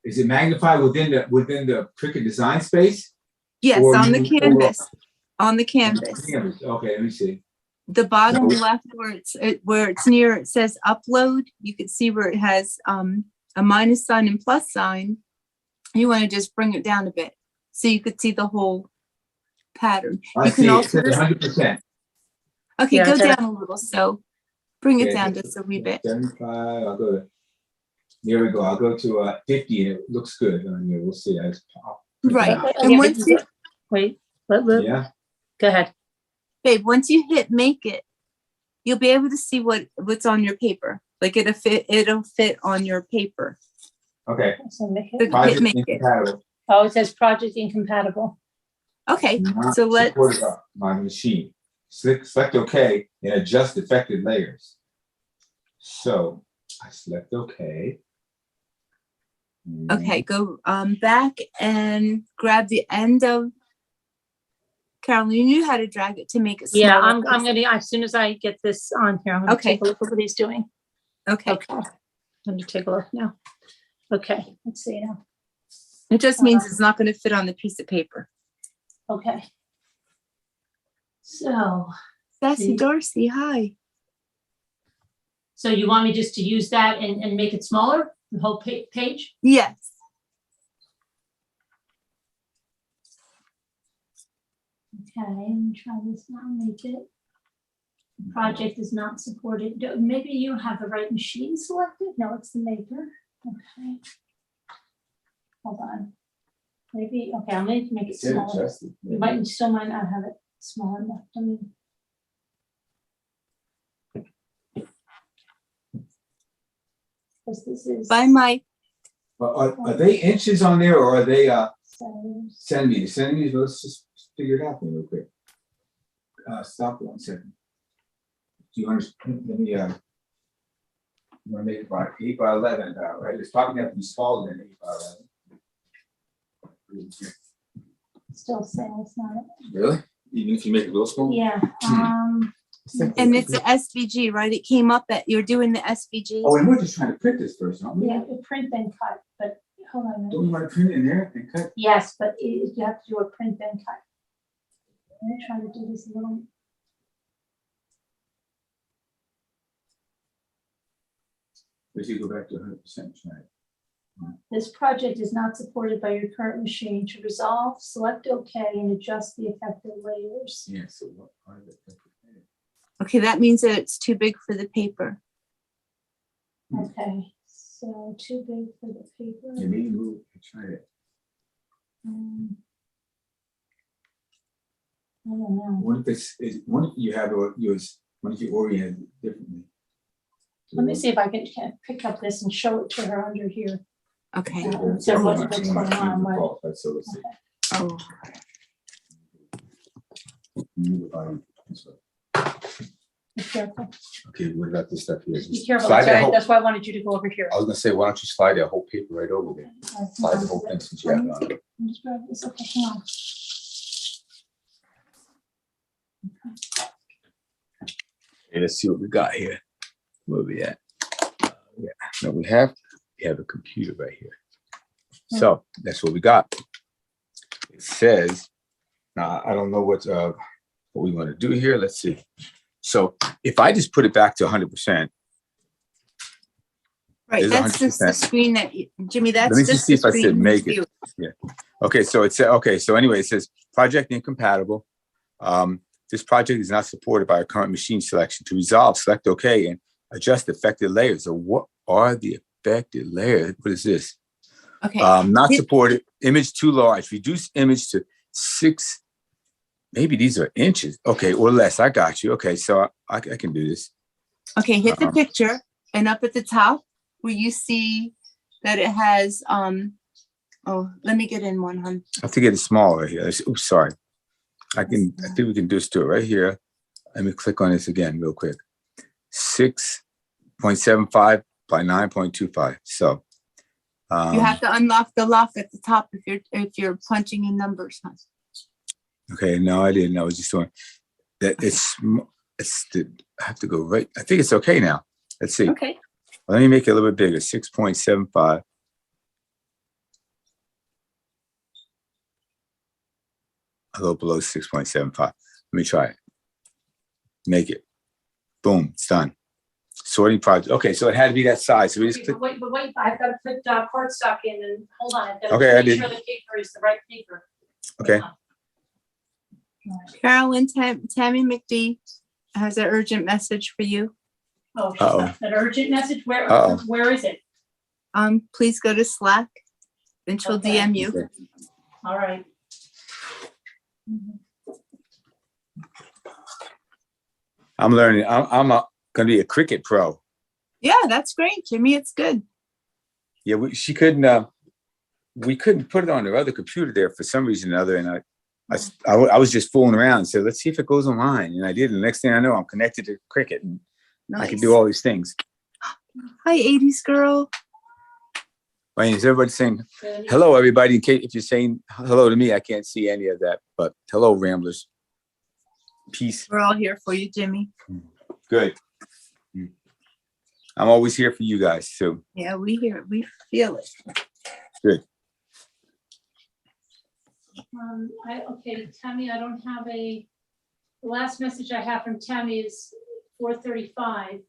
Is it magnified within the Cricut design space? Yes, Or on the you- canvas. On the canvas. Canvas. Okay, let me see. The bottom No. left where it's near, it says upload. You can see where it has a minus sign and plus sign. You want to just bring it down a bit so you could see the whole pattern. I You see can it also says just, 100%. okay, Yeah, go okay. down a little. So bring it Okay, down just a wee bit. 75, I'll go to, there we go. I'll go to 50 and it looks good on here. We'll see. I just pop. Right. Okay, And once you, Wait, Yeah. go ahead. babe, once you hit make it, you'll be able to see what's on your paper. Like it'll fit on your paper. Okay. So make The- it- Project make it. incompatible. Oh, it says project incompatible. Okay, Not so let's, supported by my machine. Select OK and adjust affected layers. So I select OK. And okay, go back and grab the end of, Carolyn, you knew how to drag it to make it smaller. Yeah, I'm gonna, as soon as I get this on here, I'm gonna Okay. take a look at what he's doing. Okay, Okay. I'm gonna take a look now. Okay, let's see now. it just means it's not gonna fit on the piece of paper. Okay. So Sassy Dorsey, hi. So you want me just to use that and make it smaller, the whole page? Yes. Okay, let me try this now, make it. Project is not supported. Maybe you have the right machine selected? No, it's the maker. Okay. Hold on. Maybe, okay, I'll make it it's smaller. adjusted. You might still might not have it small enough. I mean, because this is. By my, Are they inches on there or are they size. centimeters? Centimeters, let's just figure it out real quick. Stop 1 second. Do you understand? Let me, I'm gonna make it about 8 by 11, right? It's probably gonna have to be smaller than 8 by 11. Still saying it's not. Really? Even if you make it real small? Yeah, and it's a SVG, right? It came up that you're doing the SVG. Oh, and we're just trying to print this first, aren't we? yeah, the print then cut, but hold on a minute. Don't we want to print it in there and cut? Yes, but you have to do a print then cut. Let me try to do this a little. We should go back to 100%, right? This project is not supported by your current machine. To resolve, select OK and adjust the affected layers. Yeah, so what part of it? Okay, that means that it's too big for the paper. Okay, So too big for the paper. You need to move. Try it. I don't know. What if what if you have yours? What if you orient it differently? Let me see if I can pick up this and show it to her under here. Okay. So what's going on? What? So let's see. Oh. Be careful. Okay, what about this stuff here? Be Just careful. slide that whole, That's why I wanted you to go over here. I was gonna say, why don't you slide that whole paper right over there? Slide the whole thing since you have it on it. Just grab this. Okay, hang on. Okay, let's see what we got here. Where we at? Yeah, no, we have a computer right here. So that's what we got. It says, now I don't know what we want to do here. Let's see. So if I just put it back to 100%, Right, Is that's just the 100%. screen that, Jimmy, that's let me just just see if the I said screen make view. it. Yeah. Okay, so it said, okay, so anyway, it says project incompatible. This project is not supported by our current machine selection. To resolve, select OK and adjust affected layers. So what are the affected layers? What is this? Okay. Not supported. Image too large. Reduce image to 6. Maybe these are inches. Okay, or less. I got you. Okay, so I can do this. Okay, hit the picture and up at the top where you see that it has, oh, let me get in one, hon. I have to get it smaller here. Oops, sorry. I think we can just do it right here. Let me click on this again real quick. 6.75 by 9.25. So You have to unlock the lock at the top if you're punching in numbers, huh? okay, no, I didn't. I was just doing that. I have to go right. I think it's okay now. Let's see. Okay. Let me make it a little bit bigger. 6.75. A little below 6.75. Let me try it. Make it. Boom. It's done. Sorting project. Okay, so it had to be that size. So we just click. But wait, I've got to put cardstock in and hold on. I've got to Okay, I make did. sure the paper is the right paper. Okay. Carolyn, Tammy McD has an urgent message for you. Oh, she's Uh-oh. got an urgent message. Uh-oh. Where is it? Please go to Slack, then she'll Okay. DM you. Okay. All right. I'm learning. I'm gonna be a Cricut pro. Yeah, that's great, Jimmy. It's good. Yeah, she couldn't. We couldn't put it on her other computer there for some reason or other, and I was just fooling around and said, let's see if it goes online, and I did. And the next thing I know, I'm connected to Cricut, and Nice. I can do all these things. Hi, 80s girl. Wait, is everybody saying hello, everybody? In case if you're saying hello to me, I can't see any of that, but hello, Ramblers. Peace. We're all here for you, Jimmy. Good. I'm always here for you guys too. Yeah, we hear it. We feel it. Good. Okay, Tammy, I don't have the last message I have from Tammy is 4:35.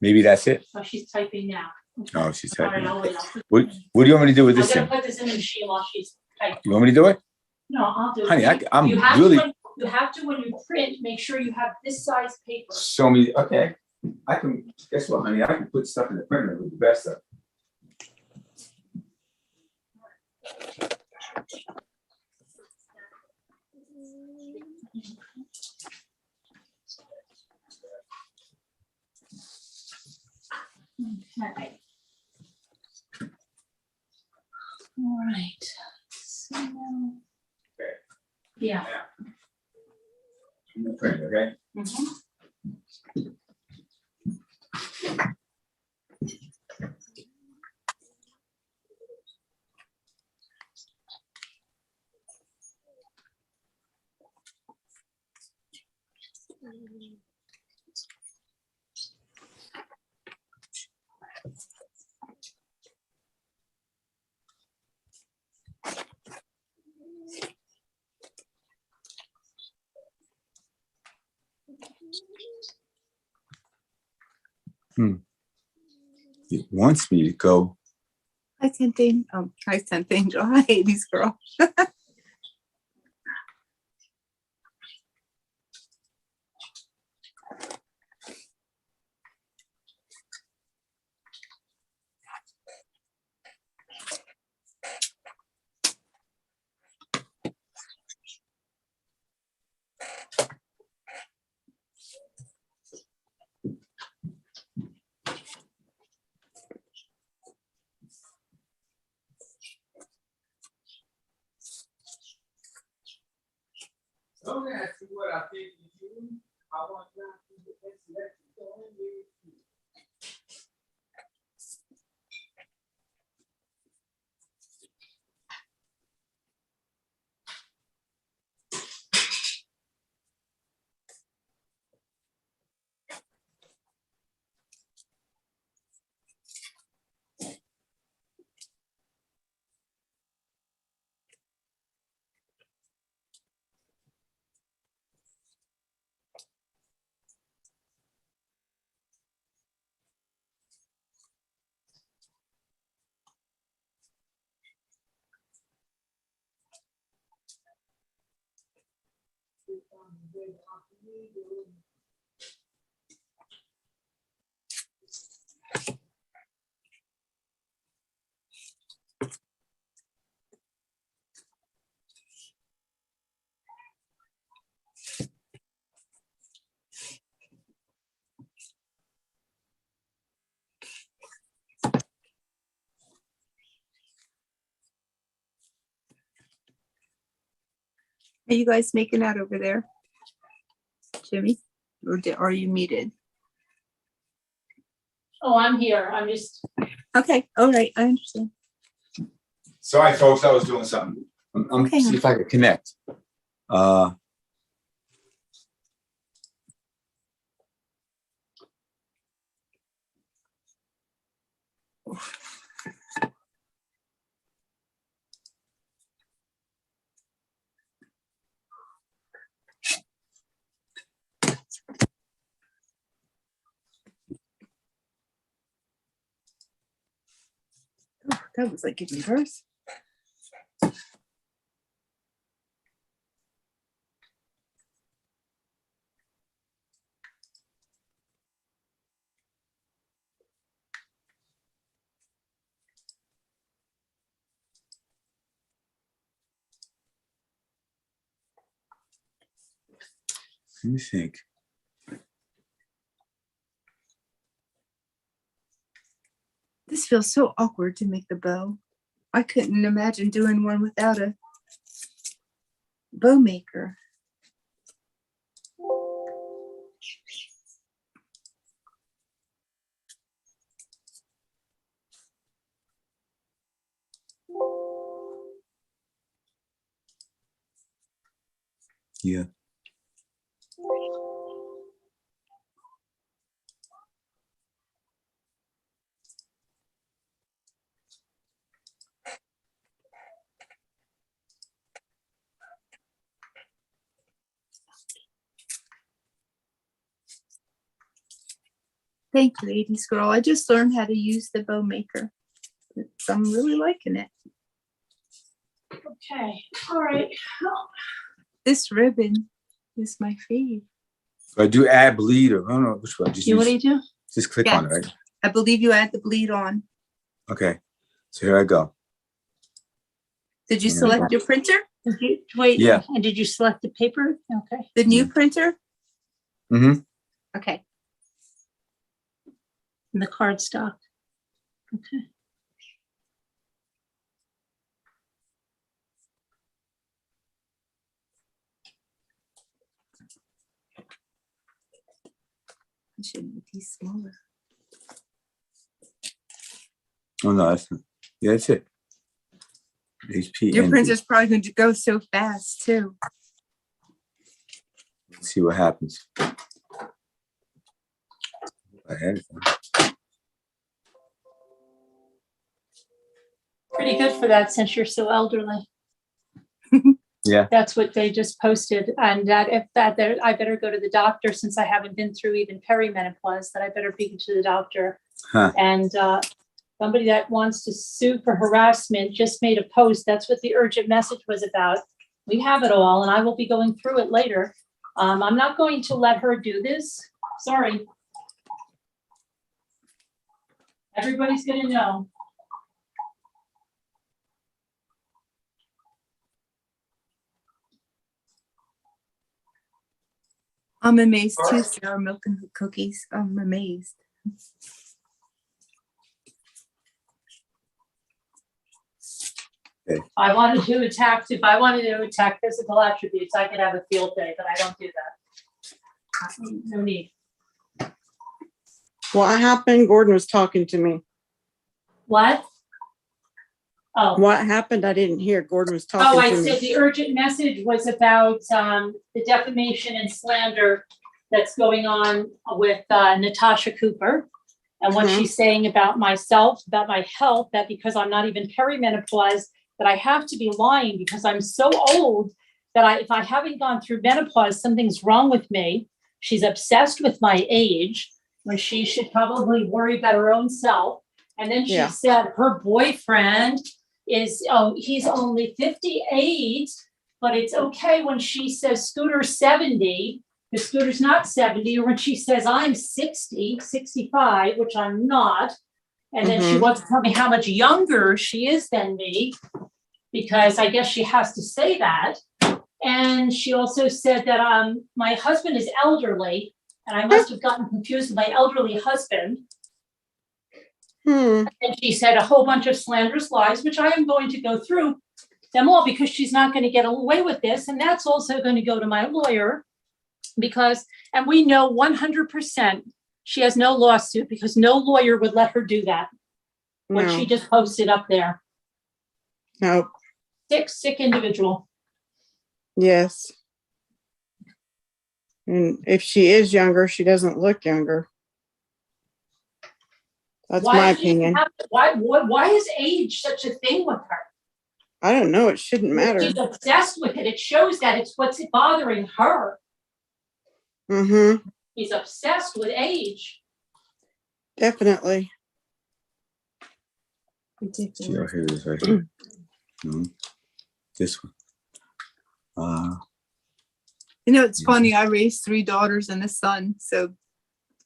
Maybe that's it. Oh, she's typing now. Oh, she's All right, typing. I'll wait. I'll put What do you want me to do with I'm this gonna thing? put this in the machine while she's typing. You want me to do it? No, I'll do it. Honey, I'm You have really. you have to, when you print, make sure you have this size paper. Show me. Okay. I can. Guess what, honey? I can put stuff in the printer with the best stuff. Okay. All right. So now, Okay. yeah. In the printer, okay. It wants me to go. Hi, 10th Angel. Oh, hi, 10th Angel. Hi, 80s girl. Are you guys making out over there, Jimmy? Or are you muted? Oh, I'm here. I'm just. Okay, all right, I understand. Sorry, folks, I was doing something. I'm Okay. see if I can connect. That was like giving birth. Let me think. This feels so awkward to make the bow. I couldn't imagine doing one without a bow maker. Yeah. Thank you, 80s girl. I just learned how to use the bow maker. I'm really liking it. Okay. All right. This ribbon is my fave. So I do add bleed, or I don't know which one. Just What do you do? Just click on it, right? I believe you add the bleed on. Okay. So here I go. Did you Yeah. select your printer? Did you, wait. Yeah. And did you select the paper? Okay. The new printer? Mm-hmm. Okay. And the cardstock. Okay. I should make these smaller. Oh no, that's yeah, that's it. HP. Your printer's probably going to go so fast too. Let's see what happens. Pretty good for that since you're so elderly. Yeah. That's what they just posted. And that if that there, I better go to the doctor since I haven't been through even perimenopause, that I better be to the doctor. Huh. And somebody that wants to sue for harassment just made a post. That's what the urgent message was about. We have it all, and I will be going through it later. I'm not going to let her do this. Sorry. Everybody's gonna know. I'm amazed too, sour milk and cookies. I'm amazed. I wanted to attack, if I wanted to attack physical attributes, I could have a field day, but I don't do that. No need. What happened? Gordon was talking to me. What? Oh. What happened? I didn't hear. Gordon was talking Oh, I to me. said the urgent message was about the defamation and slander that's going on with Natasha Cooper. And what she's saying about myself, about my health, that because I'm not even perimenopause, that I have to be lying because I'm so old that if I haven't gone through menopause, something's wrong with me. She's obsessed with my age when she should probably worry about her own self. And then she said her boyfriend is, he's only 58, but it's okay when she says Scooter's 70. The Scooter's not 70, or when she says I'm 60, 65, which I'm not. And then she wants to tell me how much younger she is than me, because I guess she has to say that. And she also said that my husband is elderly, and I must have gotten confused with my elderly husband. And she said a whole bunch of slanderous lies, which I am going to go through them all because she's not going to get away with this. And that's also going to go to my lawyer. Because, and we know 100% she has no lawsuit because no lawyer would let her do that. What she just posted up there. Nope. Sick individual. Yes. And if she is younger, she doesn't look younger. That's my opinion. Why is age such a thing with her? I don't know. It shouldn't matter. She's obsessed with it. It shows that it's what's bothering her. He's obsessed with age. Definitely. See, right here it is right here. This one. You know, it's funny. I raised 3 daughters and a son, so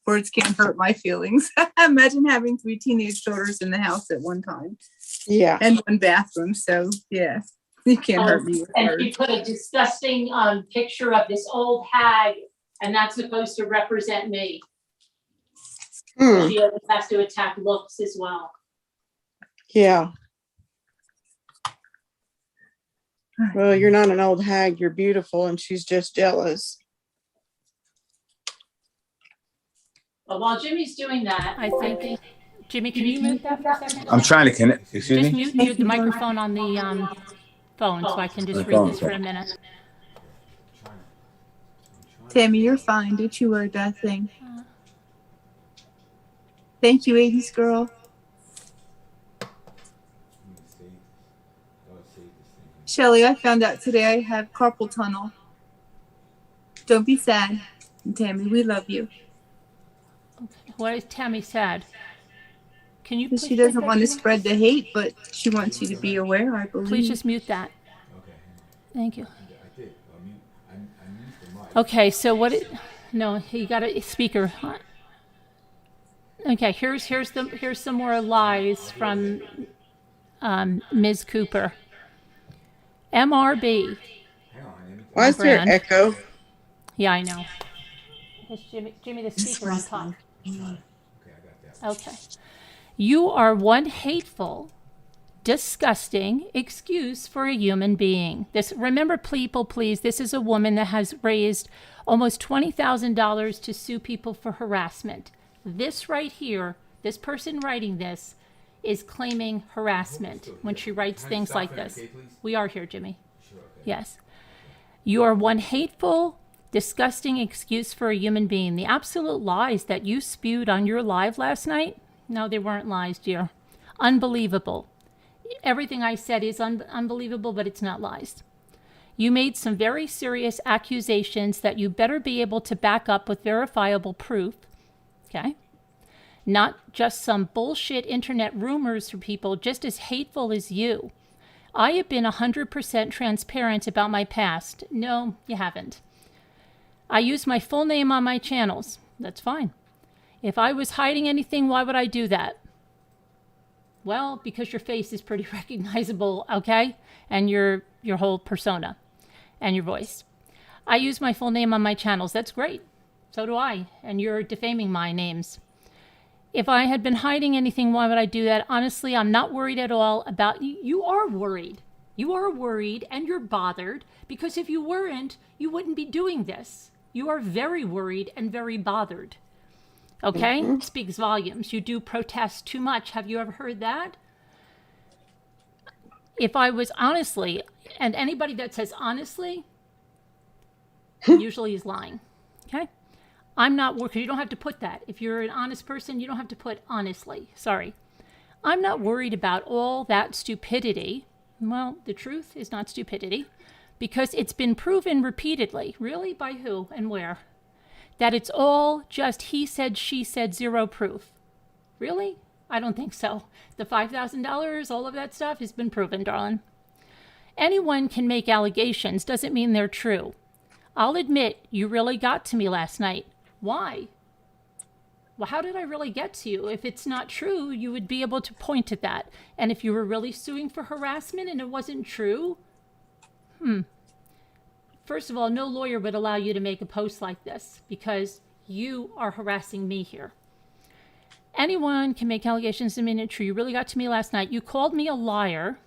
words can't hurt my feelings. Imagine having 3 teenage daughters in the house at one time. Yeah. And 1 bathroom. So yeah, you can't hurt me with And words. you put a disgusting picture of this old hag, and that's supposed to represent me. She has to attack looks as well. Yeah. Well, you're not an old hag. You're beautiful, and she's just jealous. But while Jimmy's doing that, I think, Jimmy, can you mute that for a second? I'm trying to connect. Excuse Just me? mute the microphone on the phone so I can just read this for a minute. Tammy, you're fine. Don't you worry about a thing. Thank you, 80s girl. Shelly, I found out today I have carpal tunnel. Don't be sad. And Tammy, we love you. Okay. Why is Tammy sad? Can you? She doesn't want to spread the hate, but she wants you to be aware, I believe. Please just mute that. Thank you. Okay, so what it, no, you got a speaker. Okay, here's some more lies from Ms. Cooper. MRB. Why is there echo? Yeah, I know. It's Jimmy, the speaker on top. Okay. You are one hateful, disgusting excuse for a human being. This, remember, people, please, this is a woman that has raised almost $20,000 to sue people for harassment. This right here, this person writing this, is claiming harassment when she writes things like this. We are here, Jimmy. Yes. You are one hateful, disgusting excuse for a human being. The absolute lies that you spewed on your live last night, no, they weren't lies, dear. Unbelievable. Everything I said is unbelievable, but it's not lies. You made some very serious accusations that you better be able to back up with verifiable proof. Okay? Not just some bullshit internet rumors for people just as hateful as you. I have been 100% transparent about my past. No, you haven't. I use my full name on my channels. That's fine. If I was hiding anything, why would I do that? Well, because your face is pretty recognizable, okay? And your whole persona and your voice. I use my full name on my channels. That's great. So do I. And you're defaming my names. If I had been hiding anything, why would I do that? Honestly, I'm not worried at all about you. You are worried. You are worried and you're bothered, because if you weren't, you wouldn't be doing this. You are very worried and very bothered. Okay? Speaks volumes. You do protest too much. Have you ever heard that? If I was honestly, and anybody that says honestly, usually is lying. Okay? I'm not worried. You don't have to put that. If you're an honest person, you don't have to put honestly. Sorry. I'm not worried about all that stupidity. Well, the truth is not stupidity, because it's been proven repeatedly. Really? By who and where? That it's all just he said, she said, zero proof. Really? I don't think so. The $5,000, all of that stuff has been proven, darling. Anyone can make allegations. Doesn't mean they're true. I'll admit you really got to me last night. Why? Well, how did I really get to you? If it's not true, you would be able to point at that. And if you were really suing for harassment and it wasn't true, first of all, no lawyer would allow you to make a post like this, because you are harassing me here. Anyone can make allegations. I mean, it's true. You really got to me last night. You called me a liar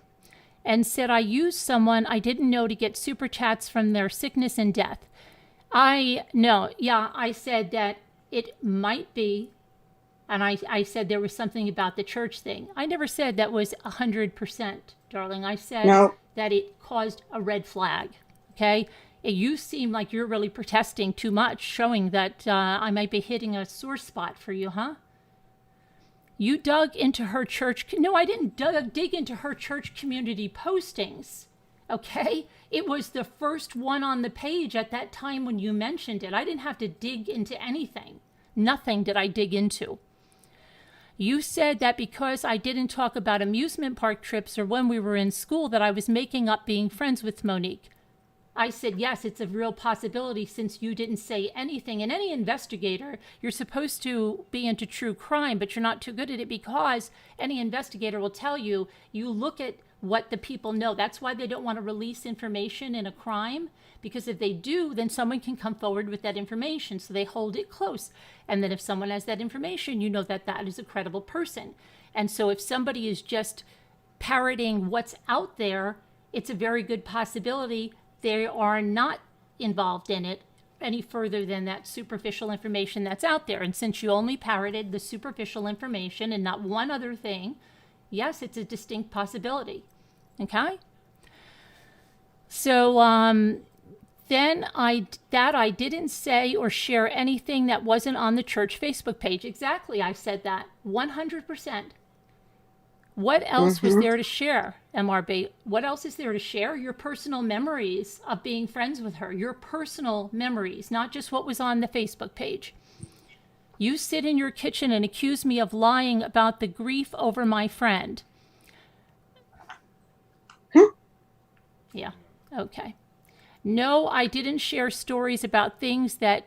and said I used someone I didn't know to get super chats from their sickness and death. I said that it might be, and I said there was something about the church thing. I never said that was 100%, darling. I said that it caused a red flag, okay? You seem like you're really protesting too much, showing that I might be hitting a sore spot for you, huh? You dug into her church. No, I didn't dig into her church community postings, okay? It was the first one on the page at that time when you mentioned it. I didn't have to dig into anything. Nothing did I dig into. You said that because I didn't talk about amusement park trips or when we were in school, that I was making up being friends with Monique. I said, yes, it's a real possibility, since you didn't say anything. And any investigator, you're supposed to be into true crime, but you're not too good at it, because any investigator will tell you, you look at what the people know. That's why they don't want to release information in a crime, because if they do, then someone can come forward with that information. So they hold it close. And then if someone has that information, you know that that is a credible person. And so if somebody is just parroting what's out there, it's a very good possibility they are not involved in it any further than that superficial information that's out there. And since you only parroted the superficial information and not one other thing, yes, it's a distinct possibility. Okay? So then I didn't say or share anything that wasn't on the church Facebook page. Exactly, I said that. 100%. What else was there to share, MRB? What else is there to share? Your personal memories of being friends with her. Your personal memories, not just what was on the Facebook page. You sit in your kitchen and accuse me of lying about the grief over my friend. Yeah, okay. No, I didn't share stories about things that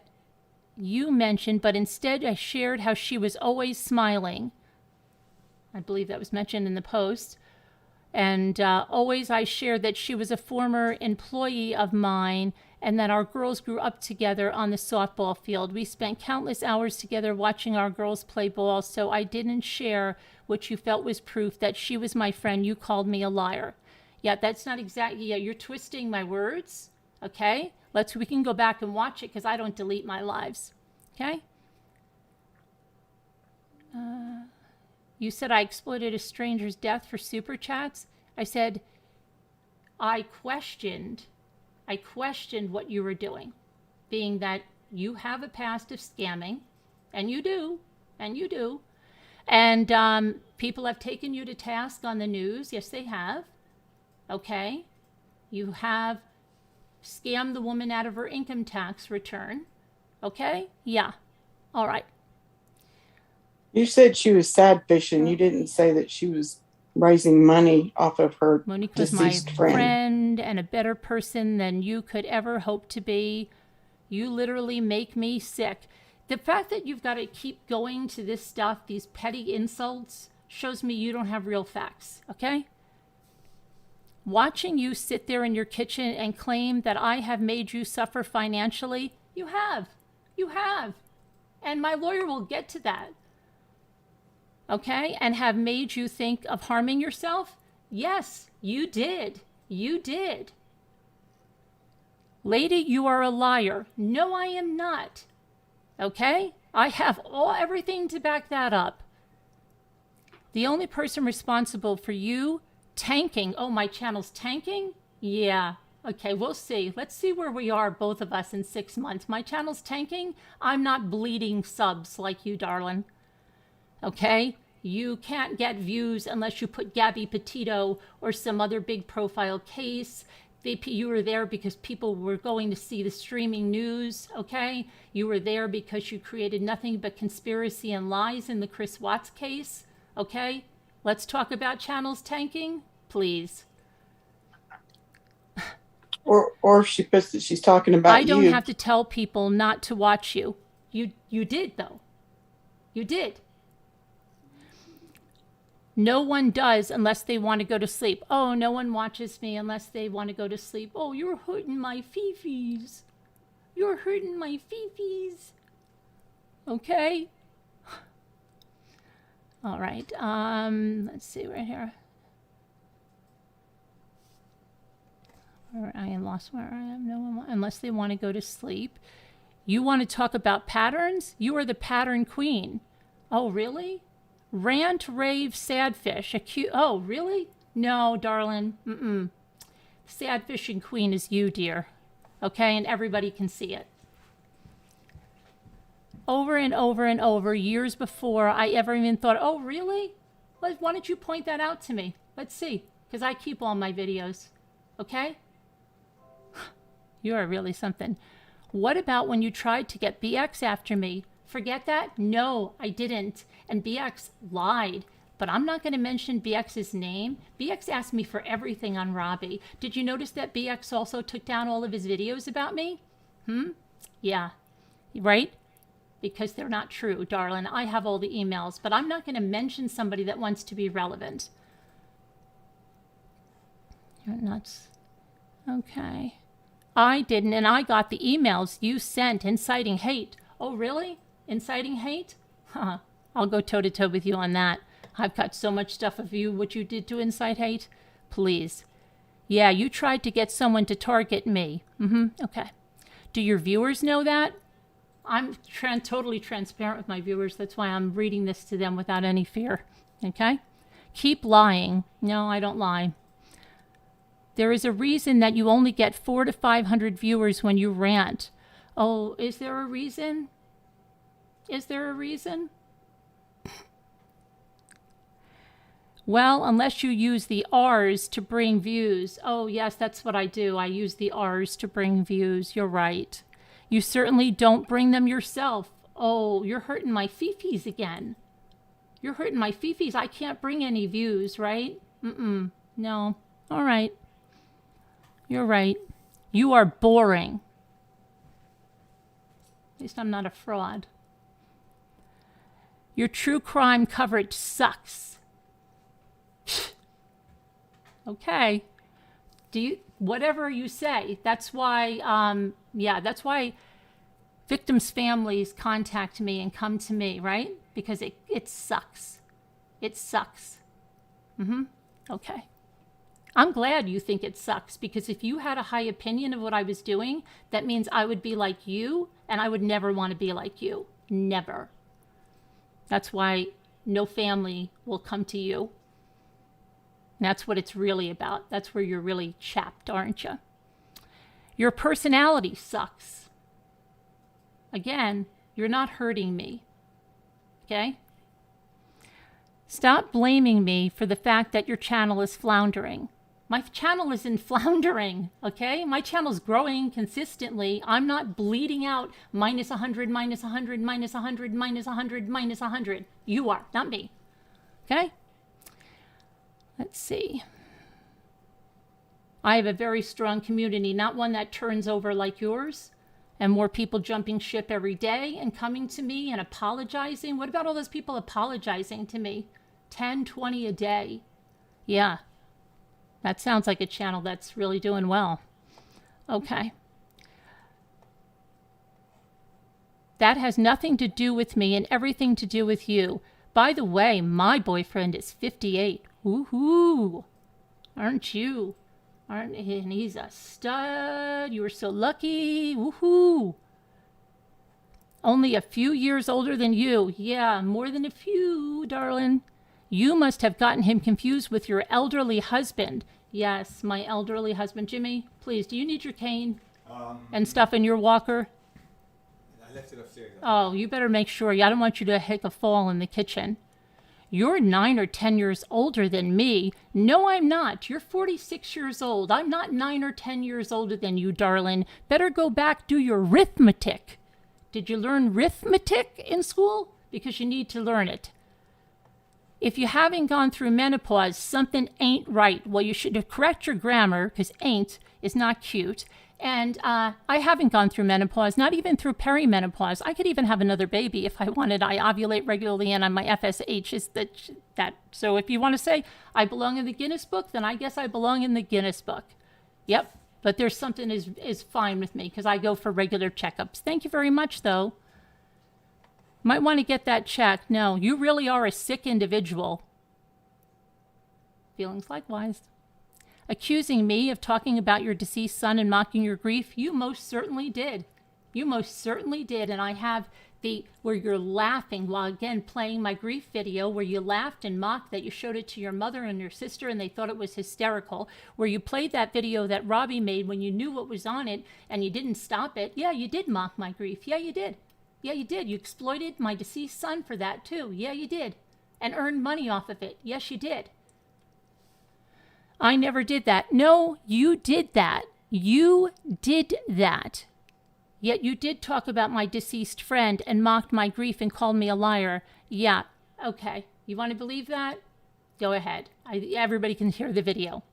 you mentioned, but instead I shared how she was always smiling. I believe that was mentioned in the post. And always I shared that she was a former employee of mine and that our girls grew up together on the softball field. We spent countless hours together watching our girls play ball, so I didn't share what you felt was proof that she was my friend. You called me a liar. Yeah, that's not exactly, yeah, you're twisting my words, okay? We can go back and watch it, because I don't delete my lives, okay? You said I exploited a stranger's death for super chats. I said I questioned what you were doing, being that you have a past of scamming, and you do, and people have taken you to task on the news. Yes, they have. Okay, you have scammed the woman out of her income tax return. Okay, yeah, all right. You said she was sad fishing. You didn't say that she was raising money off of her Monique was my deceased friend and a better person than you could ever hope to be. You literally make me sick. The fact that you've got to keep going to this stuff, these petty insults, shows me you don't have real facts, okay? Watching you sit there in your kitchen and claim that I have made you suffer financially, you have. And my lawyer will get to that. Okay, and have made you think of harming yourself? Yes, you did. You did. Lady, you are a liar. No, I am not. Okay? I have everything to back that up. The only person responsible for you tanking. Oh, my channel's tanking? Yeah. Okay, we'll see. Let's see where we are, both of us, in 6 months. My channel's tanking. I'm not bleeding subs like you, darling. Okay? You can't get views unless you put Gabby Petito or some other big profile case. You were there because people were going to see the streaming news, okay? You were there because you created nothing but conspiracy and lies in the Chris Watts case, okay? Let's talk about channels tanking, please. Or if she puts that she's talking about I don't you. have to tell people not to watch you. You did, though. You did. No one does unless they want to go to sleep. Oh, no one watches me unless they want to go to sleep. Oh, you're hurting my fifis. You're hurting my fifis. Okay? All right. Let's see right here. I lost where I am. No one, unless they want to go to sleep. You want to talk about patterns? You are the pattern queen. Oh, really? Rant, rave, sadfish. Oh, really? No, darling. Sadfishing queen is you, dear. Okay, and everybody can see it. Over and over and over, years before I ever even thought, oh, really? Why don't you point that out to me? Let's see, because I keep all my videos. Okay? You are really something. What about when you tried to get BX after me? Forget that? No, I didn't. And BX lied. But I'm not going to mention BX's name. BX asked me for everything on Robbie. Did you notice that BX also took down all of his videos about me? Yeah. Right? Because they're not true, darling. I have all the emails. But I'm not going to mention somebody that wants to be relevant. You're nuts. Okay. I didn't, and I got the emails you sent inciting hate. Oh, really? Inciting hate? Huh. I'll go toe-to-toe with you on that. I've got so much stuff of you, what you did to incite hate. Please. Yeah, you tried to get someone to target me. Okay. Do your viewers know that? I'm totally transparent with my viewers. That's why I'm reading this to them without any fear. Okay? Keep lying. No, I don't lie. There is a reason that you only get 400 to 500 viewers when you rant. Oh, is there a reason? Is there a reason? Well, unless you use the R's to bring views. Oh, yes, that's what I do. I use the R's to bring views. You're right. You certainly don't bring them yourself. Oh, you're hurting my fifis again. You're hurting my fifis. I can't bring any views, right? No. All right. You're right. You are boring. At least I'm not a fraud. Your true crime coverage sucks. Okay. Whatever you say. That's why, that's why victims' families contact me and come to me, right? Because it sucks. It sucks. Okay. I'm glad you think it sucks, because if you had a high opinion of what I was doing, that means I would be like you, and I would never want to be like you. Never. That's why no family will come to you. And that's what it's really about. That's where you're really chapped, aren't you? Your personality sucks. Again, you're not hurting me. Okay? Stop blaming me for the fact that your channel is floundering. My channel isn't floundering, okay? My channel's growing consistently. I'm not bleeding out minus 100, minus 100, minus 100, minus 100, minus 100. You are, not me. Okay? Let's see. I have a very strong community, not one that turns over like yours, and more people jumping ship every day and coming to me and apologizing. What about all those people apologizing to me? 10, 20 a day. Yeah. That sounds like a channel that's really doing well. Okay. That has nothing to do with me and everything to do with you. By the way, my boyfriend is 58. Woohoo! Aren't you? And he's a stud. You were so lucky. Woohoo. Only a few years older than you. Yeah, more than a few, darling. You must have gotten him confused with your elderly husband. Yes, my elderly husband. Jimmy, please, do you need your cane and stuff in your walker? I left it upstairs. Oh, you better make sure. I don't want you to hit a fall in the kitchen. You're 9 or 10 years older than me. No, I'm not. You're 46 years old. I'm not 9 or 10 years older than you, darling. Better go back, do your arithmetic. Did you learn arithmetic in school? Because you need to learn it. If you haven't gone through menopause, something ain't right. Well, you should correct your grammar, because ain't is not cute. And I haven't gone through menopause, not even through perimenopause. I could even have another baby if I wanted. I ovulate regularly, and on my FSH is that. So if you want to say I belong in the Guinness Book, then I guess I belong in the Guinness Book. Yep, but there's something is fine with me because I go for regular checkups. Thank you very much, though. Might want to get that checked. No, you really are a sick individual. Feelings likewise. Accusing me of talking about your deceased son and mocking your grief, you most certainly did. You most certainly did. And I have where you're laughing while again playing my grief video where you laughed and mocked that you showed it to your mother and your sister and they thought it was hysterical, where you played that video that Robbie made when you knew what was on it and you didn't stop it. Yeah, you did mock my grief. Yeah, you did. Yeah, you did. You exploited my deceased son for that too. Yeah, you did. And earned money off of it. Yes, you did. I never did that. No, you did that. You did that. Yet you did talk about my deceased friend and mocked my grief and called me a liar. Yeah, okay. You want to believe that? Go ahead. Everybody can hear the video.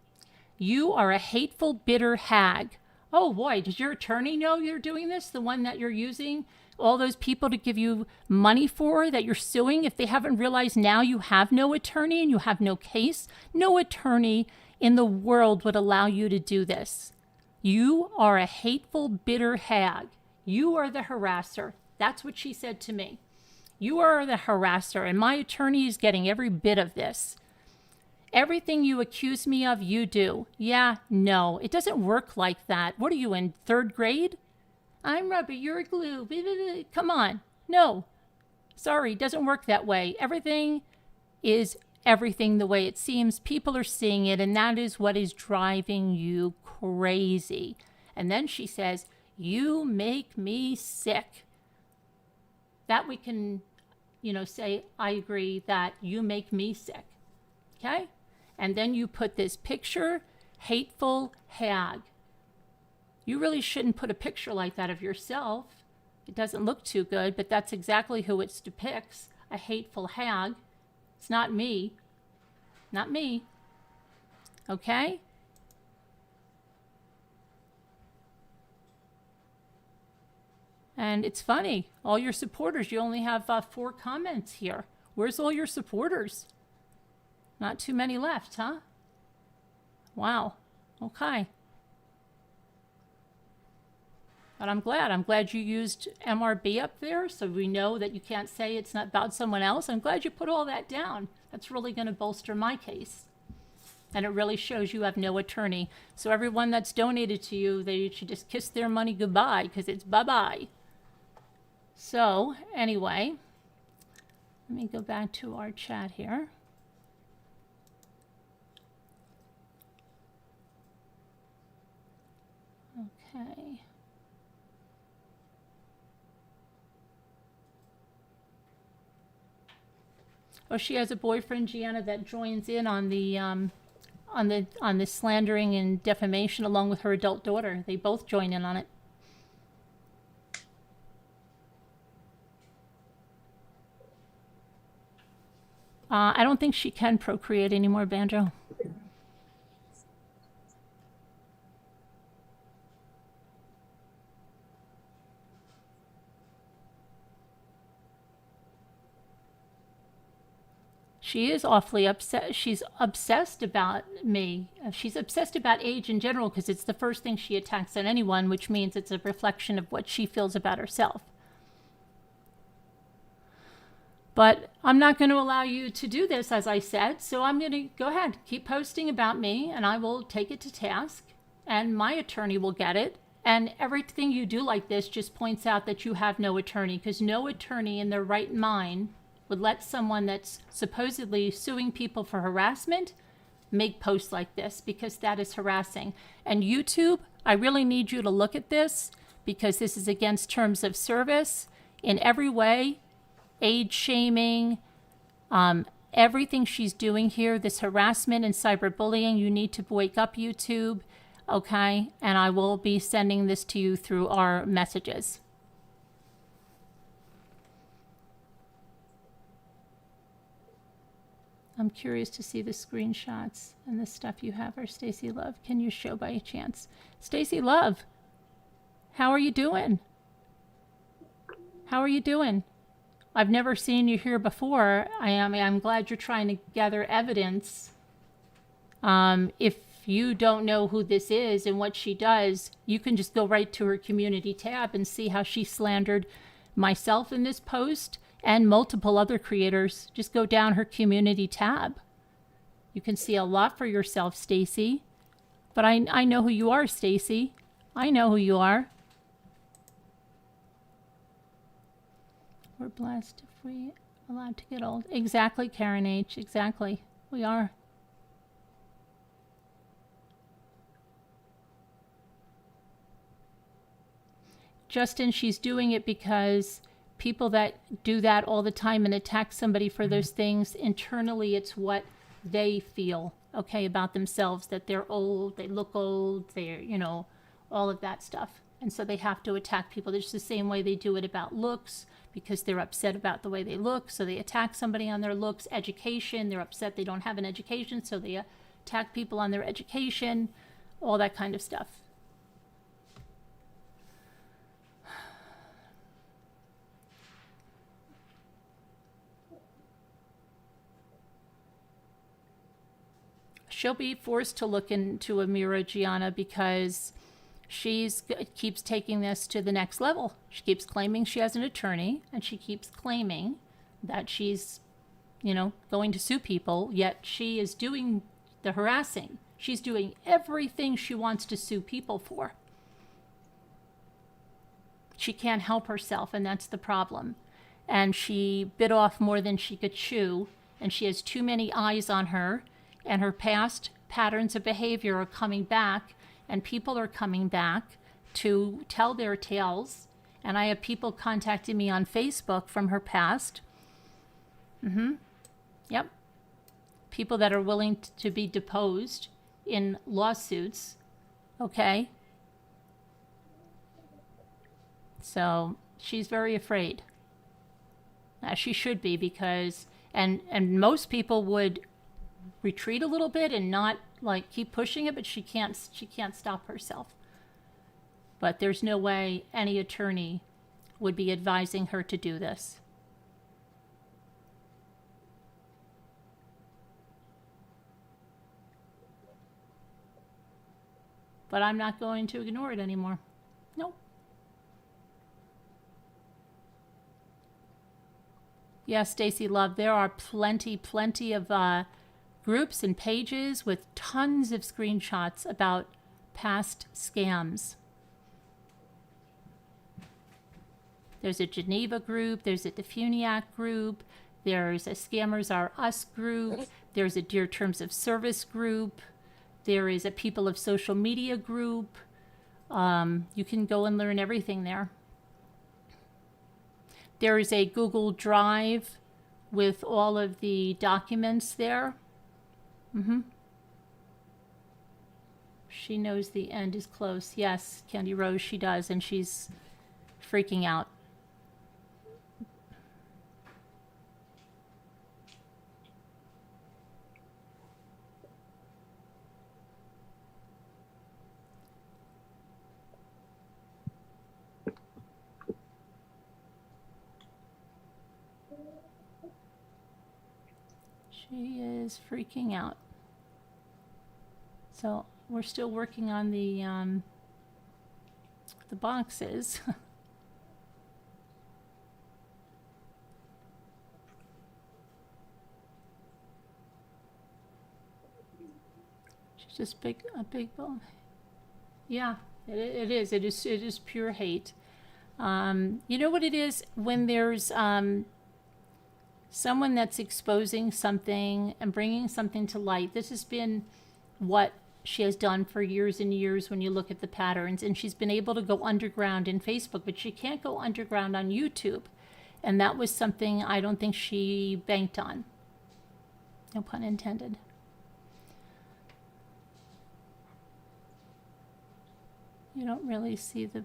You are a hateful, bitter hag. Oh boy, does your attorney know you're doing this? The one that you're using all those people to give you money for that you're suing? If they haven't realized now you have no attorney and you have no case, no attorney in the world would allow you to do this. You are a hateful, bitter hag. You are the harasser. That's what she said to me. You are the harasser, and my attorney is getting every bit of this. Everything you accuse me of, you do. Yeah, no, it doesn't work like that. What are you, in 3rd grade? I'm rubber, you're glue. Come on. No. Sorry, it doesn't work that way. Everything is everything the way it seems. People are seeing it, and that is what is driving you crazy. And then she says, you make me sick. That we can, say, I agree that you make me sick. Okay? And then you put this picture, hateful hag. You really shouldn't put a picture like that of yourself. It doesn't look too good, but that's exactly who it depicts, a hateful hag. It's not me. Not me. Okay? And it's funny. All your supporters, you only have 4 comments here. Where's all your supporters? Not too many left, huh? Wow. Okay. But I'm glad. I'm glad you used MRB up there so we know that you can't say it's not about someone else. I'm glad you put all that down. That's really going to bolster my case. And it really shows you have no attorney. So everyone that's donated to you, they should just kiss their money goodbye because it's bye-bye. So anyway, let me go back to our chat here. Okay. Oh, she has a boyfriend, Gianna, that joins in on the slandering and defamation along with her adult daughter. They both join in on it. I don't think she can procreate anymore, Banjo. She is awfully upset. She's obsessed about me. She's obsessed about age in general because it's the first thing she attacks on anyone, which means it's a reflection of what she feels about herself. But I'm not going to allow you to do this, as I said. So I'm going to go ahead, keep posting about me, and I will take it to task. And my attorney will get it. And everything you do like this just points out that you have no attorney, because no attorney in their right mind would let someone that's supposedly suing people for harassment make posts like this, because that is harassing. And YouTube, I really need you to look at this, because this is against terms of service in every way. Age shaming, everything she's doing here, this harassment and cyberbullying, you need to wake up, YouTube, okay? And I will be sending this to you through our messages. I'm curious to see the screenshots and the stuff you have. Or Stacy Love, can you show by chance? Stacy Love, how are you doing? How are you doing? I've never seen you here before. I'm glad you're trying to gather evidence. If you don't know who this is and what she does, you can just go right to her community tab and see how she slandered myself in this post and multiple other creators. Just go down her community tab. You can see a lot for yourself, Stacy. But I know who you are, Stacy. I know who you are. We're blessed if we allowed to get old. Exactly, Karen H. Exactly. We are. Justin, she's doing it because people that do that all the time and attack somebody for those things, internally it's what they feel, okay, about themselves, that they're old, they look old, they're, you know, all of that stuff. And so they have to attack people. It's the same way they do it about looks, because they're upset about the way they look, so they attack somebody on their looks. Education, they're upset they don't have an education, so they attack people on their education, all that kind of stuff. She'll be forced to look into a mirror, Gianna, because she keeps taking this to the next level. She keeps claiming she has an attorney, and she keeps claiming that she's, you know, going to sue people, yet she is doing the harassing. She's doing everything she wants to sue people for. She can't help herself, and that's the problem. And she bit off more than she could chew, and she has too many eyes on her, and her past patterns of behavior are coming back, and people are coming back to tell their tales. And I have people contacting me on Facebook from her past. Yep. People that are willing to be deposed in lawsuits. Okay. So she's very afraid. As she should be, because, and most people would retreat a little bit and not like keep pushing it, but she can't stop herself. But there's no way any attorney would be advising her to do this. But I'm not going to ignore it anymore. Nope. Yeah, Stacy Love, there are plenty of groups and pages with tons of screenshots about past scams. There's a Geneva group, there's a Defuniac group, there's a Scammers Are Us group, there's a Dear Terms of Service group, there is a People of Social Media group. You can go and learn everything there. There is a Google Drive with all of the documents there. She knows the end is close. Yes, Candy Rose, she does, and she's freaking out. She is freaking out. So we're still working on the boxes. It's just a big bone. Yeah, it is. It is pure hate. You know what it is when there's someone that's exposing something and bringing something to light. This has been what she has done for years and years when you look at the patterns, and she's been able to go underground in Facebook, but she can't go underground on YouTube. And that was something I don't think she banked on. No pun intended. You don't really see the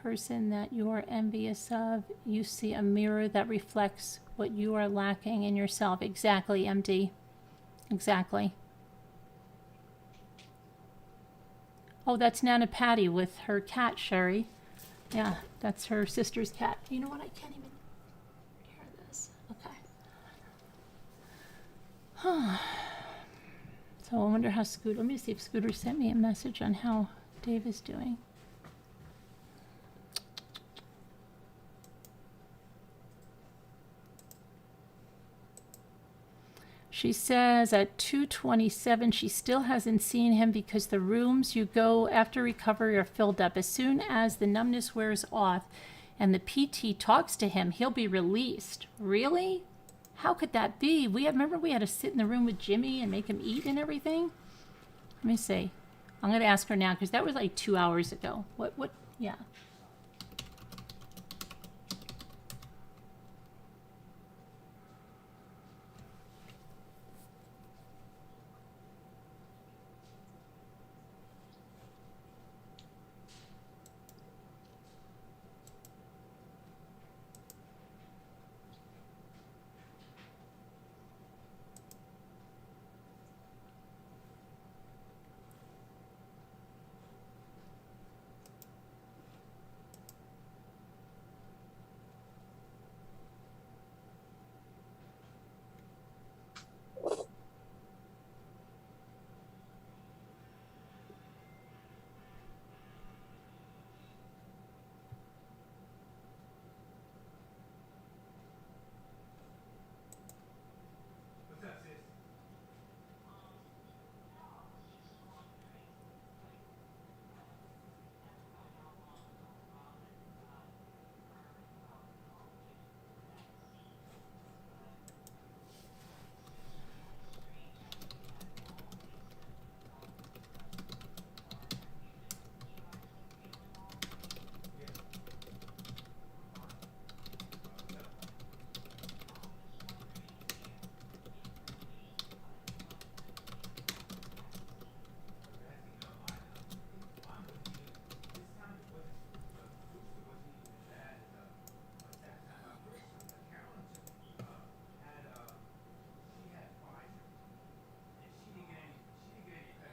person that you are envious of. You see a mirror that reflects what you are lacking in yourself. Exactly, MD. Exactly. Oh, that's Nana Patty with her cat, Sherry. Yeah, that's her sister's cat. You know what? I can't even hear this. Okay. So I wonder how Scooter... Let me see if Scooter sent me a message on how Dave is doing. She says at 2:27 she still hasn't seen him because the rooms you go after recovery are filled up. As soon as the numbness wears off and the PT talks to him, he'll be released. Really? How could that be? Remember we had to sit in the room with Jimmy and make him eat and everything? Let me see. I'm going to ask her now because that was like 2 hours ago. What? Yeah.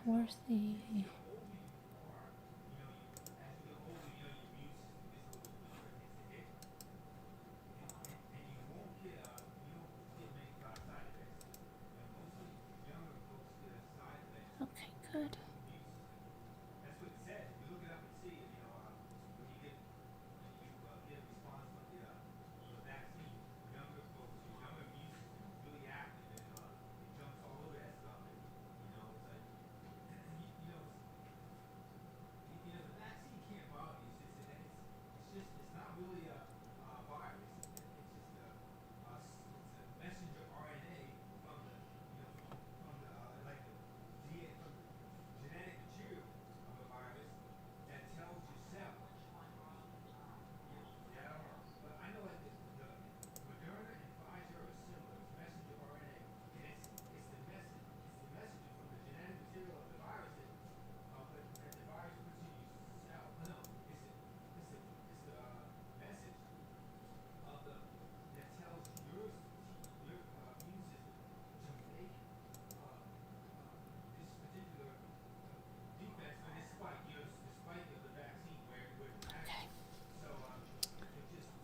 Where's the... Okay, good.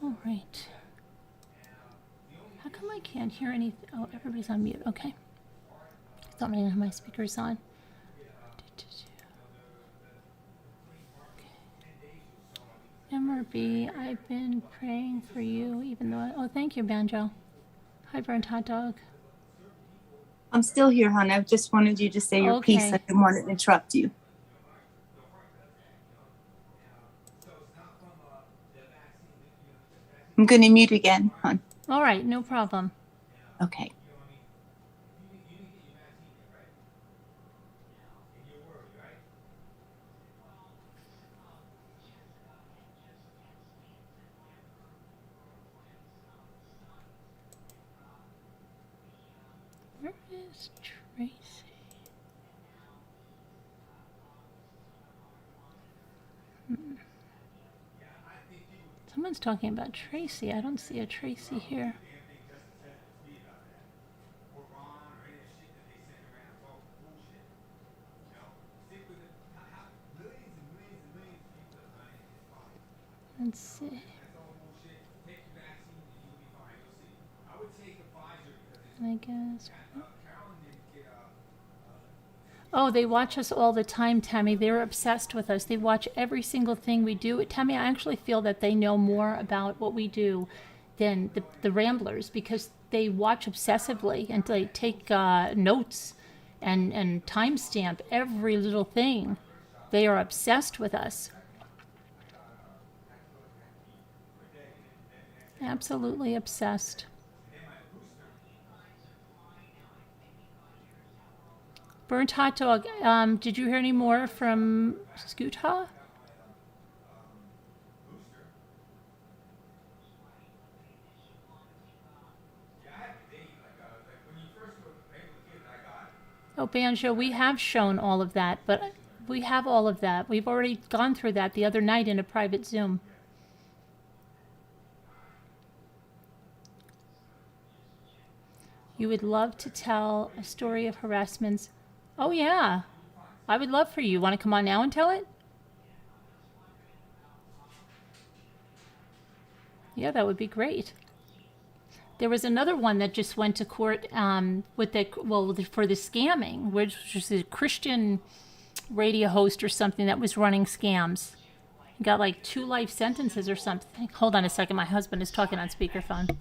All right. How come I can't hear anything? Oh, everybody's on mute. Okay. I thought I didn't have my speakers on. MRB, I've been praying for you, even though oh, thank you, Banjo. Hi, Burnt Hot Dog. I'm still here, hon. I just wanted you to say your piece. Okay. I didn't want to interrupt you. I'm going to mute again, hon. All right, no problem. Okay. Where is Tracy? Someone's talking about Tracy. I don't see a Tracy here. Let's see. I guess. Oh, they watch us all the time, Tammy. They're obsessed with us. They watch every single thing we do. Tammy, I actually feel that they know more about what we do than the Ramblers, because they watch obsessively and they take notes and timestamp every little thing. They are obsessed with us. Absolutely obsessed. Burnt hot dog. Did you hear any more from Scoota? Oh, Banjo, we have shown all of that, but we have all of that. We've already gone through that the other night in a private Zoom. You would love to tell a story of harassments. Oh, yeah. I would love for you. Want to come on now and tell it? Yeah, that would be great. There was another one that just went to court with for the scamming, which was a Christian radio host or something that was running scams. He got like 2 life sentences or something. Hold on a second. My husband is talking on speakerphone.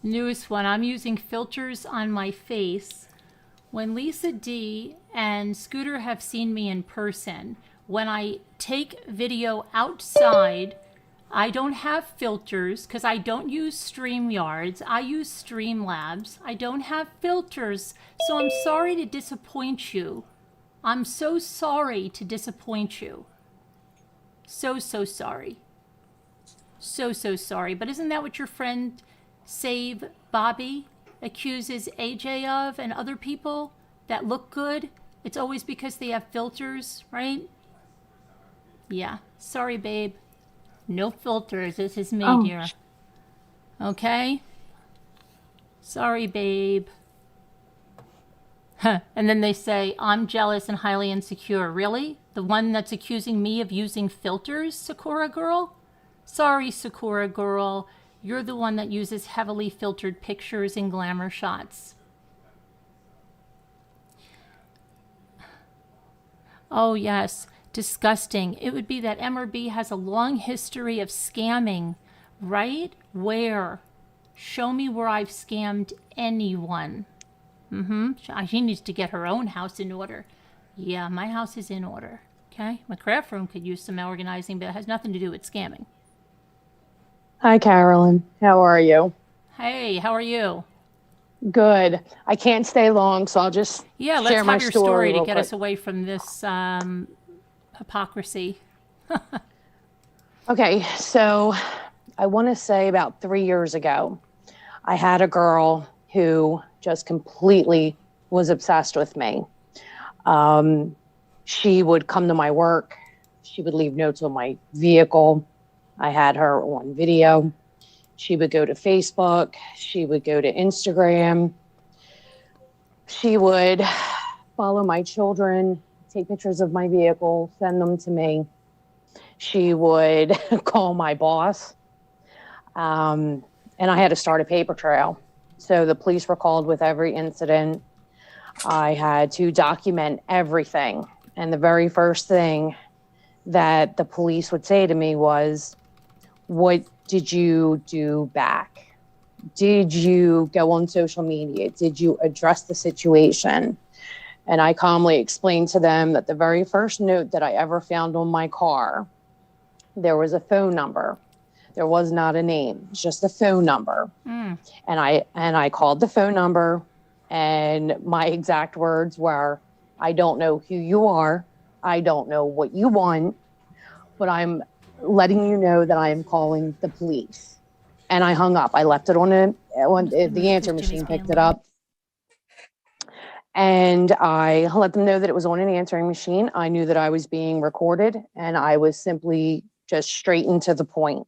Newest one. I'm using filters on my face. When Lisa D and Scooter have seen me in person, when I take video outside, I don't have filters because I don't use StreamYards. I use Streamlabs. I don't have filters, so I'm sorry to disappoint you. I'm so sorry to disappoint you. So sorry. So sorry. But isn't that what your friend Save Bobby accuses AJ of and other people that look good? It's always because they have filters, right? Yeah. Sorry, babe. No filters. This is me, Oh, dear. Okay? Sorry, babe. Huh. And then they say, I'm jealous and highly insecure. Really? The one that's accusing me of using filters, Sakura girl? Sorry, Sakura girl. You're the one that uses heavily filtered pictures and glamour shots. Oh, yes. Disgusting. It would be that MRB has a long history of scamming, right? Where? Show me where I've scammed anyone. She needs to get her own house in order. Yeah, my house is in order. Okay? My craft room could use some organizing, but it has nothing to do with scamming. Hi, Carolyn. How are you? Hey, how are you? Good. I can't stay long, so I'll just Yeah, let's share my have your story to real get quick. us away from this hypocrisy. Okay, so I want to say about 3 years ago, I had a girl who just completely was obsessed with me. She would come to my work. She would leave notes on my vehicle. I had her on video. She would go to Facebook. She would go to Instagram. She would follow my children, take pictures of my vehicle, send them to me. She would call my boss. And I had to start a paper trail. So the police were called with every incident. I had to document everything. And the very first thing that the police would say to me was, what did you do back? Did you go on social media? Did you address the situation? And I calmly explained to them that the very first note that I ever found on my car, there was a phone number. There was not a name, just a phone number. And I called the phone number, and my exact words were, I don't know who you are. I don't know what you want, but I'm letting you know that I am calling the police. And I hung up. I left it on the answer machine, picked it up. And I let them know that it was on an answering machine. I knew that I was being recorded, and I was simply just straight and to the point.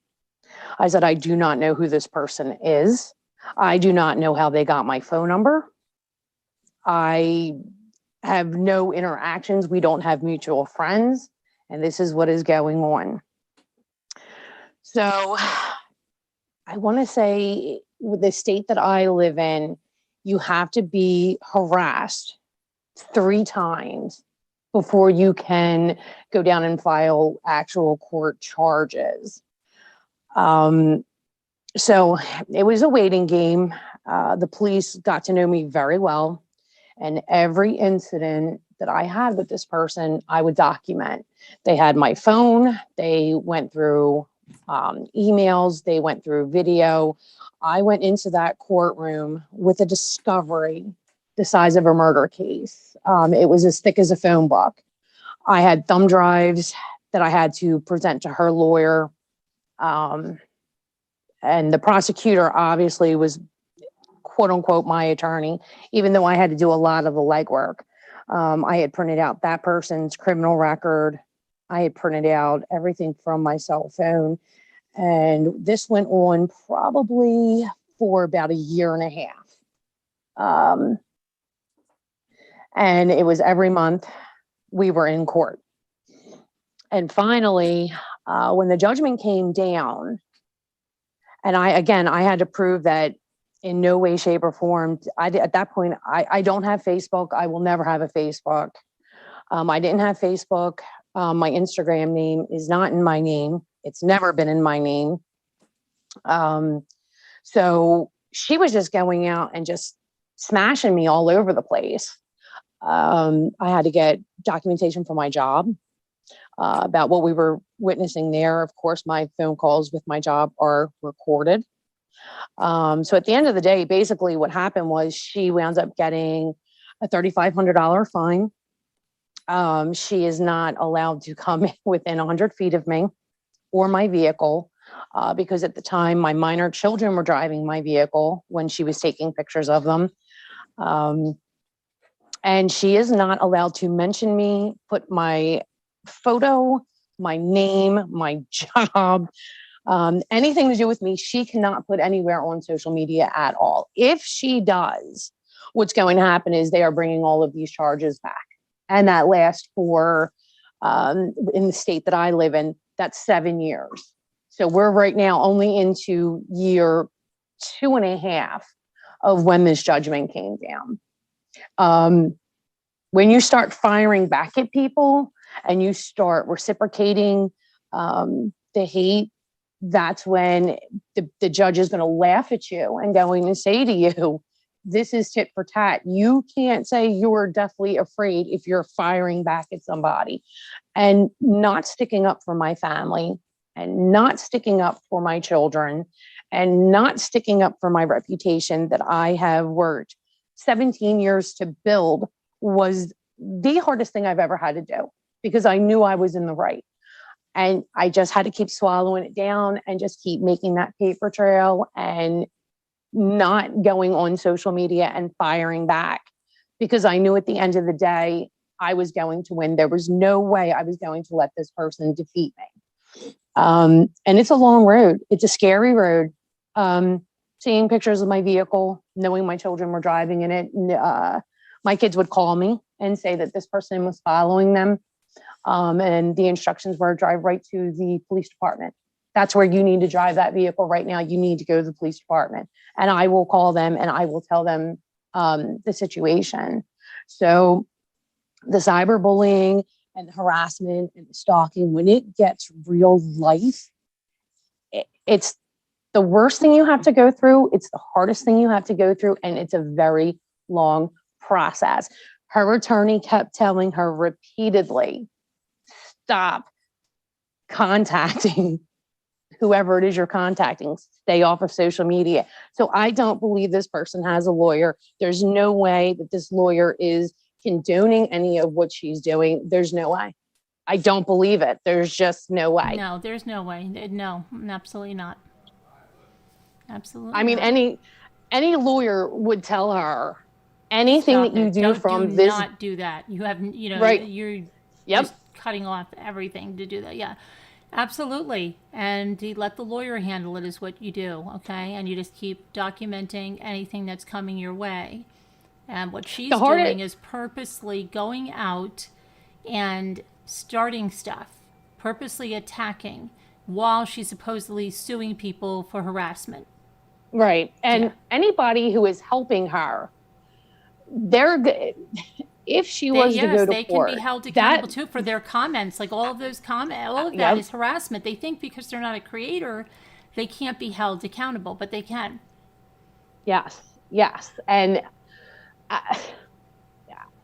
I said, I do not know who this person is. I do not know how they got my phone number. I have no interactions. We don't have mutual friends. And this is what is going on. So I want to say, with the state that I live in, you have to be harassed 3 times before you can go down and file actual court charges. So it was a waiting game. The police got to know me very well. And every incident that I had with this person, I would document. They had my phone. They went through emails. They went through video. I went into that courtroom with a discovery the size of a murder case. It was as thick as a phone book. I had thumb drives that I had to present to her lawyer. And the prosecutor obviously was, quote unquote, my attorney, even though I had to do a lot of the legwork. I had printed out that person's criminal record. I had printed out everything from my cell phone. And this went on probably for about 1.5 years. And it was every month we were in court. And finally, when the judgment came down, and I had to prove that in no way, shape, or form. At that point, I don't have Facebook. I will never have a Facebook. I didn't have Facebook. My Instagram name is not in my name. It's never been in my name. So she was just going out and just smashing me all over the place. I had to get documentation for my job about what we were witnessing there. Of course, my phone calls with my job are recorded. So at the end of the day, basically what happened was she wound up getting a $3,500 fine. She is not allowed to come within 100 feet of me or my vehicle. because at the time my minor children were driving my vehicle when she was taking pictures of them. And she is not allowed to mention me, put my photo, my name, my job, anything to do with me. She cannot put anywhere on social media at all. If she does, what's going to happen is they are bringing all of these charges back. And that lasts for, in the state that I live in, that's 7 years. So we're right now only into year 2.5 of when this judgment came down. When you start firing back at people and you start reciprocating the hate, that's when the judge is going to laugh at you and going to say to you, this is tit for tat. You can't say you're deathly afraid if you're firing back at somebody and not sticking up for my family and not sticking up for my children and not sticking up for my reputation that I have worked 17 years to build was the hardest thing I've ever had to do because I knew I was in the right. And I just had to keep swallowing it down and just keep making that paper trail and not going on social media and firing back because I knew at the end of the day, I was going to win. There was no way I was going to let this person defeat me. And it's a long road. It's a scary road. Seeing pictures of my vehicle, knowing my children were driving in it. My kids would call me and say that this person was following them. And the instructions were drive right to the police department. That's where you need to drive that vehicle right now. You need to go to the police department. And I will call them and I will tell them the situation. So the cyberbullying and the harassment and the stalking, when it gets real life, it's the worst thing you have to go through. It's the hardest thing you have to go through. And it's a very long process. Her attorney kept telling her repeatedly, stop contacting whoever it is you're contacting, stay off of social media. So I don't believe this person has a lawyer. There's no way that this lawyer is condoning any of what she's doing. There's no way. I don't believe it. There's just no way. No, there's no way. No, absolutely not. Absolutely. I mean, not. any lawyer would tell her anything Stop that you it. do from do this. not do that. You have, Right. You're Yep. just cutting off everything to do that. Yeah. Absolutely. And you let the lawyer handle it is what you do, okay? And you just keep documenting anything that's coming your way. And what she's doing is purposely going out and starting stuff, purposely attacking while she's supposedly suing people for harassment. Right. And anybody who is helping her, if she was to go to they court, can be held accountable too for their comments. Like all of those comments, all of that is harassment. They think because they're not a creator, they can't be held accountable, but they can. Yes. And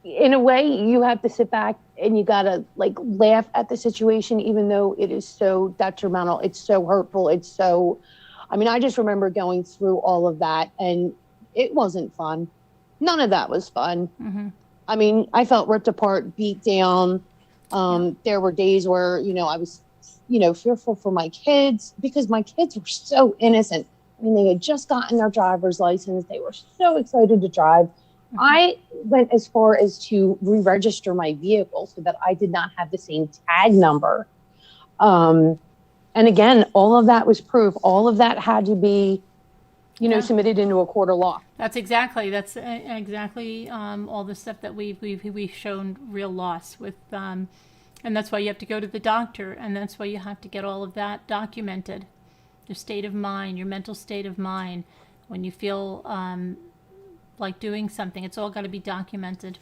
in a way, you have to sit back and you gotta like laugh at the situation, even though it is so detrimental. It's so hurtful. I just remember going through all of that and it wasn't fun. None of that was fun. Mm-hmm. I mean, I felt ripped apart, beat down. There were days where, I was, fearful for my kids because my kids were so innocent. I mean, they had just gotten their driver's license. They were so excited to drive. Mm-hmm. I went as far as to re-register my vehicle so that I did not have the same tag number. And again, all of that was proof. All of that had to be submitted into a court of law. That's exactly all the stuff that we've shown real loss with, and that's why you have to go to the doctor, and that's why you have to get all of that documented. Your state of mind, your mental state of mind, when you feel like doing something, it's all got to be documented.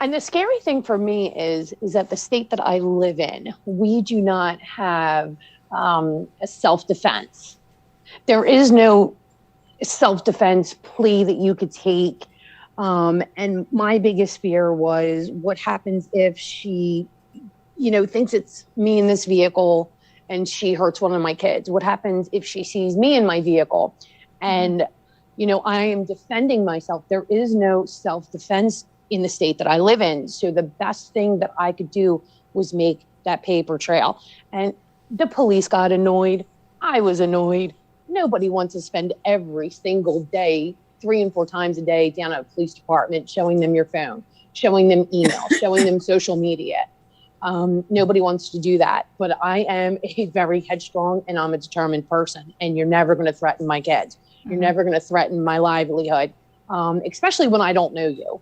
And the scary thing for me is that the state that I live in, we do not have a self-defense. There is no self-defense plea that you could take. And my biggest fear was what happens if she, thinks it's me in this vehicle and she hurts one of my kids? What happens if she sees me in my vehicle? And, I am defending myself. There is no self-defense in the state that I live in. So the best thing that I could do was make that paper trail. And the police got annoyed. I was annoyed. Nobody wants to spend every single day, 3 and 4 times a day down at a police department, showing them your phone, showing them email, showing them social media. Nobody wants to do that, but I am a very headstrong and I'm a determined person, and you're never going to threaten my kids. You're never going to threaten my livelihood, especially when I don't know you.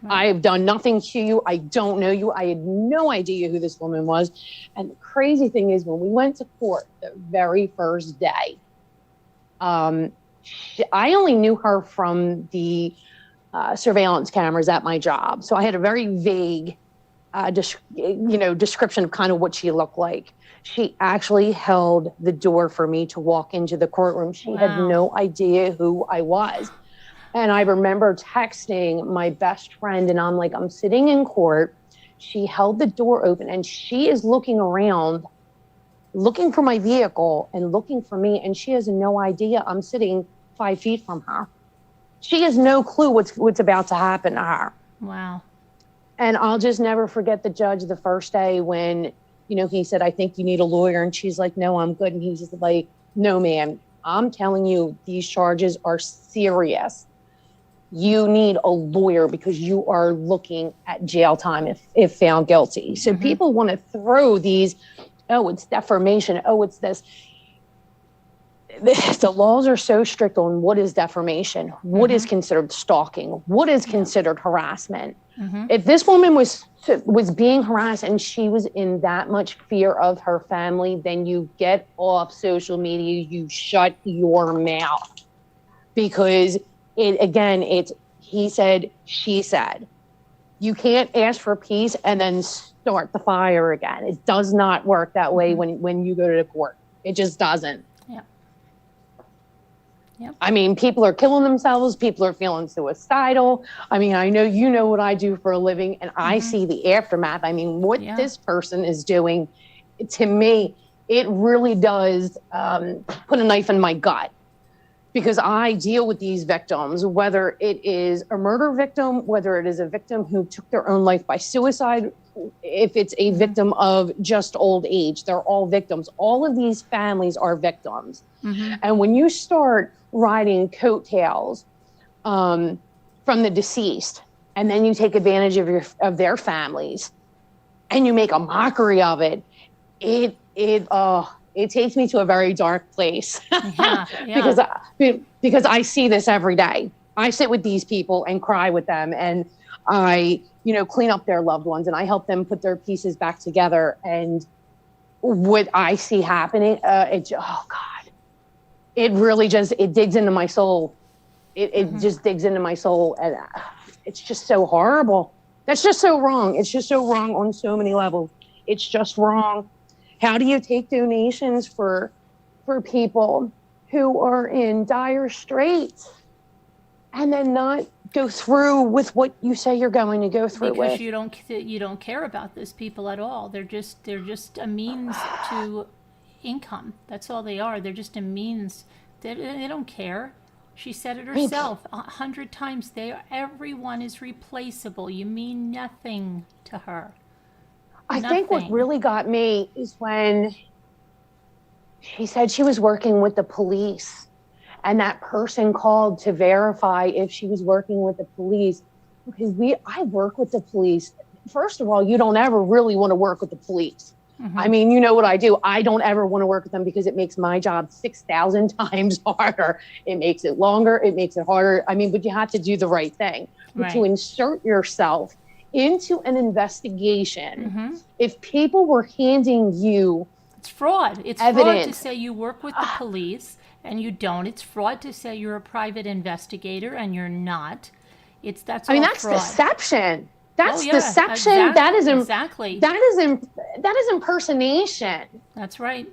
I have done nothing to you. I don't know you. I had no idea who this woman was. And the crazy thing is, when we went to court the very first day, I only knew her from the surveillance cameras at my job. So I had a very vague description of kind of what she looked like. She actually held the door for me to walk into the courtroom. She had no idea who I was. And I remember texting my best friend, and I'm like, I'm sitting in court. She held the door open and she is looking around, looking for my vehicle and looking for me. And she has no idea I'm sitting 5 feet from her. She has no clue what's about to happen to her. Wow. And I'll just never forget the judge the first day when, he said, I think you need a lawyer. And she's like, no, I'm good. And he's just like, no, ma'am, I'm telling you, these charges are serious. You need a lawyer because you are looking at jail time if found guilty. So people want to throw these, oh, it's defamation. Oh, it's this. The laws are so strict on what is defamation, what is considered stalking, what is considered harassment. If this woman was being harassed and she was in that much fear of her family, then you get off social media, you shut your mouth, because it's he said, she said. You can't ask for peace and then start the fire again. It does not work that way when you go to the court. It just doesn't. Yep. I mean, people are killing themselves. People are feeling suicidal. I mean, I know you know what I do for a living, and I see the aftermath. I mean, what this person is doing, to me, it really does put a knife in my gut, because I deal with these victims, whether it is a murder victim, whether it is a victim who took their own life by suicide, if it's a victim of just old age, they're all victims. All of these families are victims. And when you start riding coattails from the deceased, and then you take advantage of their families, and you make a mockery of it, it takes me to a very dark place. Because I see this every day. I sit with these people and cry with them, and I clean up their loved ones, and I help them put their pieces back together. And what I see happening, oh God, it really it digs into my soul. It just digs into my soul, and it's just so horrible. That's just so wrong. It's just so wrong on so many levels. It's just wrong. How do you take donations for people who are in dire straits and then not go through with what you say you're going to go through with? Because you don't care about those people at all. They're just a means to income. That's all they are. They're just a means. They don't care. She said it herself 100 times. Everyone is replaceable. You mean nothing to her. I think what really got me is when she said she was working with the police, and that person called to verify if she was working with the police. Because I work with the police. First of all, you don't ever really want to work with the police. I mean, you know what I do. I don't ever want to work with them because it makes my job 6,000 times harder. It makes it longer. It makes it harder. I mean, but you have to do the right thing. But to insert yourself into an investigation, if people were handing you it's fraud. It's evidence. Fraud to say you work with the police and you don't. It's fraud to say you're a private investigator and you're not. That's fraud. Deception. That's deception. Exactly. That is impersonation. That's right.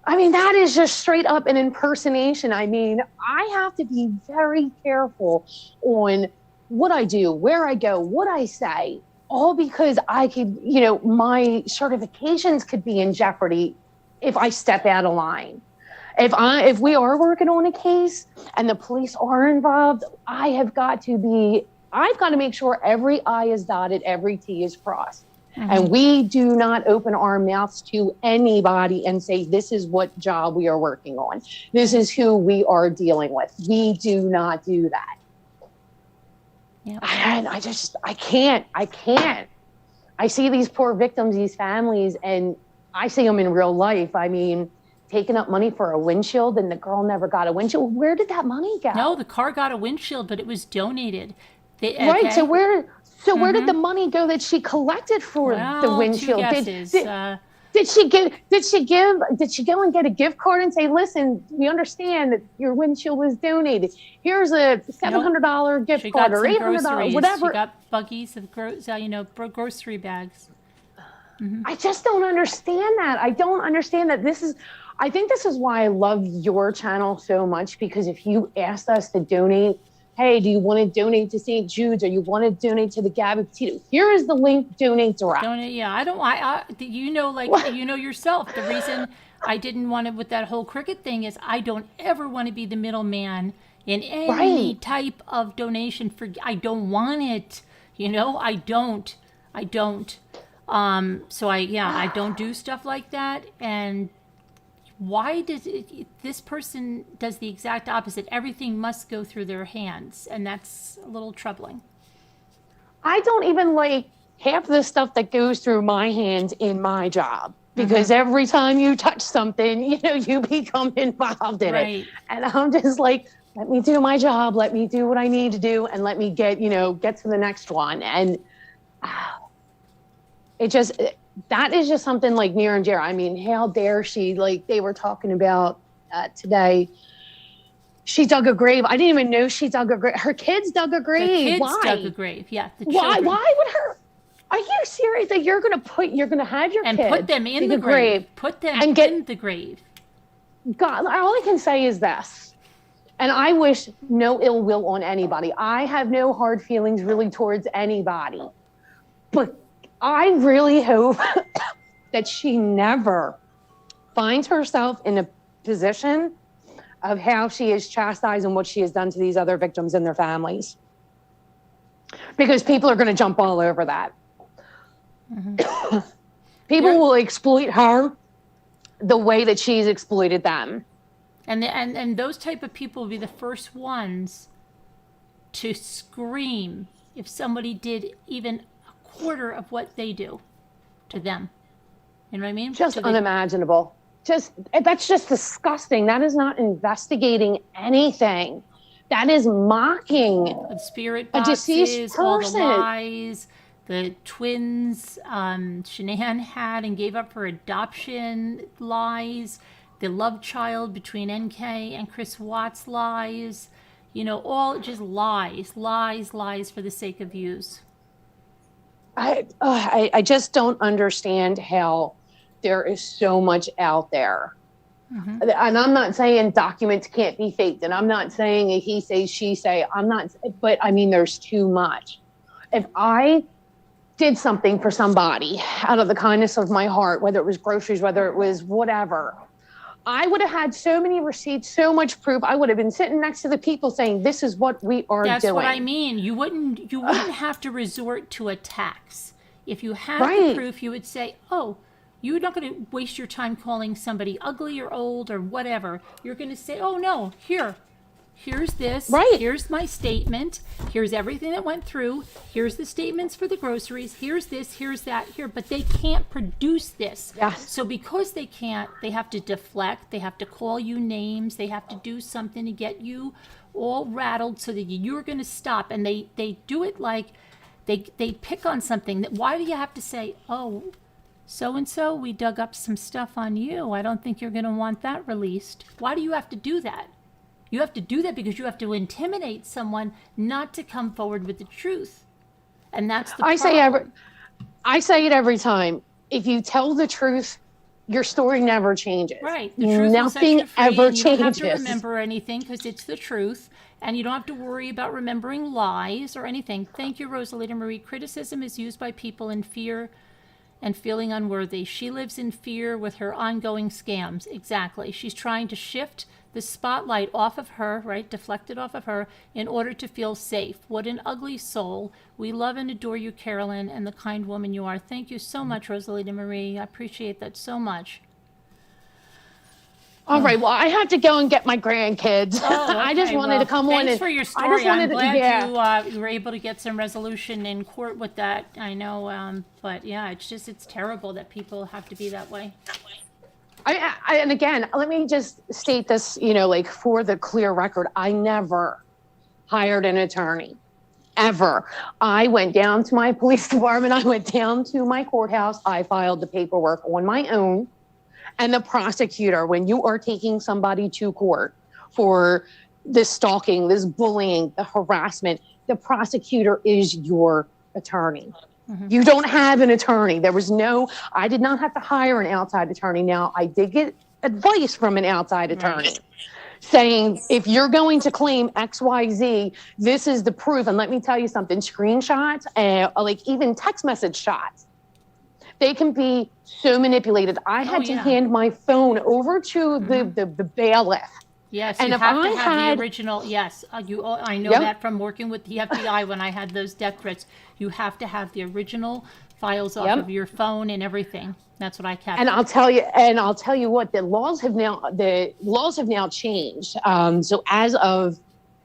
I mean, that is just straight up an impersonation. I mean, I have to be very careful on what I do, where I go, what I say, all because I could, my certifications could be in jeopardy if I step out of line. If we are working on a case and the police are involved, I've got to make sure every I is dotted, every T is crossed. And we do not open our mouths to anybody and say, this is what job we are working on. This is who we are dealing with. We do not do that. Yep. I can't. I see these poor victims, these families, and I see them in real life. I mean, taking up money for a windshield, and the girl never got a windshield. Where did that money go? No, the car got a windshield, but it was donated. Right. Okay. So where did the money go that she collected for the windshield? Two guesses. Did she go and get a gift card and say, listen, we understand that your windshield was donated. Here's a $700 gift card or $800, whatever. She got buggies of grocery bags. I just don't understand that. I don't understand that. I think this is why I love your channel so much, because if you asked us to donate, hey, do you want to donate to St. Jude's, or you want to donate to the Gabby Petito? Here is the link, donate direct. Donate, yeah. You know yourself. The reason I didn't want to with that whole Cricut thing is I don't ever want to be the middleman in any type of donation. I don't want it. I don't. So I don't do stuff like that. And why this person does the exact opposite? Everything must go through their hands, and that's a little troubling. I don't even like half the stuff that goes through my hands in my job, because every time you touch something, you become involved in it. And I'm just like, let me do my job, let me do what I need to do, and let me get to the next one. And that is just something like near and dear. I mean, how dare she, like they were talking about today, she dug a grave. I didn't even know she dug a grave. Her kids dug a grave. The kids dug a grave, yeah. Why would her? Are you serious that you're going to have your and kids put them in the grave. Put them in the grave. God, all I can say is this, and I wish no ill will on anybody. I have no hard feelings really towards anybody, but I really hope that she never finds herself in a position of how she is chastised and what she has done to these other victims and their families. Because people are going to jump all over that. People will exploit her the way that she's exploited them. And those type of people will be the first ones to scream if somebody did even quarter of what they do to them. You know what I mean? Just unimaginable. That's just disgusting. That is not investigating anything. That is mocking the spirit a boxes, deceased person. all the lies, the twins Shanann had and gave up for adoption lies, the love child between NK and Chris Watts lies, all just lies for the sake of views. I just don't understand how there is so much out there. And I'm not saying documents can't be faked, and I'm not saying a he say, she say, but I mean, there's too much. If I did something for somebody out of the kindness of my heart, whether it was groceries, whether it was whatever, I would have had so many receipts, so much proof. I would have been sitting next to the people saying, this is what we are doing. That's what I mean. You wouldn't have to resort to attacks. If you had the proof, you would say, oh, you're not going to waste your time calling somebody ugly or old or whatever. You're going to say, oh, no, here's this. Here's my statement. Here's everything that went through. Here's the statements for the groceries. Here's this, here's that, here. But they can't produce this. So because they can't, they have to deflect. They have to call you names. They have to do something to get you all rattled so that you're going to stop. And they do it like they pick on something. Why do you have to say, oh, so-and-so, we dug up some stuff on you. I don't think you're going to want that released. Why do you have to do that? You have to do that because you have to intimidate someone not to come forward with the truth. And that's the problem. I say it every time. If you tell the truth, your story never changes. Right. The truth Nothing will set you free, ever and you changes. don't have to remember anything because it's the truth. And you don't have to worry about remembering lies or anything. Thank you, Rosalita Marie. Criticism is used by people in fear and feeling unworthy. She lives in fear with her ongoing scams. Exactly. She's trying to shift the spotlight off of her, right, deflected off of her, in order to feel safe. What an ugly soul. We love and adore you, Carolyn, and the kind woman you are. Thank you so much, Rosalita Marie. I appreciate that so much. All right. Well, I have to go and get my grandkids. Oh, okay. I just wanted to come on. Thanks And for your I just story. I'm wanted to- glad yeah. you were able to get some resolution in court with that. I know, but yeah, it's terrible that people have to be that way. And again, let me just state this, like for the clear record, I never hired an attorney, ever. I went down to my police department. I went down to my courthouse. I filed the paperwork on my own. And the prosecutor, when you are taking somebody to court for this stalking, this bullying, the harassment, the prosecutor is your attorney. Mm-hmm. You don't have an attorney. I did not have to hire an outside attorney. Now, I did get advice from an outside attorney saying, if you're going to claim XYZ, this is the proof. And let me tell you something, screenshots, like even text message shots, they can be so manipulated. I had to hand my phone over to the bailiff. Yes, and you if have to I have had, the original. Yes, I know Yep. that from working with the FBI when I had those death threats. You have to have the original files off of your phone and everything. That's what I kept. And I'll tell you what, the laws have now changed. So as of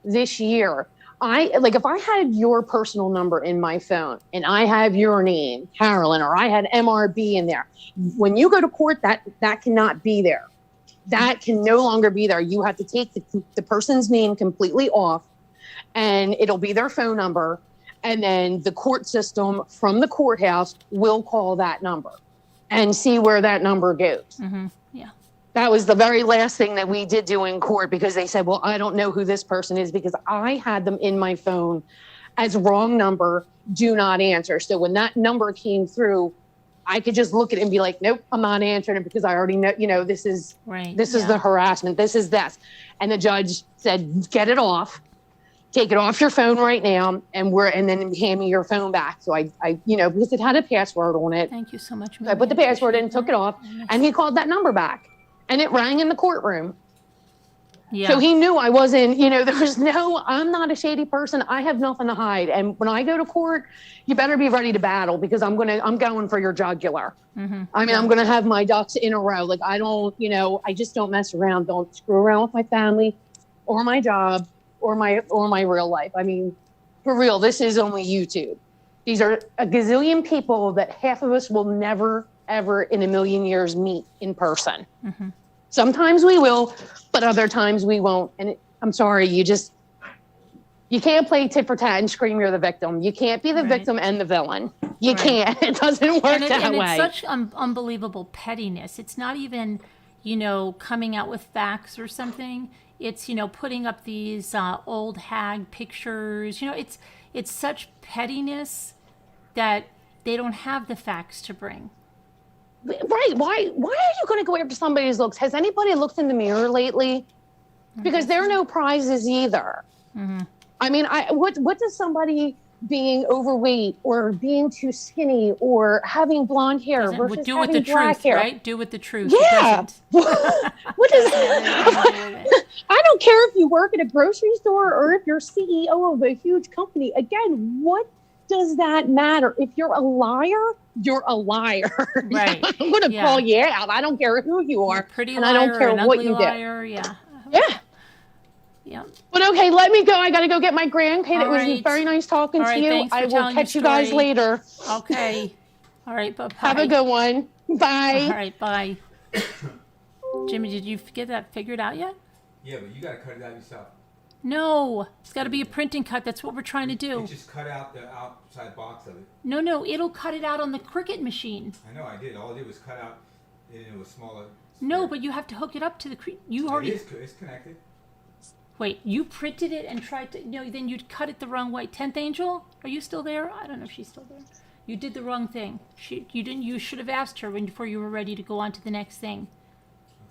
this year, if I had your personal number in my phone and I have your name, Carolyn, or I had MRB in there, when you go to court, that cannot be there. That can no longer be there. You have to take the person's name completely off, and it'll be their phone number. And then the court system from the courthouse will call that number and see where that number goes. Mm-hmm. Yeah. That was the very last thing that we did do in court, because they said, well, I don't know who this person is, because I had them in my phone as wrong number, do not answer. So when that number came through, I could just look at it and be like, nope, I'm not answering it, because I already know, this is the harassment. This is this. And the judge said, get it off, take it off your phone right now. And then hand me your phone back. So I because it had a password on it. Thank you so much. So I put the password in, took it off, and he called that number back, and it rang in the courtroom. Yeah. So he knew I wasn't, I'm not a shady person. I have nothing to hide. And when I go to court, you better be ready to battle, because I'm going for your jugular. Mm-hmm. I mean, I'm going to have my ducks in a row. Like, I don't, I just don't mess around. Don't screw around with my family or my job or my real life. I mean, for real, this is only YouTube. These are a gazillion people that half of us will never, ever in a million years meet in person. Mm-hmm. Sometimes we will, but other times we won't. And I'm sorry, you can't play tit for tat and scream you're the victim. You can't be the victim and the villain. You can't. It doesn't work that way. It's such unbelievable pettiness. It's not even, coming out with facts or something. It's, putting up these old hag pictures. It's such pettiness that they don't have the facts to bring. Right. Why are you going to go after somebody's looks? Has anybody looked in the mirror lately? Because there are no prizes either. Mm-hmm. I mean, what does somebody being overweight or being too skinny or having blonde hair versus do with the black truth, hair? right? Do with the truth. Yeah. What is I don't care if you work at a grocery store or if you're CEO of a huge company. Again, what does that matter? If you're a liar, you're a liar. Right. I'm going to call you out. I don't care who you are. Pretty and liar, I don't care an what ugly you liar, do. Yeah. Yeah. Yeah. But okay, let me go. I got to go get my grandkid. All It was right. very nice talking All to right, you. thanks for I will telling your catch you guys story. later. Okay. All right. Bye-bye. Have a good one. Bye. All right. Bye. Jimmy, did you get that figured out yet? Yeah, but you got to cut it out yourself. No. It's got to be a printing cut. That's what we're trying to do. You just cut out the outside box of it. No. It'll cut it out on the Cricut machine. I know I did. All I did was cut out and it was smaller. No, but you have to hook it up to the Cricut. It's connected. Wait, you printed it and tried to... No, then you'd cut it the wrong way. 10th Angel? Are you still there? I don't know if she's still there. You did the wrong thing. You should have asked her before you were ready to go on to the next thing.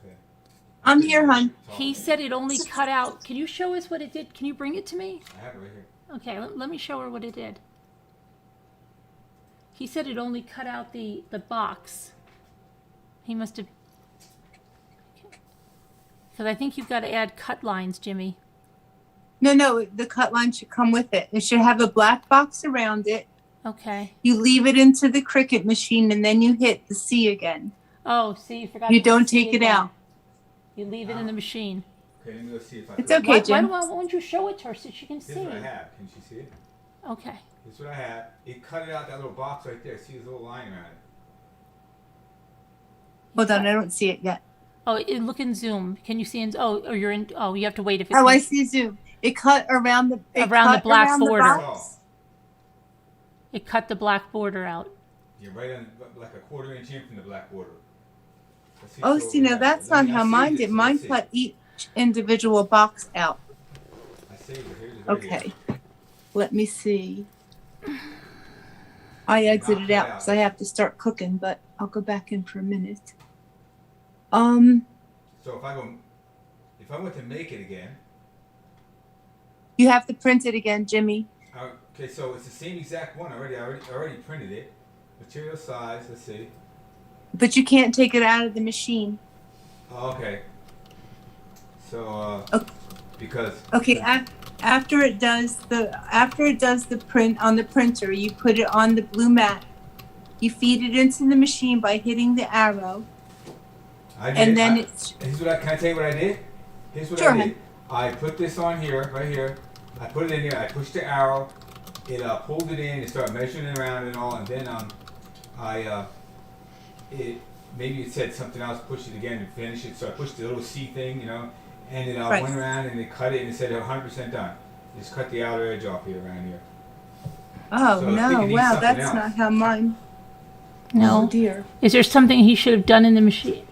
Okay. I'm here, hon. He said it only cut out... Can you show us what it did? Can you bring it to me? I have it right here. Okay, let me show her what it did. He said it only cut out the box. He must have... Because I think you've got to add cut lines, Jimmy. No, the cut line should come with it. It should have a black box around it. Okay. You leave it into the Cricut machine and then you hit the C again. Oh, see, you forgot. You to don't see take it again. out. You leave it in the machine. Okay, let me go see if I It's can. okay, Jim. Why don't you show it to her so she can This see? is what I have. Can she see it? Okay. This is what I have. It cut it out that little box right there. See this little line around it. Hold on, I don't see it yet. Oh, look in Zoom. Can you see in? Oh, or you're in. Oh, you have to wait if it's. Oh, I see Zoom. It cut around the Around the black border. box. It cut the black border out. You're right on, like a 1/4 inch in from the black border. Let's Oh, so see, now bad. that's Let not me- I how saved mine it, did. so Mine let's see. cut each individual box out. I saved it. Here's it right here. Okay. Let me see. I exited out because I have to start cooking, but I'll go back in for a minute. So if I went to make it again, You have to print it again, Jimmy. okay, so it's the same exact one already. I already printed it. Material size, let's see. But you can't take it out of the machine. Oh, okay. So, Okay. because Okay, after it does the print on the printer, you put it on the blue mat. You feed it into the machine by hitting the arrow, I did, and then can I tell you what I did? Here's what Sure, I did. I put this on here, right here. I put it in here. I pushed the arrow. It pulled it in. It started measuring it around and all. And then maybe it said something else. Pushed it again to finish it. So I pushed the little C thing, you know, and it Right. went around and it cut it and it said 100% done. Just cut the outer edge off here around here. Oh So I think no! it needs Wow, something that's else. not how mine. No. Oh dear. Is there something he should have done in the machine?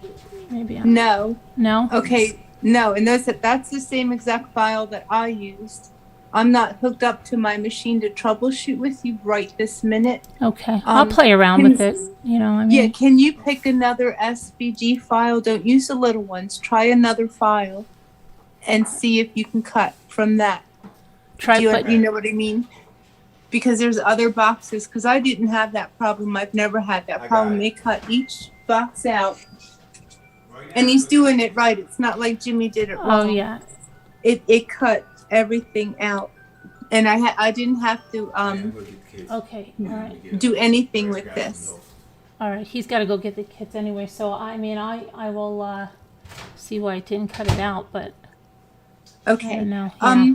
Maybe. No. No. Okay. No, and that's the same exact file that I used. I'm not hooked up to my machine to troubleshoot with you right this minute. Okay. I'll play around can- with it. You know. I mean. Yeah, can you pick another SVG file? Don't use the little ones. Try another file and see if you can cut from that. Try. Do But you know what I mean? Because there's other boxes. Because I didn't have that problem. I've never had that I got problem. it. They cut each box out, Right now, and he's doing it right. It's not like Jimmy did it wrong. oh yeah. It cut everything out, and I didn't have to Okay. All right. do anything with this. All right. He's got to go get the kits anyway. So I mean, I will see why it didn't cut it out, but I Okay. don't know. Yeah.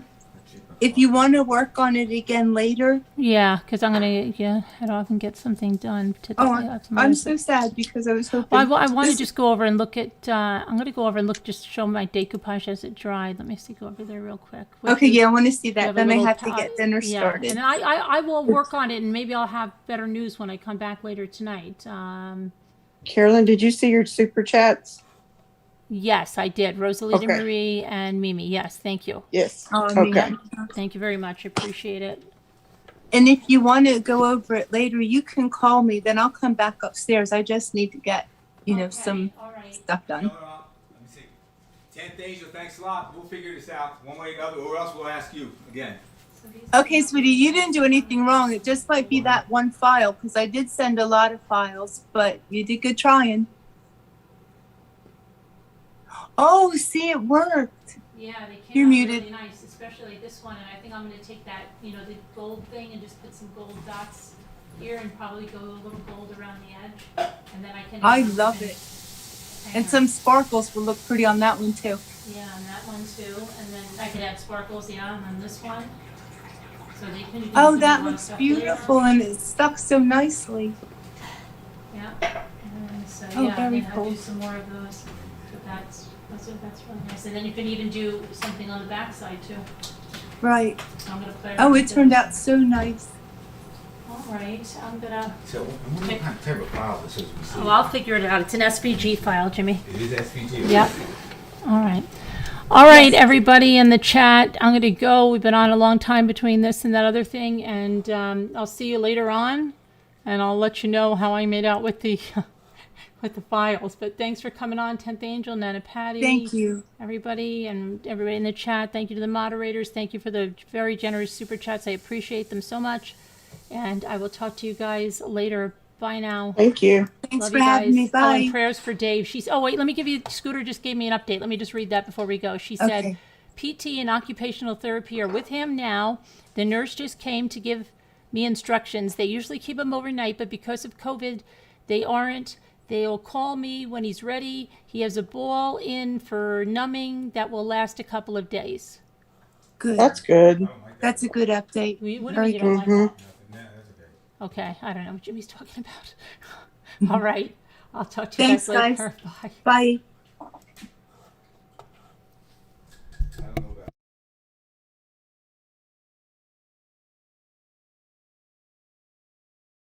If you want to work on it again later, Yeah, because I'm gonna head off and get something done today. That's my I'm other so sad because I was hoping. Well, I want to this- just go over and look at. I'm going to go over and look, just show my decoupage as it dried. Let me see, go over there real quick. Okay, yeah, I want to see You that. have a Then I little have to get dinner yeah, started. and I will work on it, and maybe I'll have better news when I come back later tonight. Carolyn, did you see your super chats? Yes, I did. Rosalita Okay. Marie and Mimi. Yes, thank you. Yes. Okay. Okay. Thank you very much. I appreciate it. And if you want to go over it later, you can call me. Then I'll come back upstairs. I just need to get, some All right. stuff done. Let me see. 10th Angel, thanks a lot. We'll figure this out one way or another, or else we'll ask you again. Okay, sweetie, you didn't do anything wrong. It just might be that one file because I did send a lot of files, but you did good trying. Oh, see, it worked. Yeah, they came You're out muted. really nice, especially this one. And I think I'm going to take that, the gold thing and just put some gold dots here and probably go a little gold around the edge. And then I can. I love it. And some sparkles will look pretty on that one too. Yeah, and that one too. And then I could add sparkles, yeah, and then this one. So they can. do Oh, some that more looks stuff beautiful and it stuck so nicely. there. Yeah. And so Oh, yeah, very and I'll cool. do some more of those. So that's really nice. And then you can even do something on the back side too. Right. So I'm gonna play Oh, around it with turned those. out so nice. All right, I'm gonna. So, what kind of type of file this is? We see? Oh, I'll figure it out. It's an SVG file, Jimmy. It is SVG. Yep. All right. All right, everybody in the chat. I'm going to go. We've been on a long time between this and that other thing, and I'll see you later on, and I'll let you know how I made out with the with the files. But thanks for coming on, 10th Angel, Nana Patty. Thank you. Everybody and everybody in the chat. Thank you to the moderators. Thank you for the very generous super chats. I appreciate them so much. And I will talk to you guys later. Bye now. Thank you. Thanks Love for you having guys. me. Oh, and Bye. prayers for Dave. Oh, wait, let me give you, Scooter just gave me an update. Let me just read that before we go. She said, Okay. PT and occupational therapy are with him now. The nurse just came to give me instructions. They usually keep him overnight, but because of COVID, they aren't. They'll call me when he's ready. He has a ball in for numbing that will last a couple of days. Good. That's good. That's a good update. What do you Very mean you don't good. like that? Okay, I don't know what Jimmy's talking about. All right, I'll talk to you Thanks, guys later. guys. Bye. Bye.